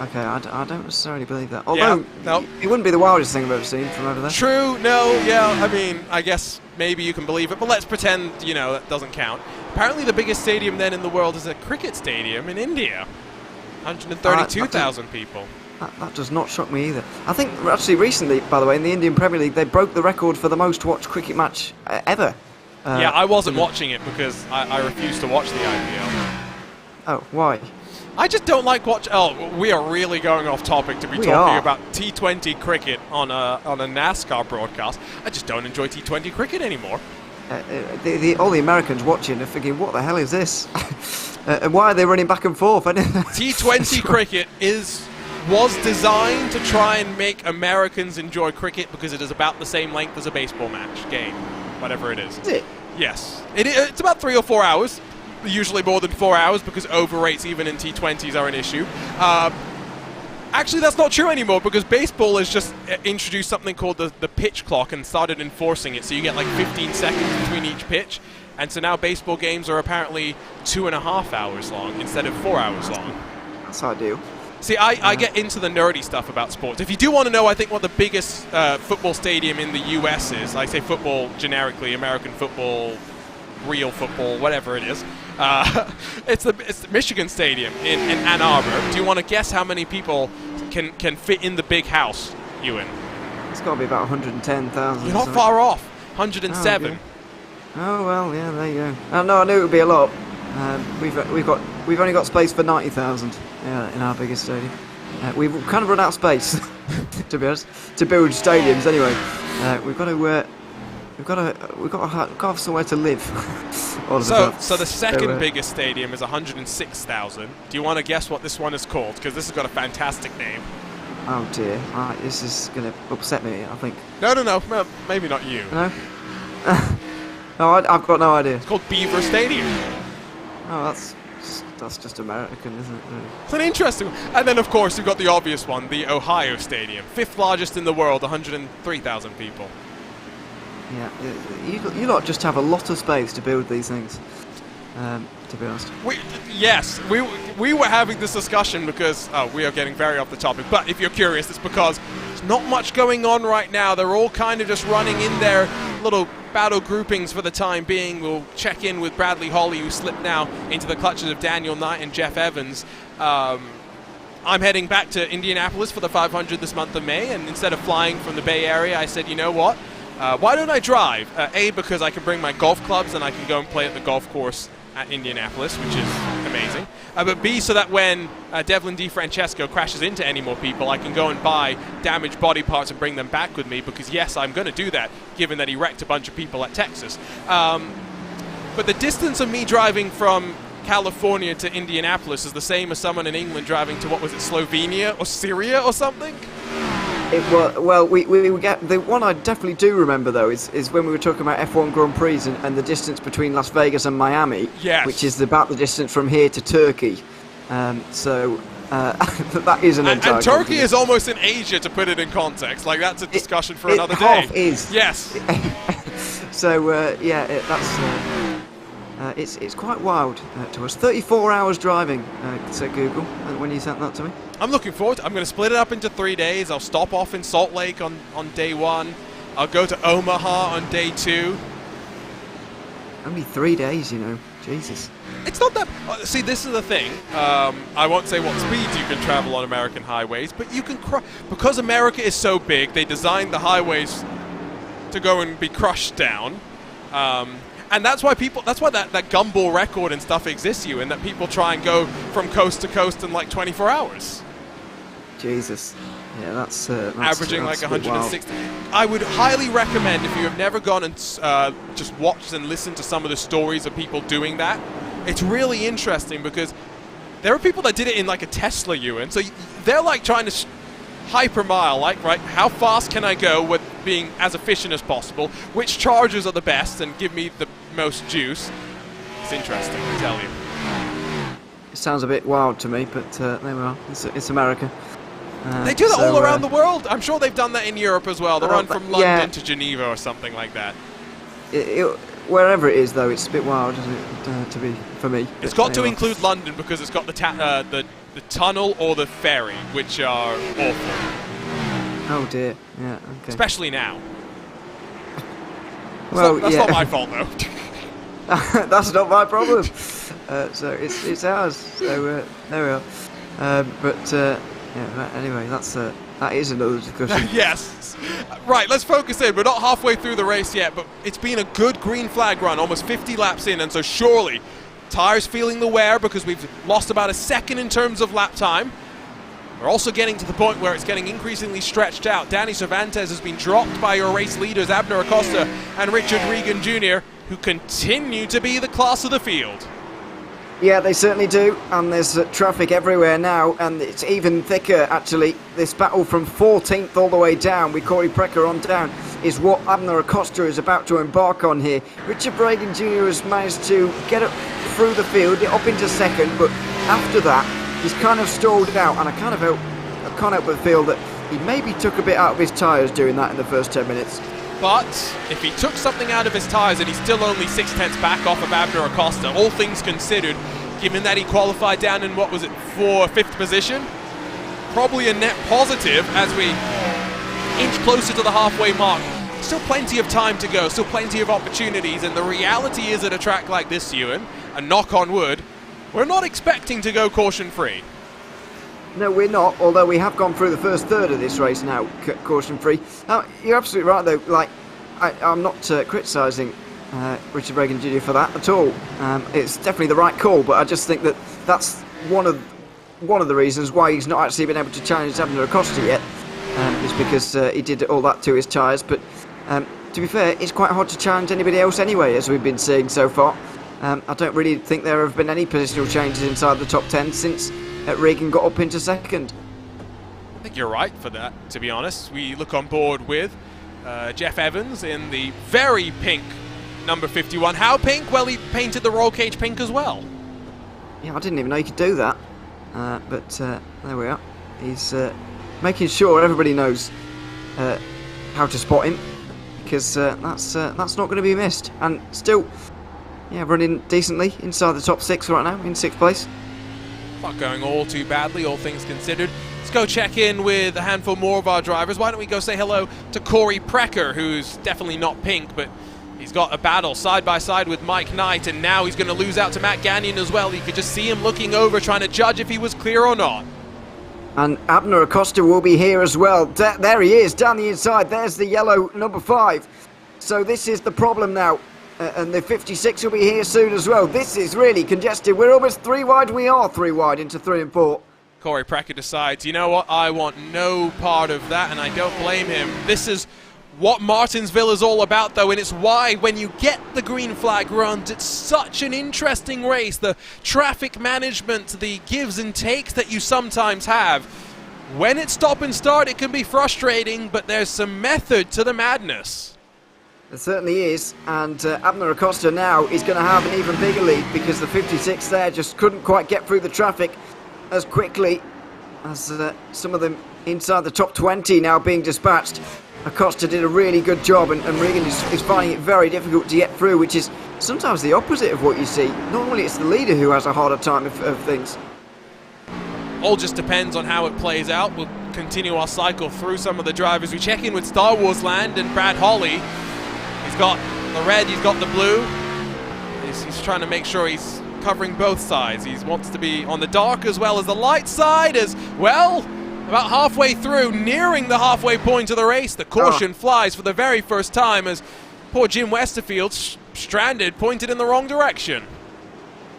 Okay, I don't necessarily believe that. Although, no. It wouldn't be the wildest thing I've ever seen from over there. True, no, yeah, I mean, I guess maybe you can believe it, but let's pretend, that doesn't count. Apparently the biggest stadium then in the world is a cricket stadium in India. 132,000 people. That does not shock me either. I think, actually, recently, by the way, in the Indian Premier League, they broke the record for the most watched cricket match ever. Yeah, I wasn't watching it because I refused to watch the IPL. Oh, why? I just don't like watching. Oh, we are really going off topic to be talking about T20 cricket on a NASCAR broadcast. I just don't enjoy T20 cricket anymore. All the Americans watching are thinking, what the hell is this? And why are they running back and forth? T20 cricket was designed to try and make Americans enjoy cricket because it is about the same length as a baseball game, whatever it is. Is it? Yes. It's about 3 or 4 hours. Usually more than 4 hours because over rates even in T20s are an issue. Actually, that's not true anymore because baseball has just introduced something called the pitch clock and started enforcing it. So you get like 15 seconds between each pitch. And so now baseball games are apparently 2.5 hours long instead of 4 hours long. That's ideal. See, I get into the nerdy stuff about sports. If you do want to know, I think what the biggest football stadium in the U.S. is, I say football generically, American football, real football, whatever it is, it's the Michigan Stadium in Ann Arbor. Do you want to guess how many people can fit in the big house, Ewan? It's got to be about 110,000. You're not far off. 107. Oh well, yeah, there you go. Oh, no, I knew it would be a lot. We've only got space for 90,000 in our biggest stadium. We've kind of run out of space, to be honest, to build stadiums. Anyway, we've got to have somewhere to live. So the second biggest stadium is 106,000. Do you want to guess what this one is called? Because this has got a fantastic name. Oh dear, this is going to upset me, I think. No, well, maybe not you. No? No, I've got no idea. It's called Beaver Stadium. Oh, that's just American, isn't it? Really? It's an interesting one. And then, of course, you've got the obvious one, the Ohio Stadium. 5th largest in the world, 103,000 people. Yeah, you lot just have a lot of space to build these things, to be honest. We were having this discussion because we are getting very off the topic. But if you're curious, it's because there's not much going on right now. They're all kind of just running in their little battle groupings for the time being. We'll check in with Bradley Holly, who slipped now into the clutches of Daniel Knight and Jeff Evans. I'm heading back to Indianapolis for the 500 this month of May, and instead of flying from the Bay Area, I said, you know what? Why don't I drive? A, because I can bring my golf clubs and I can go and play at the golf course at Indianapolis, which is amazing. amazing. But B, so that when Devlin DiFrancesco crashes into any more people, I can go and buy damaged body parts and bring them back with me, because yes, I'm going to do that, given that he wrecked a bunch of people at Texas. But the distance of me driving from California to Indianapolis is the same as someone in England driving to, what was it, Slovenia or Syria or something? It was, well, we get the one I definitely do remember though is when we were talking about F1 Grand Prix and the distance between Las Vegas and Miami, yes, which is about the distance from here to Turkey. So that is an entire and Turkey is almost in Asia, to put it in context. Like, that's a discussion for another day. Half is. Yes. So it's quite wild to us. 34 hours driving, said Google when you sent that to me. I'm looking forward to it. I'm going to split it up into 3 days. I'll stop off in Salt Lake on day 1. I'll go to Omaha on day 2. Only 3 days, you know. Jesus. It's not that... See, this is the thing. I won't say what speeds you can travel on American highways, but you can... Because America is so big, they designed the highways to go and be crushed down. And that's why that gumball record and stuff exists, and that people try and go from coast to coast in like 24 hours. Jesus. Yeah, that's averaging that's like 160. I would highly recommend, if you have never gone and just watched and listened to some of the stories of people doing that. It's really interesting, because there are people that did it in like a Tesla, Ewan. So they're like trying to hypermile, like, right, how fast can I go with being as efficient as possible? Which chargers are the best and give me the most juice? It's interesting, I tell you. It sounds a bit wild to me, but there we are. It's America. They do that all around the world. I'm sure they've done that in Europe as well. They run from London to Geneva or something like that. Wherever it is, though, it's a bit wild, isn't it, for me. It's got to include London, because it's got the tunnel or the ferry, which are awful. Oh dear, yeah, okay. Especially now. Well, that's not my fault, though. That's not my problem. So it's ours. So there we are. Anyway, that is another discussion. Yes. Right, let's focus in. We're not halfway through the race yet, but it's been a good green flag run, almost 50 laps in, and so surely tires feeling the wear, because we've lost about a second in terms of lap time. We're also getting to the point where it's getting increasingly stretched out. Danny Cervantes has been dropped by your race leaders, Abner Acosta and Richard Regan Jr., who continue to be the class of the field. Yeah, they certainly do, and there's traffic everywhere now, and it's even thicker, actually. This battle from 14th all the way down, with Corey Precker on down, is what Abner Acosta is about to embark on here. Richard Regan Jr. has managed to get up through the field, up into second, but after that, he's kind of stalled out, and I can't help but feel that he maybe took a bit out of his tyres doing that in the first 10 minutes. But if he took something out of his tyres and he's still only 6/10 back off of Abner Acosta, all things considered, given that he qualified down in, what was it, 5th position, probably a net positive as we inch closer to the halfway mark. Still plenty of time to go, still plenty of opportunities, and the reality is, at a track like this, Ewan, and knock on wood, we're not expecting to go caution-free. No, we're not, although we have gone through the first third of this race now, caution-free. Now, you're absolutely right, though. Like, I'm not criticising Richard Regan Jr. for that at all. It's definitely the right call, but I just think that that's one of the reasons why he's not actually been able to challenge Abner Acosta yet, is because he did all that to his tyres. But to be fair, it's quite hard to challenge anybody else anyway, as we've been seeing so far. I don't really think there have been any positional changes inside the top 10 since Regan got up into second. I think you're right for that, to be honest. We look on board with Jeff Evans in the very pink number 51. How pink? Well, he painted the roll cage pink as well. Yeah, I didn't even know you could do that. But there we are. He's making sure everybody knows how to spot him, because that's not going to be missed. And still, yeah, running decently inside the top 6 right now, in 6th place. Not going all too badly, all things considered. Let's go check in with a handful more of our drivers. Why don't we go say hello to Corey Precker, who's definitely not pink, but he's got a battle side by side with Mike Knight, and now he's going to lose out to Matt Gagnon as well. You could just see him looking over, trying to judge if he was clear or not. And Abner Acosta will be here as well. There he is, down the inside. There's the yellow number 5. So this is the problem now. And the 56 will be here soon as well. This is really congested. We're almost 3 wide. We are 3 wide into 3 and 4. Corey Precker decides, you know what, I want no part of that, and I don't blame him. This is what Martinsville is all about, though, and it's why when you get the green flag runs, it's such an interesting race. The traffic management, the gives and takes that you sometimes have. When it's stop and start, it can be frustrating, but there's some method to the madness. There certainly is, and Abner Acosta now is going to have an even bigger lead because the 56 there just couldn't quite get through the traffic as quickly as some of them inside the top 20 now being dispatched. Acosta did a really good job, and Regan is finding it very difficult to get through, which is sometimes the opposite of what you see. Normally it's the leader who has a harder time of things. All just depends on how it plays out. We'll continue our cycle through some of the drivers. We check in with Star Wars Land and Brad Holly. He's got the red, he's got the blue. He's trying to make sure he's covering both sides. He wants to be on the dark as well as the light side as well. About halfway through, nearing the halfway point of the race, the caution flies for the very first time as poor Jim Westerfield, stranded, pointed in the wrong direction.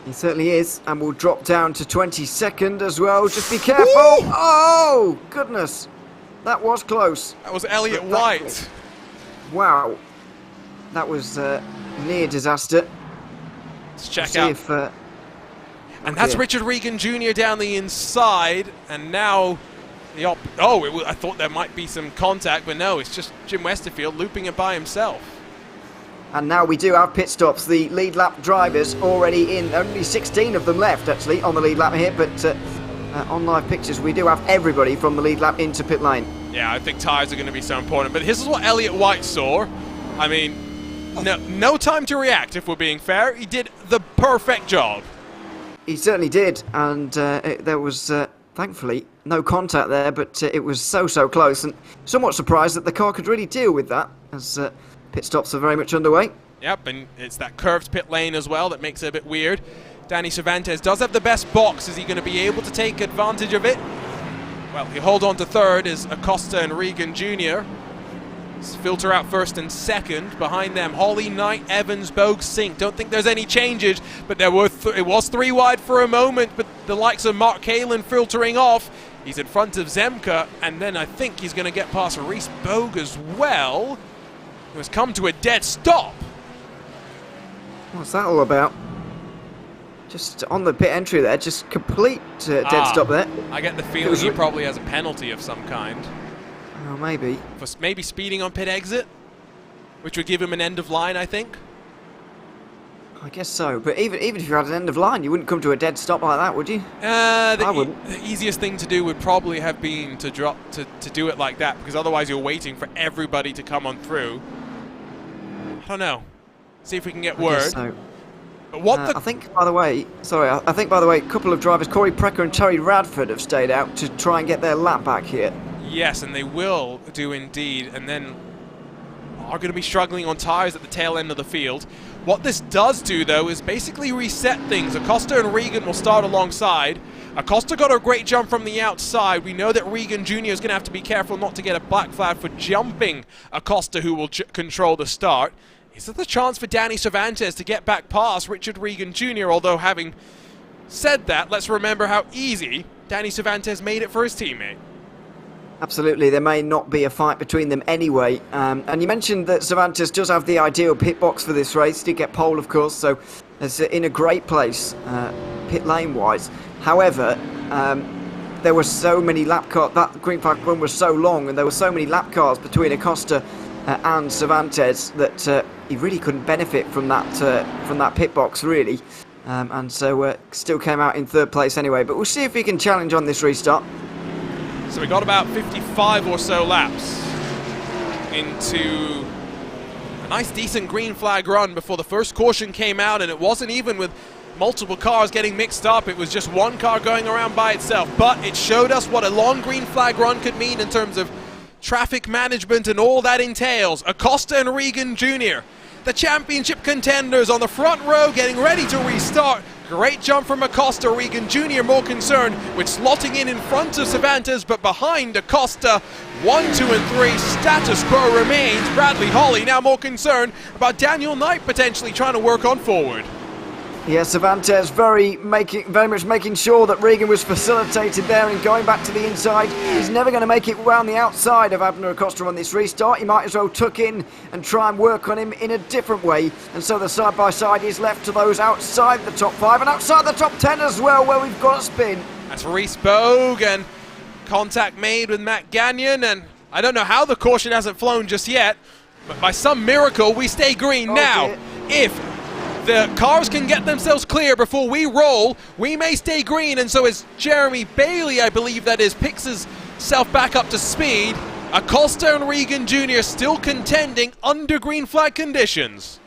He certainly is, and will drop down to 22nd as well. Just be careful. Ooh. Oh, goodness. That was close. That was Elliott White. Wow. That was near disaster. Let's check out. And that's Richard Regan Jr. down the inside, and now I thought there might be some contact, but no, it's just Jim Westerfield looping it by himself. And now we do have pit stops. The lead lap drivers already in. Only 16 of them left, actually, on the lead lap here, but on live pictures, we do have everybody from the lead lap into pit lane. Yeah, I think tyres are going to be so important, but this is what Elliott White saw. I mean, no time to react, if we're being fair. He did the perfect job. He certainly did, and there was, thankfully, no contact there, but it was so close, and somewhat surprised that the car could really deal with that, as pit stops are very much underway. Yep, and it's that curved pit lane as well that makes it a bit weird. Danny Cervantes does have the best box. Is he going to be able to take advantage of it? Well, he'll hold on to third as Acosta and Regan Jr. filter out first and second. Behind them, Holly, Knight, Evans, Bogue, Sink. Don't think there's any changes, but it was 3 wide for a moment, but the likes of Mark Kalin filtering off. He's in front of Zemka, and then I think he's going to get past Reese Bogue as well, who has come to a dead stop. What's that all about? Just on the pit entry there, just complete dead stop there. I get the feeling he probably has a penalty of some kind. Oh, maybe. For maybe speeding on pit exit, which would give him an end of line, I think. I guess so, but even if you had an end of line, you wouldn't come to a dead stop like that, would you? I wouldn't. The easiest thing to do would probably have been to do it like that, because otherwise you're waiting for everybody to come on through. I don't know. See if we can get word. So. But I think, by the way, a couple of drivers, Corey Precker and Terry Radford, have stayed out to try and get their lap back here. Yes, and they will do indeed, and then are going to be struggling on tyres at the tail end of the field. What this does do, though, is basically reset things. Acosta and Regan will start alongside. Acosta got a great jump from the outside. We know that Regan Jr. is going to have to be careful not to get a black flag for jumping Acosta, who will control the start. Is there the chance for Danny Cervantes to get back past Richard Regan Jr.? Although, having said that, let's remember how easy Danny Cervantes made it for his teammate. Absolutely, there may not be a fight between them anyway. And you mentioned that Cervantes does have the ideal pit box for this race. Did get pole, of course, so it's in a great place, pit lane-wise. However, there were so many lap cars. That green flag run was so long, and there were so many lap cars between Acosta and Cervantes that he really couldn't benefit from that pit box, really. And so still came out in third place anyway. But we'll see if he can challenge on this restart. So we got about 55 or so laps into a nice decent green flag run before the first caution came out, and it wasn't even with multiple cars getting mixed up. It was just one car going around by itself, but it showed us what a long green flag run could mean in terms of traffic management and all that entails. Acosta and Regan Jr., the championship contenders, on the front row getting ready to restart. Great jump from Acosta. Regan Jr. more concerned with slotting in front of Cervantes, but behind Acosta. 1, 2, and 3. Status quo remains. Bradley Holly now more concerned about Daniel Knight potentially trying to work on forward. Yeah, Cervantes very much making sure that Regan was facilitated there and going back to the inside. He's never going to make it round the outside of Abner Acosta on this restart. He might as well tuck in and try and work on him in a different way. And so the side-by-side is left to those outside the top 5 and outside the top 10 as well, where we've got a spin. That's Reese Bogue, and contact made with Matt Gagnon, and I don't know how the caution hasn't flown just yet, but by some miracle we stay green now. Dear. If the cars can get themselves clear before we roll, we may stay green, and so as Jeremy Bailey, I believe that is, picks himself back up to speed, Acosta and Regan Jr. still contending under green flag conditions.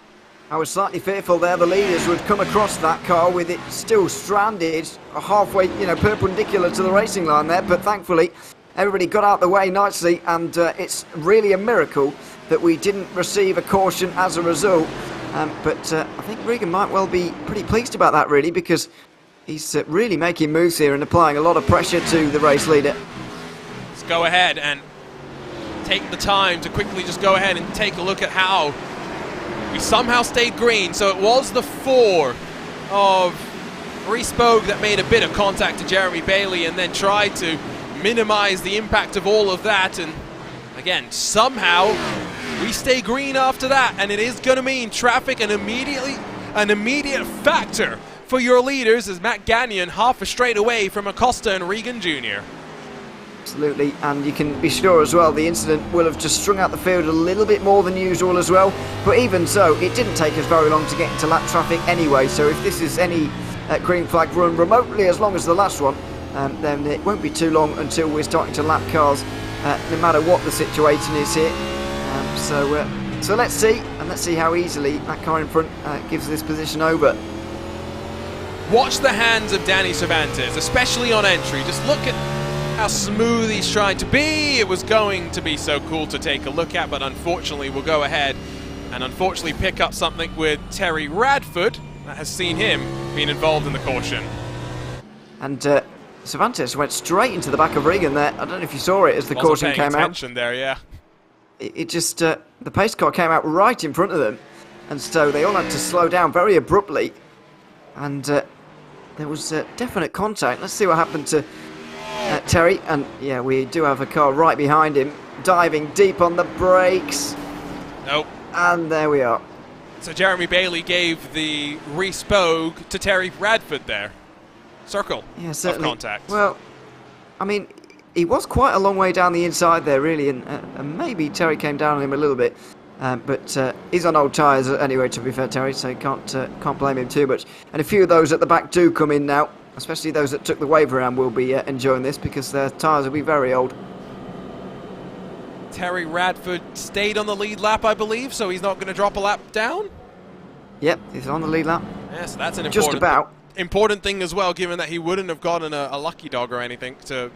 I was slightly fearful there the leaders would come across that car with it still stranded halfway, perpendicular to the racing line there, but thankfully everybody got out the way nicely, and it's really a miracle that we didn't receive a caution as a result. But I think Regan might well be pretty pleased about that, really, because he's really making moves here and applying a lot of pressure to the race leader. Let's go ahead and take the time to quickly just go ahead and take a look at how we somehow stayed green. So it was the 4 of Reese Bogue that made a bit of contact to Jeremy Bailey and then tried to minimize the impact of all of that. And again, somehow we stay green after that, and it is going to mean traffic and an immediate factor for your leaders as Matt Gagnon half a straight away from Acosta and Regan Jr. Absolutely, and you can be sure as well the incident will have just strung out the field a little bit more than usual as well, but even so it didn't take us very long to get into lap traffic anyway, so if this is any green flag run remotely as long as the last one, then it won't be too long until we're starting to lap cars, no matter what the situation is here. So let's see, and let's see how easily that car in front gives this position over. Watch the hands of Danny Cervantes, especially on entry. Just look at how smooth he's trying to be. It was going to be so cool to take a look at, but unfortunately we'll go ahead and unfortunately pick up something with Terry Radford that has seen him being involved in the caution. And Cervantes went straight into the back of Regan there. I don't know if you saw it as the caution came out. There, yeah. It just, the pace car came out right in front of them, and so they all had to slow down very abruptly, and there was definite contact. Let's see what happened to Terry, and yeah, we do have a car right behind him, diving deep on the brakes. Nope. And there we are. So Jeremy Bailey gave the Reese Bogue to Terry Radford there. Circle of contact. Well, I mean, he was quite a long way down the inside there, really, and maybe Terry came down on him a little bit. But he's on old tyres anyway, to be fair, Terry, so can't blame him too much. And a few of those at the back do come in now, especially those that took the wave around will be enjoying this because their tyres will be very old. Terry Radford stayed on the lead lap, I believe, so he's not going to drop a lap down? Yep, he's on the lead lap. Yeah, so that's an important thing as well, given that he wouldn't have gotten a lucky dog or anything to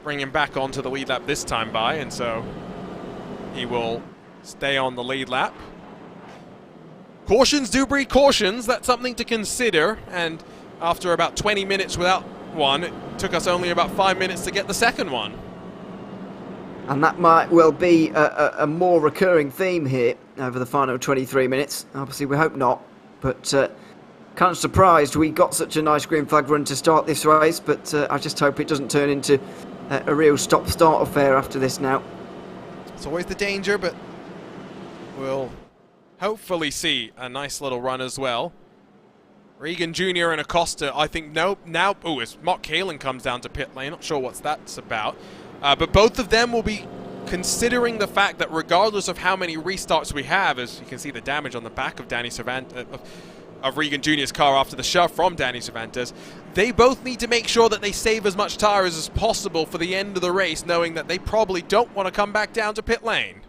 bring him back onto the lead lap this time by, and so he will stay on the lead lap. Cautions do breed cautions. That's something to consider, and after about 20 minutes without one, it took us only about 5 minutes to get the second one. And that might well be a more recurring theme here over the final 23 minutes. Obviously, we hope not, but kind of surprised we got such a nice green flag run to start this race, but I just hope it doesn't turn into a real stop-start affair after this now. It's always the danger, but we'll hopefully see a nice little run as well. Regan Jr. and Acosta, I think, now, as Mark Kalin comes down to pit lane, not sure what that's about. But both of them will be considering the fact that regardless of how many restarts we have, as you can see the damage on the back of Danny Cervantes, of Regan Jr.'s car after the shove from Danny Cervantes, they both need to make sure that they save as much tyres as possible for the end of the race, knowing that they probably don't want to come back down to pit lane.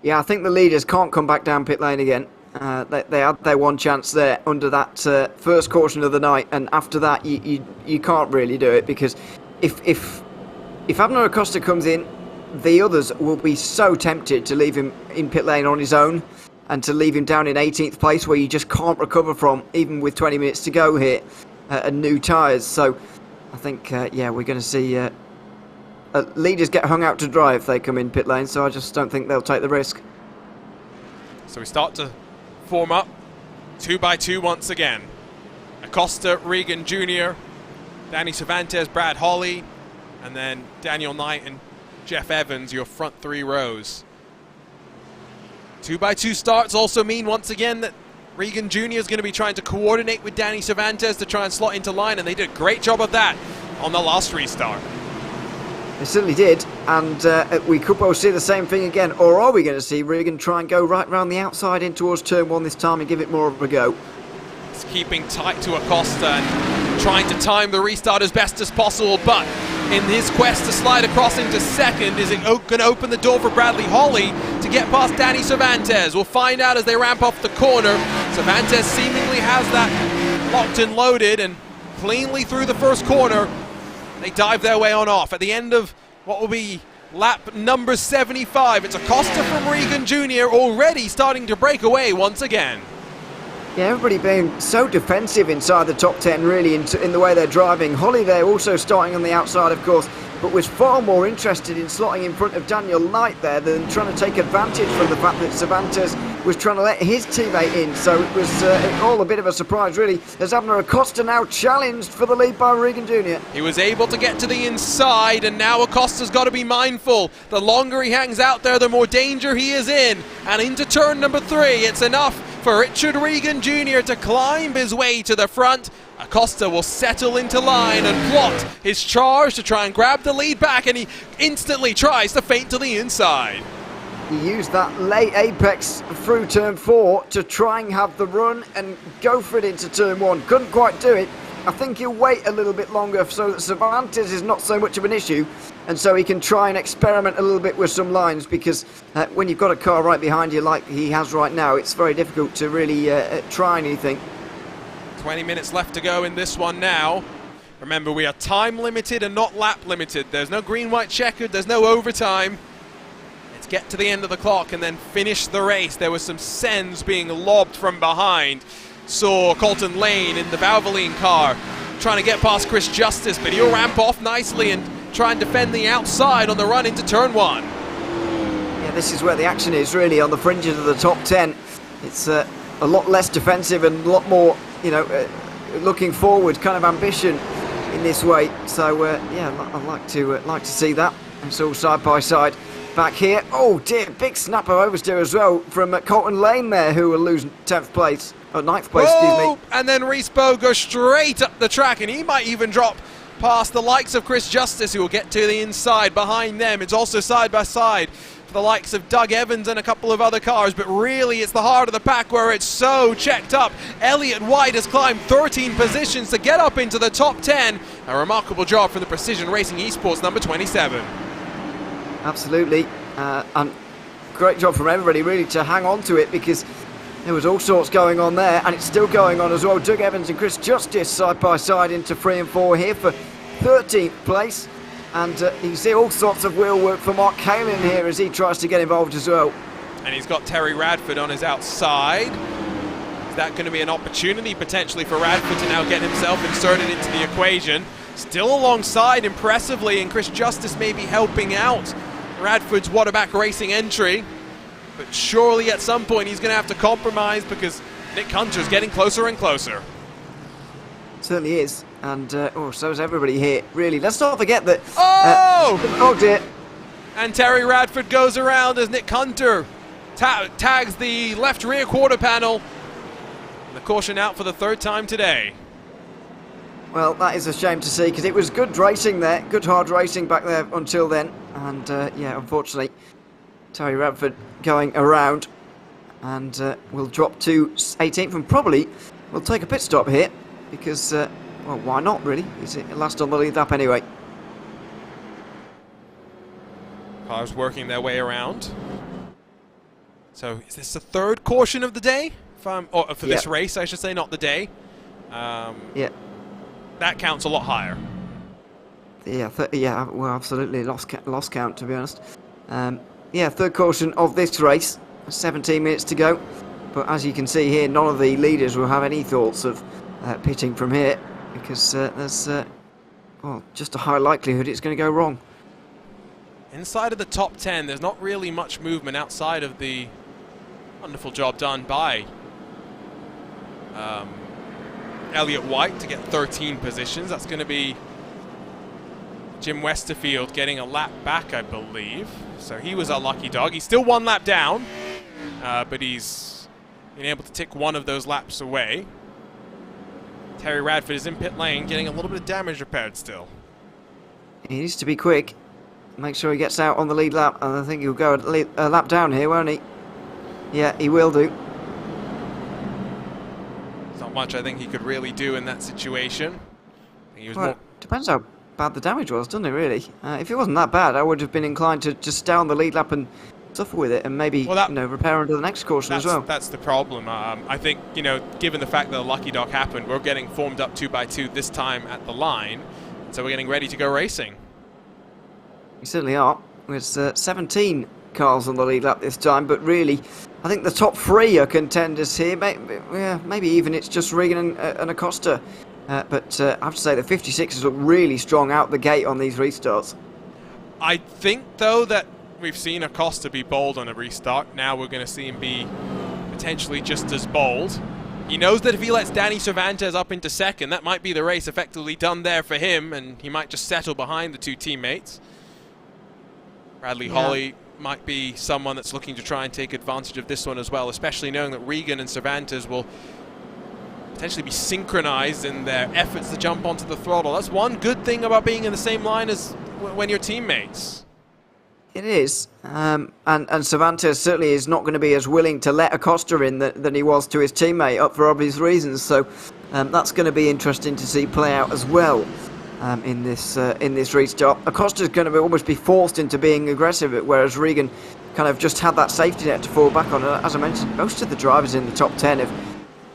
Yeah, I think the leaders can't come back down pit lane again. They had their one chance there under that first caution of the night, and after that you can't really do it, because if Abner Acosta comes in, the others will be so tempted to leave him in pit lane on his own. and to leave him down in 18th place where you just can't recover from, even with 20 minutes to go here and new tyres. So I think, yeah, we're going to see leaders get hung out to dry if they come in pit lane, so I just don't think they'll take the risk. So we start to form up 2 by 2 once again. Acosta, Regan Jr., Danny Cervantes, Brad Holly, and then Daniel Knight and Jeff Evans, your front 3 rows. 2 by 2 starts also mean once again that Regan Jr. is going to be trying to coordinate with Danny Cervantes to try and slot into line, and they did a great job of that on the last restart. They certainly did, and we could both see the same thing again, or are we going to see Regan try and go right round the outside in towards turn 1 this time and give it more of a go? He's keeping tight to Acosta and trying to time the restart as best as possible, but in his quest to slide across into second, is it going to open the door for Bradley Holly to get past Danny Cervantes? We'll find out as they ramp off the corner. Cervantes seemingly has that locked and loaded, and cleanly through the first corner, they dive their way on off. At the end of what will be lap number 75, it's Acosta from Regan Jr. already starting to break away once again. Yeah, everybody being so defensive inside the top 10, really, in the way they're driving. Holly there also starting on the outside, of course, but was far more interested in slotting in front of Daniel Knight there than trying to take advantage from the fact that Cervantes was trying to let his teammate in. So it was all a bit of a surprise, really, as Abner Acosta now challenged for the lead by Regan Jr. He was able to get to the inside, and now Acosta's got to be mindful. The longer he hangs out there, the more danger he is in. And into turn number 3, it's enough for Richard Regan Jr. to climb his way to the front. Acosta will settle into line and plot his charge to try and grab the lead back, and he instantly tries to feint to the inside. He used that late apex through turn 4 to try and have the run and go for it into turn 1. Couldn't quite do it. I think he'll wait a little bit longer so that Cervantes is not so much of an issue, and so he can try and experiment a little bit with some lines, because when you've got a car right behind you like he has right now, it's very difficult to really try anything. 20 minutes left to go in this one now. Remember, we are time limited and not lap limited. There's no green, white, checkered, there's no overtime. Let's get to the end of the clock and then finish the race. There was some sends being lobbed from behind. Saw Colton Lane in the Valvoline car trying to get past Chris Justice, but he'll ramp off nicely and try and defend the outside on the run into turn 1. Yeah, this is where the action is, really, on the fringes of the top 10. It's a lot less defensive and a lot more, you know, looking forward kind of ambition in this way. So yeah, I'd like to see that. It's all side by side back here. Oh dear, big snap of oversteer as well from Colton Lane there, who will lose 10th place. Oh, 9th place, excuse me. And then Reespo goes straight up the track, and he might even drop past the likes of Chris Justice, who will get to the inside behind them. It's also side by side for the likes of Doug Evans and a couple of other cars, but really it's the heart of the pack where it's so checked up. Elliott White has climbed 13 positions to get up into the top 10. A remarkable job from the Precision Racing Esports number 27. Absolutely, and great job from everybody really to hang on to it, because there was all sorts going on there, and it's still going on as well. Doug Evans and Chris Justice side by side into 3 and 4 here for 13th place. And you can see all sorts of wheel work for Mark Kalin here as he tries to get involved as well. And he's got Terry Radford on his outside. Is that going to be an opportunity potentially for Radford to now get himself inserted into the equation? Still alongside impressively, and Chris Justice may be helping out Radford's Waterback Racing entry. But surely at some point he's going to have to compromise, because Nick Hunter's getting closer and closer. Certainly is, and so is everybody here, really. Let's not forget that... Oh dear. And Terry Radford goes around as Nick Hunter tags the left rear quarter panel. And the caution out for the 3rd time today. Well, that is a shame to see, because it was good racing there, good hard racing back there until then. And yeah, unfortunately, Terry Radford going around, and we'll drop to 18th, and probably we'll take a pit stop here, because, well, why not, really? Is it last on the lead lap anyway? Cars working their way around. So, is this the 3rd caution of the day? Or for this race, I should say, not the day. Yeah. That counts a lot higher. Yeah, well, absolutely lost count, to be honest. Yeah, 3rd caution of this race, 17 minutes to go. But as you can see here, none of the leaders will have any thoughts of pitting from here, because there's well, just a high likelihood it's going to go wrong. Inside of the top 10, there's not really much movement outside of the wonderful job done by Elliott White to get 13 positions. That's going to be Jim Westerfield getting a lap back, I believe. So he was our lucky dog. He's still 1 lap down, but he's been able to tick 1 of those laps away. Terry Radford is in pit lane, getting a little bit of damage repaired still. He needs to be quick. Make sure he gets out on the lead lap, and I think he'll go a lap down here, won't he? Yeah, he will do. There's not much I think he could really do in that situation. He was more... Depends how bad the damage was, doesn't it, really? If it wasn't that bad, I would have been inclined to just stay on the lead lap and suffer with it, and maybe repair under the next caution as well. That's the problem. I think, given the fact that the lucky dog happened, we're getting formed up 2 by 2 this time at the line, so we're getting ready to go racing. We certainly are. There's 17 cars on the lead lap this time, but really, I think the top 3 are contenders here. Maybe even it's just Regan and Acosta. But I have to say the 56s look really strong out the gate on these restarts. I think, though, that we've seen Acosta be bold on a restart. Now we're going to see him be potentially just as bold. He knows that if he lets Danny Cervantes up into second, that might be the race effectively done there for him, and he might just settle behind the 2 teammates. Bradley Holly might be someone that's looking to try and take advantage of this one as well, especially knowing that Regan and Cervantes will potentially be synchronized in their efforts to jump onto the throttle. That's one good thing about being in the same line as when you're teammates. It is, and Cervantes certainly is not going to be as willing to let Acosta in than he was to his teammate, up for obvious reasons. So that's going to be interesting to see play out as well in this restart. Acosta's going to almost be forced into being aggressive, whereas Regan kind of just had that safety net to fall back on. And as I mentioned, most of the drivers in the top 10 have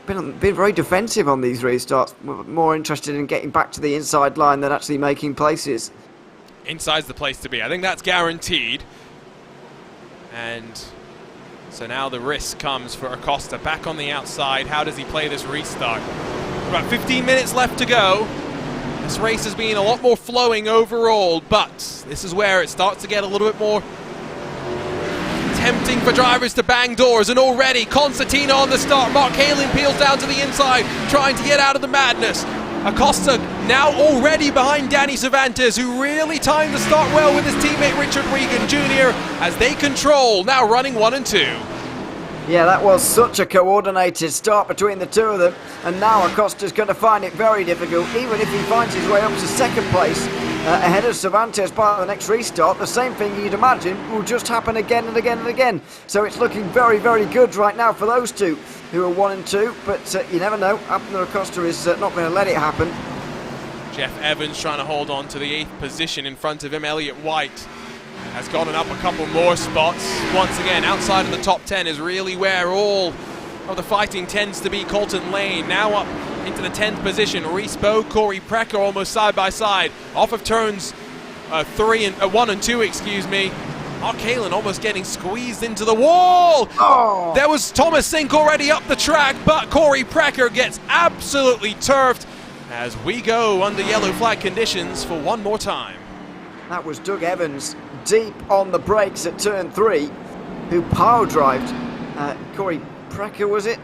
been very defensive on these restarts, more interested in getting back to the inside line than actually making places. Inside's the place to be. I think that's guaranteed. And so now the risk comes for Acosta back on the outside. How does he play this restart? About 15 minutes left to go. This race has been a lot more flowing overall, but this is where it starts to get a little bit more tempting for drivers to bang doors. And already Constantino on the start. Mark Halen peels down to the inside, trying to get out of the madness. Acosta now already behind Danny Cervantes, who really timed the start well with his teammate Richard Regan Jr. as they control, now running 1 and 2. Yeah, that was such a coordinated start between the 2 of them, and now Acosta's going to find it very difficult, even if he finds his way up to second place ahead of Cervantes by the next restart. The same thing you'd imagine will just happen again and again and again. So it's looking very, very good right now for those 2 who are 1 and 2, but you never know. Abner Acosta is not going to let it happen. Jeff Evans trying to hold on to the 8th position. In front of him, Elliott White has gotten up a couple more spots. Once again, outside of the top 10 is really where all of the fighting tends to be. Colton Lane now up into the 10th position. Reese Bowe, Corey Precker almost side by side. Off of turns 1 and 2, excuse me. Mark Halen almost getting squeezed into the wall. Oh. There was Thomas Sink already up the track, but Corey Precker gets absolutely turfed as we go under yellow flag conditions for one more time. That was Doug Evans deep on the brakes at turn 3, who power drived Corey Precker, was it?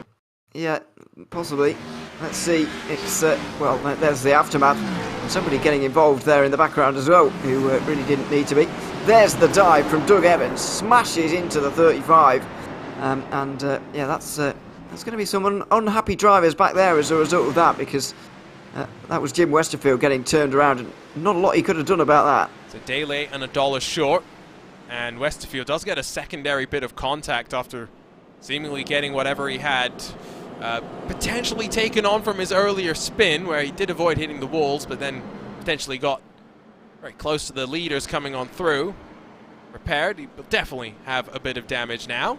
Yeah, possibly. Let's see. It's well, there's the aftermath. Somebody getting involved there in the background as well, who really didn't need to be. There's the dive from Doug Evans, smashes into the 35, yeah, that's going to be some unhappy drivers back there as a result of that, because that was Jim Westerfield getting turned around, and not a lot he could have done about that. It's a day late and $1 short, and Westerfield does get a secondary bit of contact after seemingly getting whatever he had potentially taken on from his earlier spin, where he did avoid hitting the walls, but then potentially got very close to the leaders coming on through. Repaired. He will definitely have a bit of damage now.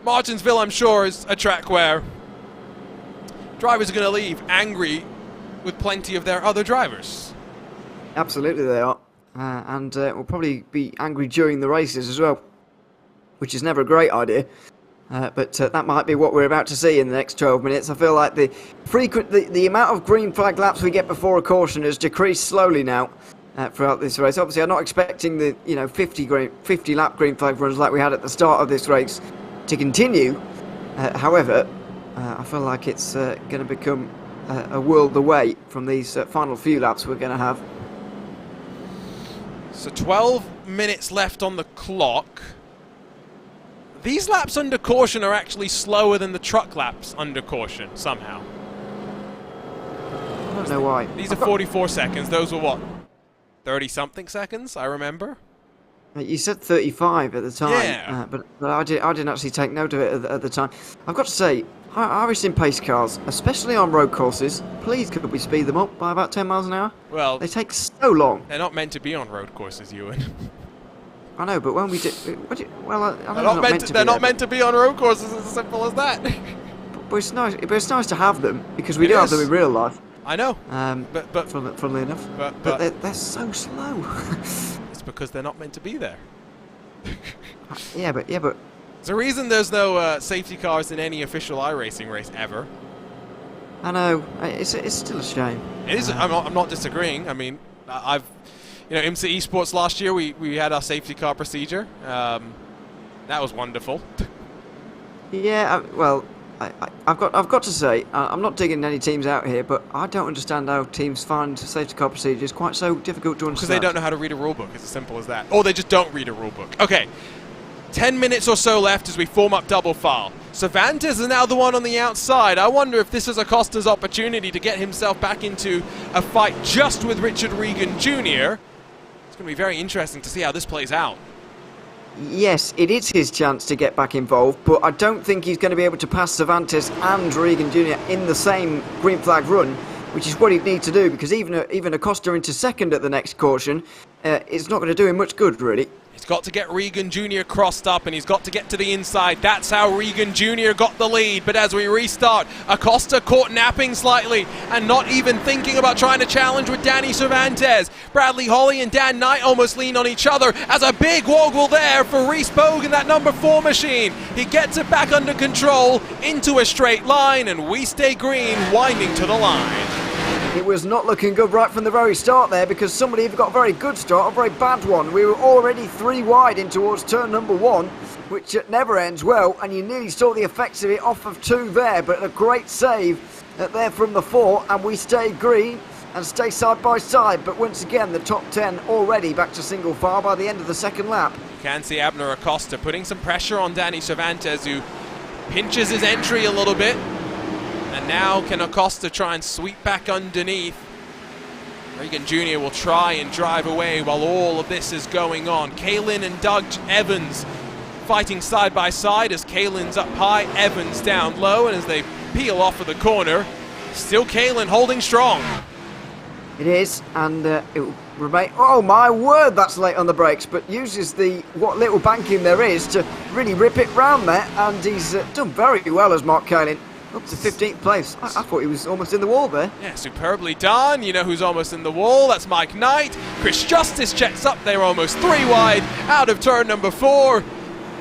Martinsville, I'm sure, is a track where drivers are going to leave angry with plenty of their other drivers. Absolutely they are. And will probably be angry during the races as well. which is never a great idea. But that might be what we're about to see in the next 12 minutes. I feel like the amount of green flag laps we get before a caution has decreased slowly now throughout this race. Obviously, I'm not expecting the 50 lap green flag runs like we had at the start of this race to continue. However, I feel like it's going to become a world away from these final few laps we're going to have. So 12 minutes left on the clock. These laps under caution are actually slower than the truck laps under caution, somehow. I don't know why. These are 44 seconds. Those were what? 30-something seconds, I remember? You said 35 at the time, yeah. But I didn't actually take note of it at the time. I've got to say, iRacing pace cars, especially on road courses, please could we speed them up by about 10 miles an hour? Well, they take so long. They're not meant to be on road courses, Ewan. I know, but when we do, they're not meant to be on road courses. It's as simple as that. But it's nice. But it's nice to have them because we do have them in real life. I know. But funnily enough, but they're so slow. It's because they're not meant to be there. Yeah, but there's a reason there's no safety cars in any official iRacing race ever. I know. It's still a shame. It is. I'm not disagreeing. I mean, IMSA Esports last year we had our safety car procedure. That was wonderful. Yeah. I've got to say, I'm not digging any teams out here, but I don't understand how teams find safety car procedures quite so difficult to understand. Because they don't know how to read a rule book. It's as simple as that. Or they just don't read a rule book. Okay. 10 minutes or so left as we form up double file. Cervantes is now the one on the outside. I wonder if this is Acosta's opportunity to get himself back into a fight just with Richard Regan Jr. It's going to be very interesting to see how this plays out. Yes, it is his chance to get back involved, but I don't think he's going to be able to pass Cervantes and Regan Jr. in the same green flag run, which is what he'd need to do, because even Acosta into second at the next caution, it's not going to do him much good, really. He's got to get Regan Jr. crossed up, and he's got to get to the inside. That's how Regan Jr. got the lead. But as we restart, Acosta caught napping slightly and not even thinking about trying to challenge with Danny Cervantes. Bradley Holly and Dan Knight almost lean on each other as a big woggle there for Reese Bogue in that number 4 machine. He gets it back under control into a straight line, and we stay green, winding to the line. It was not looking good right from the very start there, because somebody either got a very good start or a very bad one. We were already 3 wide in towards turn number 1, which never ends well, and you nearly saw the effects of it off of 2 there, but a great save there from the 4, and we stay green and stay side by side. But once again, the top 10 already back to single file by the end of the second lap. You can see Abner Acosta putting some pressure on Danny Cervantes, who pinches his entry a little bit. And now can Acosta try and sweep back underneath? Regan Jr. will try and drive away while all of this is going on. Kaylin and Doug Evans fighting side by side as Kaylin's up high, Evans down low, and as they peel off of the corner, still Kaylin holding strong. It is, and it will remain. Oh my word, that's late on the brakes, but uses what little banking there is to really rip it round there, and he's done very well as Mark Kaylin. Up to 15th place. I thought he was almost in the wall there. Yeah, superbly done. You know who's almost in the wall? That's Mike Knight. Chris Justice checks up. They're almost 3 wide out of turn number 4.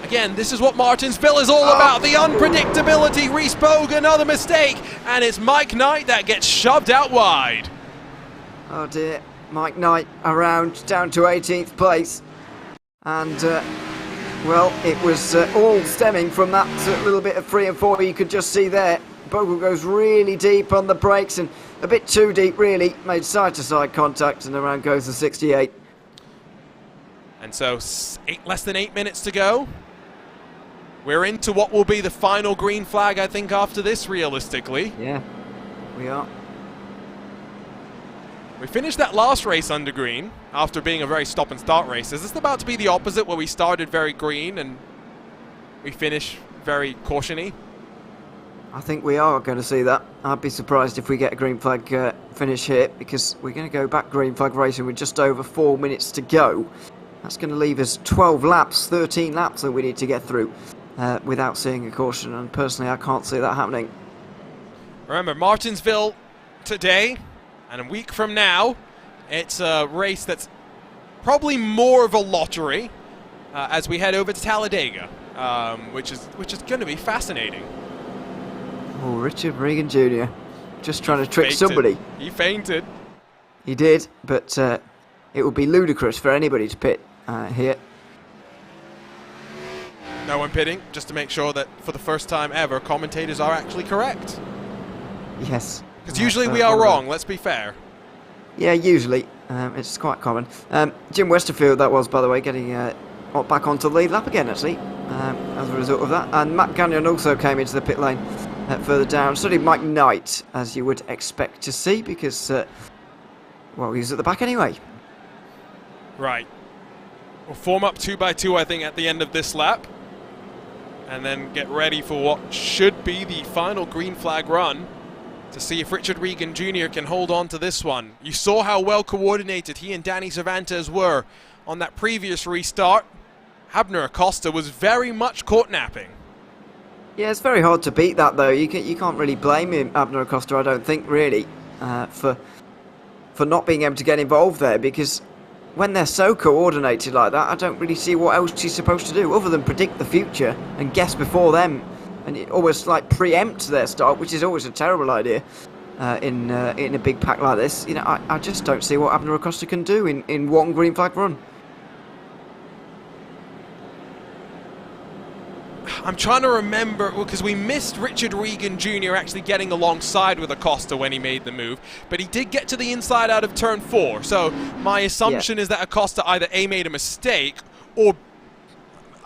Again, this is what Martinsville is all about. The unpredictability. Reese Bogue, another mistake. And it's Mike Knight that gets shoved out wide. Oh dear. Mike Knight around down to 18th place. And well, it was all stemming from that little bit of 3 and 4 you could just see there. Bogle goes really deep on the brakes, and a bit too deep really, made side-to-side contact, and around goes the 68. And so less than 8 minutes to go. We're into what will be the final green flag, I think, after this, realistically. Yeah, we are. We finished that last race under green after being a very stop-and-start race. Is this about to be the opposite, where we started very green and we finish very caution-y? I think we are going to see that. I'd be surprised if we get a green flag finish here, because we're going to go back green flag racing with just over 4 minutes to go. That's going to leave us 12 laps, 13 laps that we need to get through without seeing a caution, and personally I can't see that happening. Remember, Martinsville today, and a week from now, it's a race that's probably more of a lottery as we head over to Talladega. which is going to be fascinating. Oh, Richard Regan Jr. just trying to trick Faked somebody. it. He fainted. He did, but it would be ludicrous for anybody to pit here. No one pitting, just to make sure that for the first time ever, commentators are actually correct. Yes. Because usually we are wrong, let's be fair. Yeah, usually. It's quite common. Jim Westerfield, that was, by the way, getting back onto the lead lap again, actually, as a result of that. And Matt Gagnon also came into the pit lane further down. So did Mike Knight, as you would expect to see, because, well, he was at the back anyway. Right. We'll form up 2x2, I think, at the end of this lap. And then get ready for what should be the final green flag run to see if Richard Regan Jr. can hold on to this one. You saw how well coordinated he and Danny Cervantes were on that previous restart. Abner Acosta was very much caught napping. Yeah, it's very hard to beat that, though. You can't really blame him, Abner Acosta, I don't think, really, for not being able to get involved there, because when they're so coordinated like that, I don't really see what else he's supposed to do other than predict the future and guess before them, and it almost like preempt their start, which is always a terrible idea in a big pack like this. You know, I just don't see what Abner Acosta can do in one green flag run. I'm trying to remember, because we missed Richard Regan Jr. actually getting alongside with Acosta when he made the move, but he did get to the inside out of turn 4. So my assumption is that Acosta either A, made a mistake, or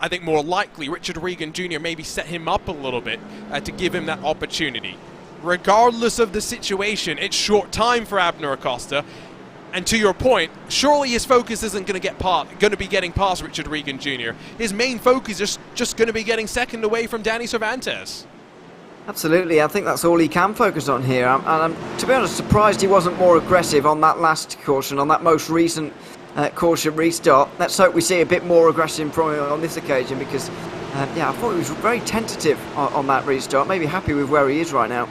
I think more likely Richard Regan Jr. maybe set him up a little bit to give him that opportunity. Regardless of the situation, it's short time for Abner Acosta. And to your point, surely his focus isn't going to be getting past Richard Regan Jr. His main focus is just going to be getting second away from Danny Cervantes. Absolutely, I think that's all he can focus on here. I'm, to be honest, surprised he wasn't more aggressive on that last caution, on that most recent caution restart. Let's hope we see a bit more aggression from him on this occasion, because, yeah, I thought he was very tentative on that restart. Maybe happy with where he is right now.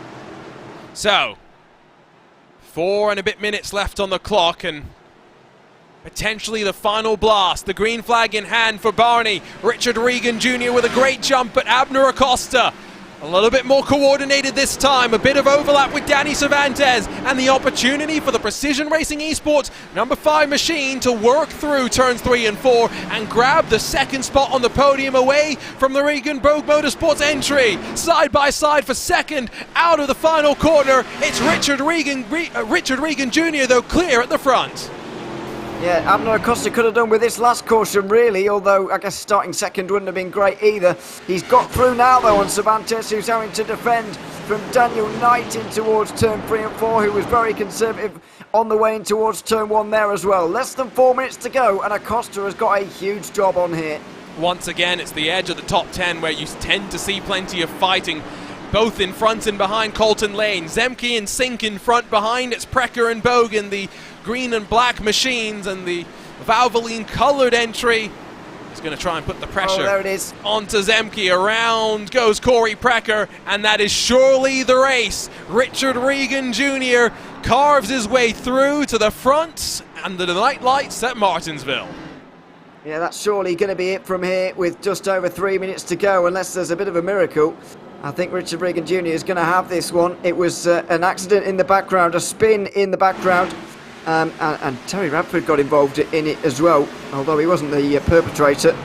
So, 4 and a bit minutes left on the clock, and potentially the final blast. The green flag in hand for Barney. Richard Regan Jr. with a great jump at Abner Acosta. A little bit more coordinated this time. A bit of overlap with Danny Cervantes, and the opportunity for the Precision Racing Esports number 5 machine to work through turns 3 and 4 and grab the second spot on the podium away from the Regan Bogue Motorsports entry. Side by side for second out of the final corner. It's Richard Regan Jr. though clear at the front. Yeah, Abner Acosta could have done with this last caution, really, although I guess starting second wouldn't have been great either. He's got through now, though, on Cervantes, who's having to defend from Daniel Knight in towards turn 3 and 4, who was very conservative on the way in towards turn 1 there as well. Less than 4 minutes to go, and Acosta has got a huge job on here. Once again, it's the edge of the top 10 where you tend to see plenty of fighting, both in front and behind Colton Lane. Zemke and Sink in front, behind it's Precker and Bogue in the green and black machines, and the Valvoline coloured entry is going to try and put the pressure there it is. onto Zemke. Around goes Corey Precker, and that is surely the race. Richard Regan Jr. carves his way through to the front under the night lights at Martinsville. Yeah, that's surely going to be it from here with just over 3 minutes to go, unless there's a bit of a miracle. I think Richard Regan Jr. is going to have this one. It was an accident in the background, a spin in the background. And Terry Radford got involved in it as well, although he wasn't the perpetrator.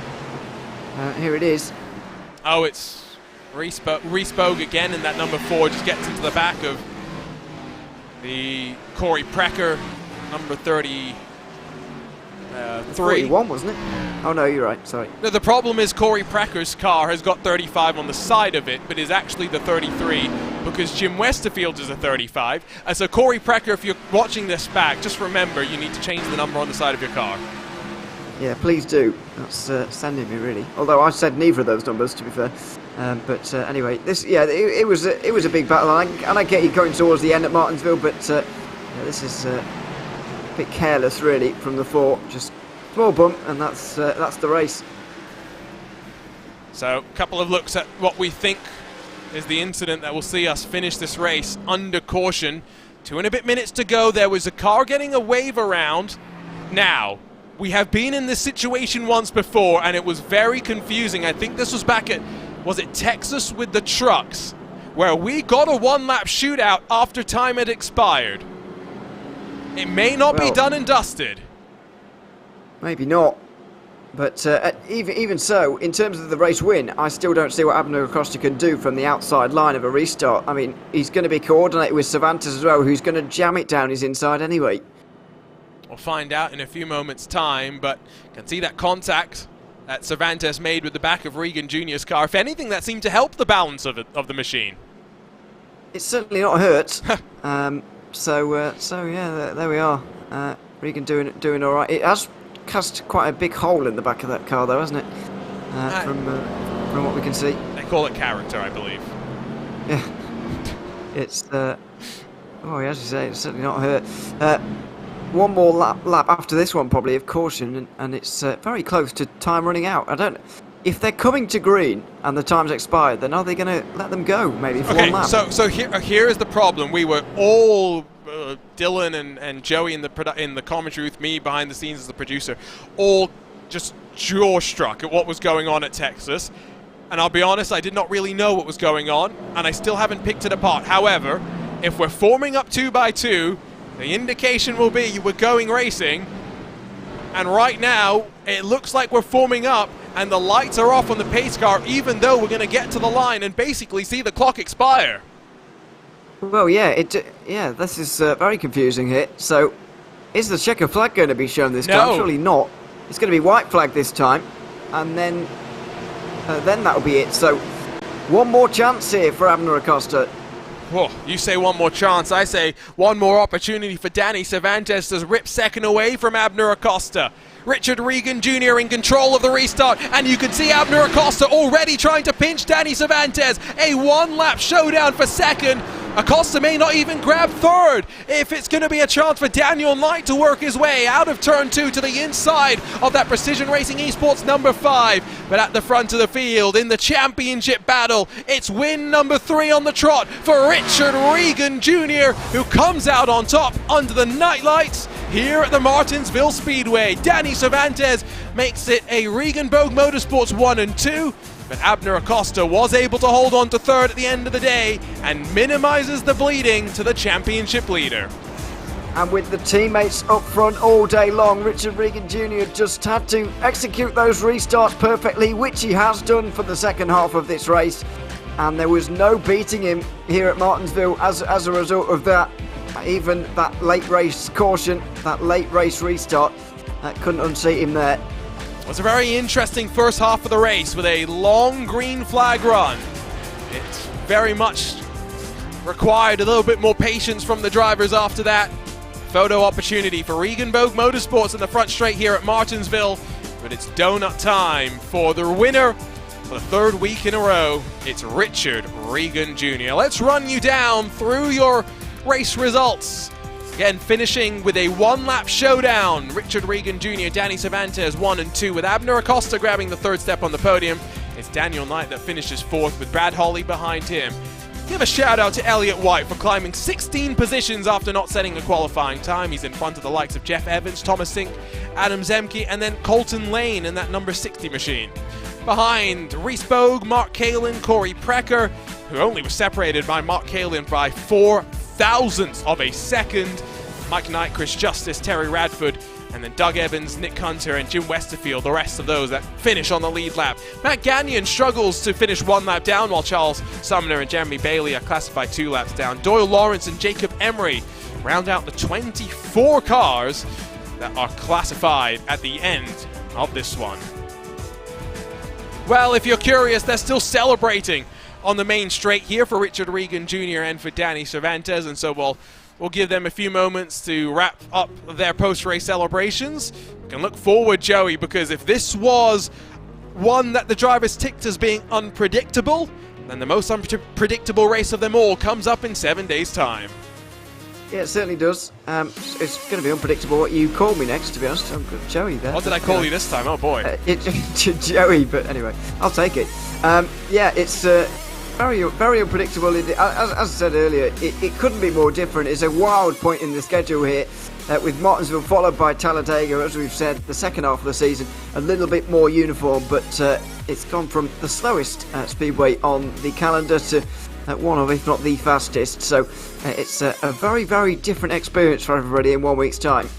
Here it is. Oh, it's Reese Bogue again, and that number 4 just gets into the back of the Corey Precker, number 33. 41, wasn't it? Oh no, you're right, sorry. No, the problem is Corey Precker's car has got 35 on the side of it, but is actually the 33 because Jim Westerfield is a 35. So Corey Precker, if you're watching this back, just remember you need to change the number on the side of your car. Yeah, please do. That's sending me, really. Although I said neither of those numbers, to be fair. But anyway, this, yeah, it was a big battle, and I get you going towards the end at Martinsville, but yeah, this is a bit careless, really, from the 4. Just small bump, and that's the race. So, a couple of looks at what we think is the incident that will see us finish this race under caution. 2 and a bit minutes to go. There was a car getting a wave around. Now, We have been in this situation once before, and it was very confusing. I think this was back at, was it Texas with the trucks, where we got a one-lap shootout after time had expired. It may not be done and dusted. Maybe not. But even so, in terms of the race win, I still don't see what Abner Acosta can do from the outside line of a restart. I mean, he's going to be coordinated with Cervantes as well, who's going to jam it down his inside anyway. We'll find out in a few moments' time, but you can see that contact that Cervantes made with the back of Regan Jr.'s car. If anything, that seemed to help the balance of the machine. It's certainly not hurt. So yeah, there we are. Regan doing all right. It has cast quite a big hole in the back of that car, though, hasn't it? From what we can see. They call it character, I believe. Yeah. It's as you say, it's certainly not hurt. One more lap after this one, probably, of caution, and it's very close to time running out. I don't. If they're coming to green and the time's expired, then are they going to let them go? Maybe for one lap. So here is the problem. We were all Dylan and Joey in the commentary with me behind the scenes as the producer, all just jaw-struck at what was going on at Texas. And I'll be honest, I did not really know what was going on, and I still haven't picked it apart. However, if we're forming up 2 by 2, the indication will be we're going racing. And right now, it looks like we're forming up, and the lights are off on the pace car, even though we're going to get to the line and basically see the clock expire. Well, yeah, this is very confusing here. So, is the checker flag going to be shown this time? Surely not. It's going to be white flag this time, and then that'll be it. So, one more chance here for Abner Acosta. Oh, you say one more chance, I say one more opportunity for Danny Cervantes to rip second away from Abner Acosta. Richard Regan Jr. in control of the restart, and you can see Abner Acosta already trying to pinch Danny Cervantes. A one-lap showdown for second. Acosta may not even grab third if it's going to be a chance for Daniel Knight to work his way out of turn 2 to the inside of that Precision Racing Esports number 5. But at the front of the field in the championship battle, it's win number 3 on the trot for Richard Regan Jr., who comes out on top under the night lights here at the Martinsville Speedway. Danny Cervantes makes it a Regan Bogue Motorsports 1 and 2. But Abner Acosta was able to hold on to third at the end of the day and minimizes the bleeding to the championship leader. And with the teammates up front all day long, Richard Regan Jr. just had to execute those restarts perfectly, which he has done for the second half of this race. And there was no beating him here at Martinsville as a result of that. Even that late race caution, that late race restart, that couldn't unseat him there. It was a very interesting first half of the race with a long green flag run. It very much required a little bit more patience from the drivers after that. Photo opportunity for Regan Bogue Motorsports in the front straight here at Martinsville. But it's donut time for the winner for the third week in a row. It's Richard Regan Jr. Let's run you down through your race results. Again, finishing with a one-lap showdown. Richard Regan Jr., Danny Cervantes 1 and 2, with Abner Acosta grabbing the third step on the podium. It's Daniel Knight that finishes 4th, with Brad Hawley behind him. Give a shout out to Elliott White for climbing 16 positions after not setting a qualifying time. He's in front of the likes of Jeff Evans, Thomas Sink, Adam Zemke, and then Colton Lane in that number 60 machine. Behind Reese Bogue, Mark Kalin, Corey Precker, who only was separated by Mark Kalin by 4 thousandths of a second. Mike Knight, Chris Justice, Terry Radford, and then Doug Evans, Nick Hunter, and Jim Westerfield, the rest of those that finish on the lead lap. Matt Gagnon struggles to finish 1 lap down, while Charles Sumner and Jeremy Bailey are classified 2 laps down. Doyle Lawrence and Jacob Emery round out the 24 cars that are classified at the end of this one. Well, if you're curious, they're still celebrating on the main straight here for Richard Regan Jr. and for Danny Cervantes, and so we'll give them a few moments to wrap up their post-race celebrations. We can look forward, Joey, because if this was one that the drivers ticked as being unpredictable, then the most unpredictable race of them all comes up in 7 days' time. Yeah, it certainly does. It's going to be unpredictable what you call me next, to be honest. I'm Joey there. What did I call you this time? Oh, boy. Joey, but anyway, I'll take it. Yeah, it's very, very unpredictable. As I said earlier, it couldn't be more different. It's a wild point in the schedule here. with Martinsville followed by Talladega. As we've said, the second half of the season a little bit more uniform, but it's gone from the slowest speedway on the calendar to one of, if not the fastest. So it's a very, very different experience for everybody in 1 week's time.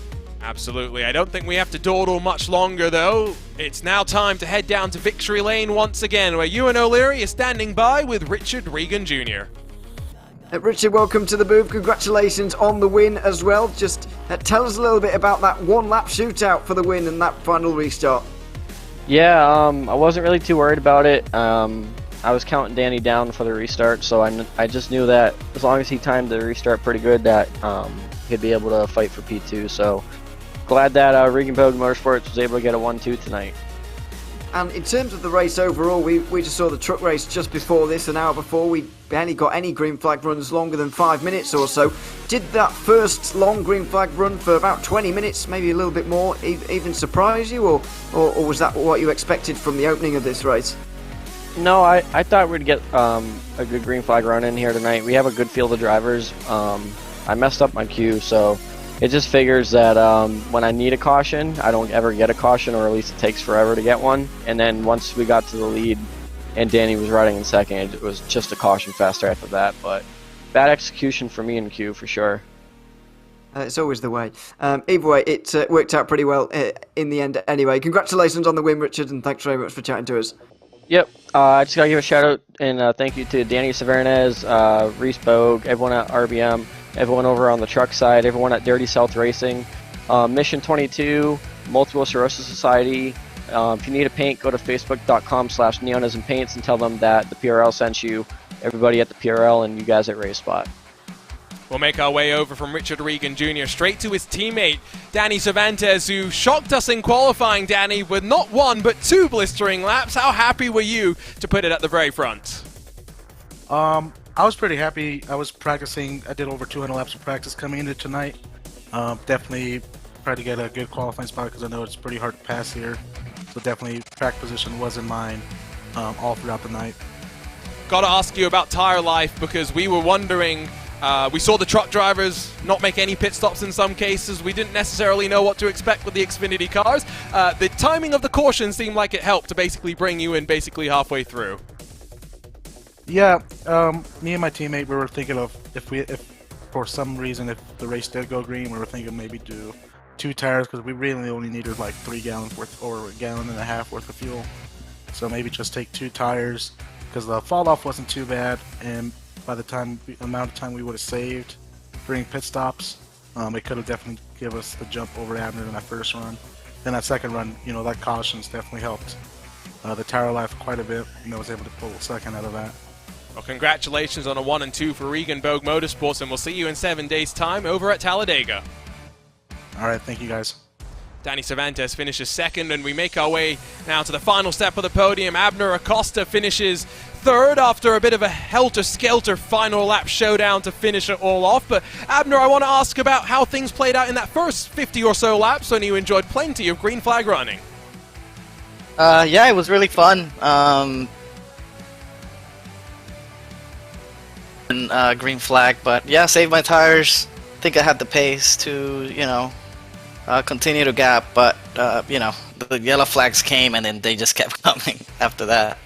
Absolutely. I don't think we have to dawdle much longer, though. It's now time to head down to Victory Lane once again, where Ewan O'Leary is standing by with Richard Regan Jr. Richard, welcome to the booth. Congratulations on the win as well. Just tell us a little bit about that one-lap shootout for the win and that final restart. Yeah, I wasn't really too worried about it. I was counting Danny down for the restart, so I just knew that as long as he timed the restart pretty good, that he'd be able to fight for P2. So glad that Regan Bogue Motorsports was able to get a 1-2 tonight. And in terms of the race overall, we just saw the truck race just before this, an hour before. We barely got any green flag runs longer than 5 minutes or so. Did that first long green flag run for about 20 minutes, maybe a little bit more, even surprise you, or was that what you expected from the opening of this race? No, I thought we'd get a good green flag run in here tonight. We have a good field of drivers. I messed up my cue, so it just figures that when I need a caution, I don't ever get a caution, or at least it takes forever to get one. And then once we got to the lead and Danny was riding in second, it was just a caution faster after that. But bad execution for me in Q for sure. It's always the way. Either way, it worked out pretty well in the end anyway. Congratulations on the win, Richard, and thanks very much for chatting to us. Yep, I just got to give a shout out and thank you to Danny Savernez, Reese Bogue, everyone at RBM, everyone over on the truck side, everyone at Dirty South Racing, Mission 22, Multiple Sclerosis Society. If you need a paint, go to facebook.com/neonismpaints and tell them that the PRL sent you, everybody at the PRL and you guys at RaceSpot. We'll make our way over from Richard Regan Jr. straight to his teammate, Danny Cervantes, who shocked us in qualifying, Danny, with not one but 2 blistering laps. How happy were you to put it at the very front? I was pretty happy. I was practicing. I did over 200 laps of practice coming into tonight. Definitely try to get a good qualifying spot because I know it's pretty hard to pass here. So definitely track position was in mind all throughout the night. Got to ask you about tire life because we were wondering. We saw the truck drivers not make any pit stops in some cases. We didn't necessarily know what to expect with the Xfinity cars. The timing of the caution seemed like it helped to basically bring you in basically halfway through. Yeah, me and my teammate, we were thinking of if for some reason if the race did go green, we were thinking maybe do 2 tires because we really only needed like 3 gallons worth or 1.5 gallons worth of fuel. So maybe just take 2 tires because the fall off wasn't too bad, and by the amount of time we would have saved during pit stops, it could have definitely given us the jump over Abner in that first run. Then that second run, you know, that cautions definitely helped the tire life quite a bit, and I was able to pull a second out of that. Well, congratulations on a 1 and 2 for Regan Bogue Motorsports, and we'll see you in 7 days' time over at Talladega. All right, thank you guys. Danny Cervantes finishes second, and we make our way now to the final step of the podium. Abner Acosta finishes third after a bit of a helter-skelter final lap showdown to finish it all off. But Abner, I want to ask about how things played out in that first 50 or so laps when you enjoyed plenty of green flag running. Yeah, it was really fun. Green flag, but yeah, saved my tires. I think I had the pace to, you know, continue to gap, but you know, the yellow flags came and then they just kept coming after that.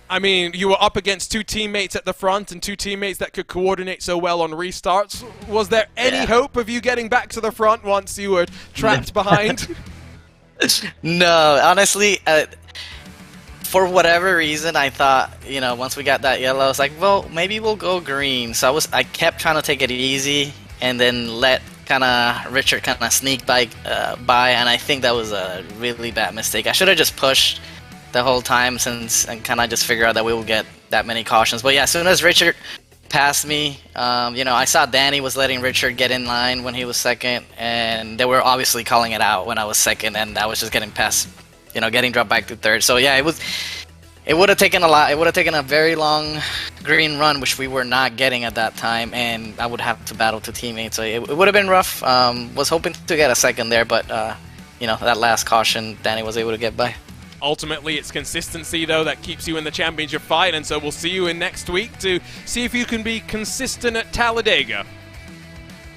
I mean, you were up against 2 teammates at the front and 2 teammates that could coordinate so well on restarts. Was there any hope of you getting back to the front once you were trapped behind? No, honestly, for whatever reason, I thought, you know, once we got that yellow, I was like, well, maybe we'll go green. So I kept trying to take it easy and then let Richard sneak by, and I think that was a really bad mistake. I should have just pushed the whole time and kind of just figure out that we will get that many cautions. But yeah, as soon as Richard passed me, you know, I saw Danny was letting Richard get in line when he was second, and they were obviously calling it out when I was second, and I was just getting past, you know, getting dropped back to third. So yeah, it would have taken a lot. It would have taken a very long green run, which we were not getting at that time, and I would have to battle 2 teammates. So it would have been rough. Was hoping to get a second there, but you know, that last caution, Danny was able to get by. Ultimately, it's consistency, though, that keeps you in the championship fight, and so we'll see you in next week to see if you can be consistent at Talladega.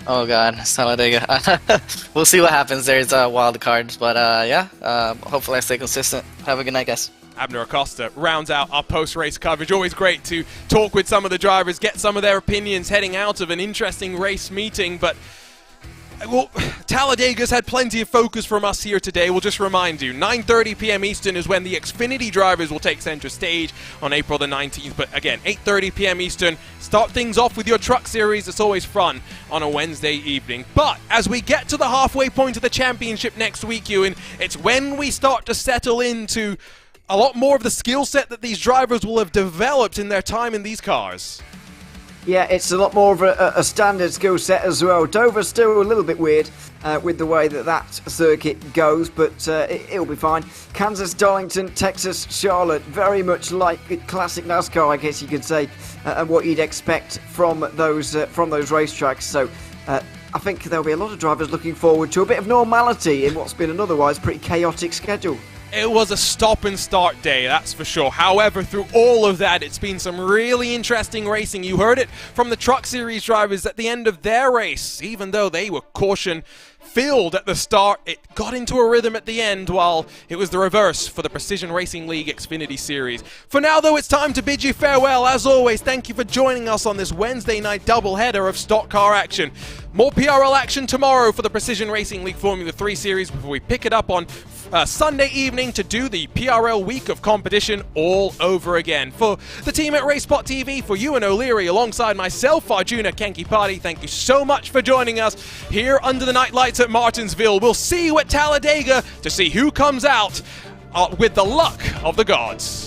Oh god, Talladega. We'll see what happens. There's wild cards, but hopefully I stay consistent. Have a good night, guys. Abner Acosta rounds out our post-race coverage. Always great to talk with some of the drivers, get some of their opinions heading out of an interesting race meeting. But, well, Talladega's had plenty of focus from us here today. We'll just remind you, 9:30 p.m. Eastern is when the Xfinity drivers will take center stage on April the 19th. But again, 8:30 p.m. Eastern, start things off with your truck series. It's always fun on a Wednesday evening. But as we get to the halfway point of the championship next week, Ewan, it's when we start to settle into a lot more of the skill set that these drivers will have developed in their time in these cars. Yeah, it's a lot more of a standard skill set as well. Dover's still a little bit weird with the way that circuit goes, but it'll be fine. Kansas, Darlington, Texas, Charlotte, very much like classic NASCAR, I guess you could say, and what you'd expect from those racetracks. So I think there'll be a lot of drivers looking forward to a bit of normality in what's been an otherwise pretty chaotic schedule. It was a stop-and-start day, that's for sure. However, through all of that, it's been some really interesting racing. You heard it from the Truck Series drivers at the end of their race. Even though they were caution-filled at the start, it got into a rhythm at the end, while it was the reverse for the Precision Racing League Xfinity Series. For now, though, it's time to bid you farewell. As always, thank you for joining us on this Wednesday night doubleheader of stock car action. More PRL action tomorrow for the Precision Racing League Formula 3 Series before we pick it up on Sunday evening to do the PRL week of competition all over again. For the team at RaceSpotTV, for Ewan O'Leary, alongside myself, Arjuna Kenkipati, thank you so much for joining us here under the night lights at Martinsville. We'll see you at Talladega to see who comes out with the luck of the gods.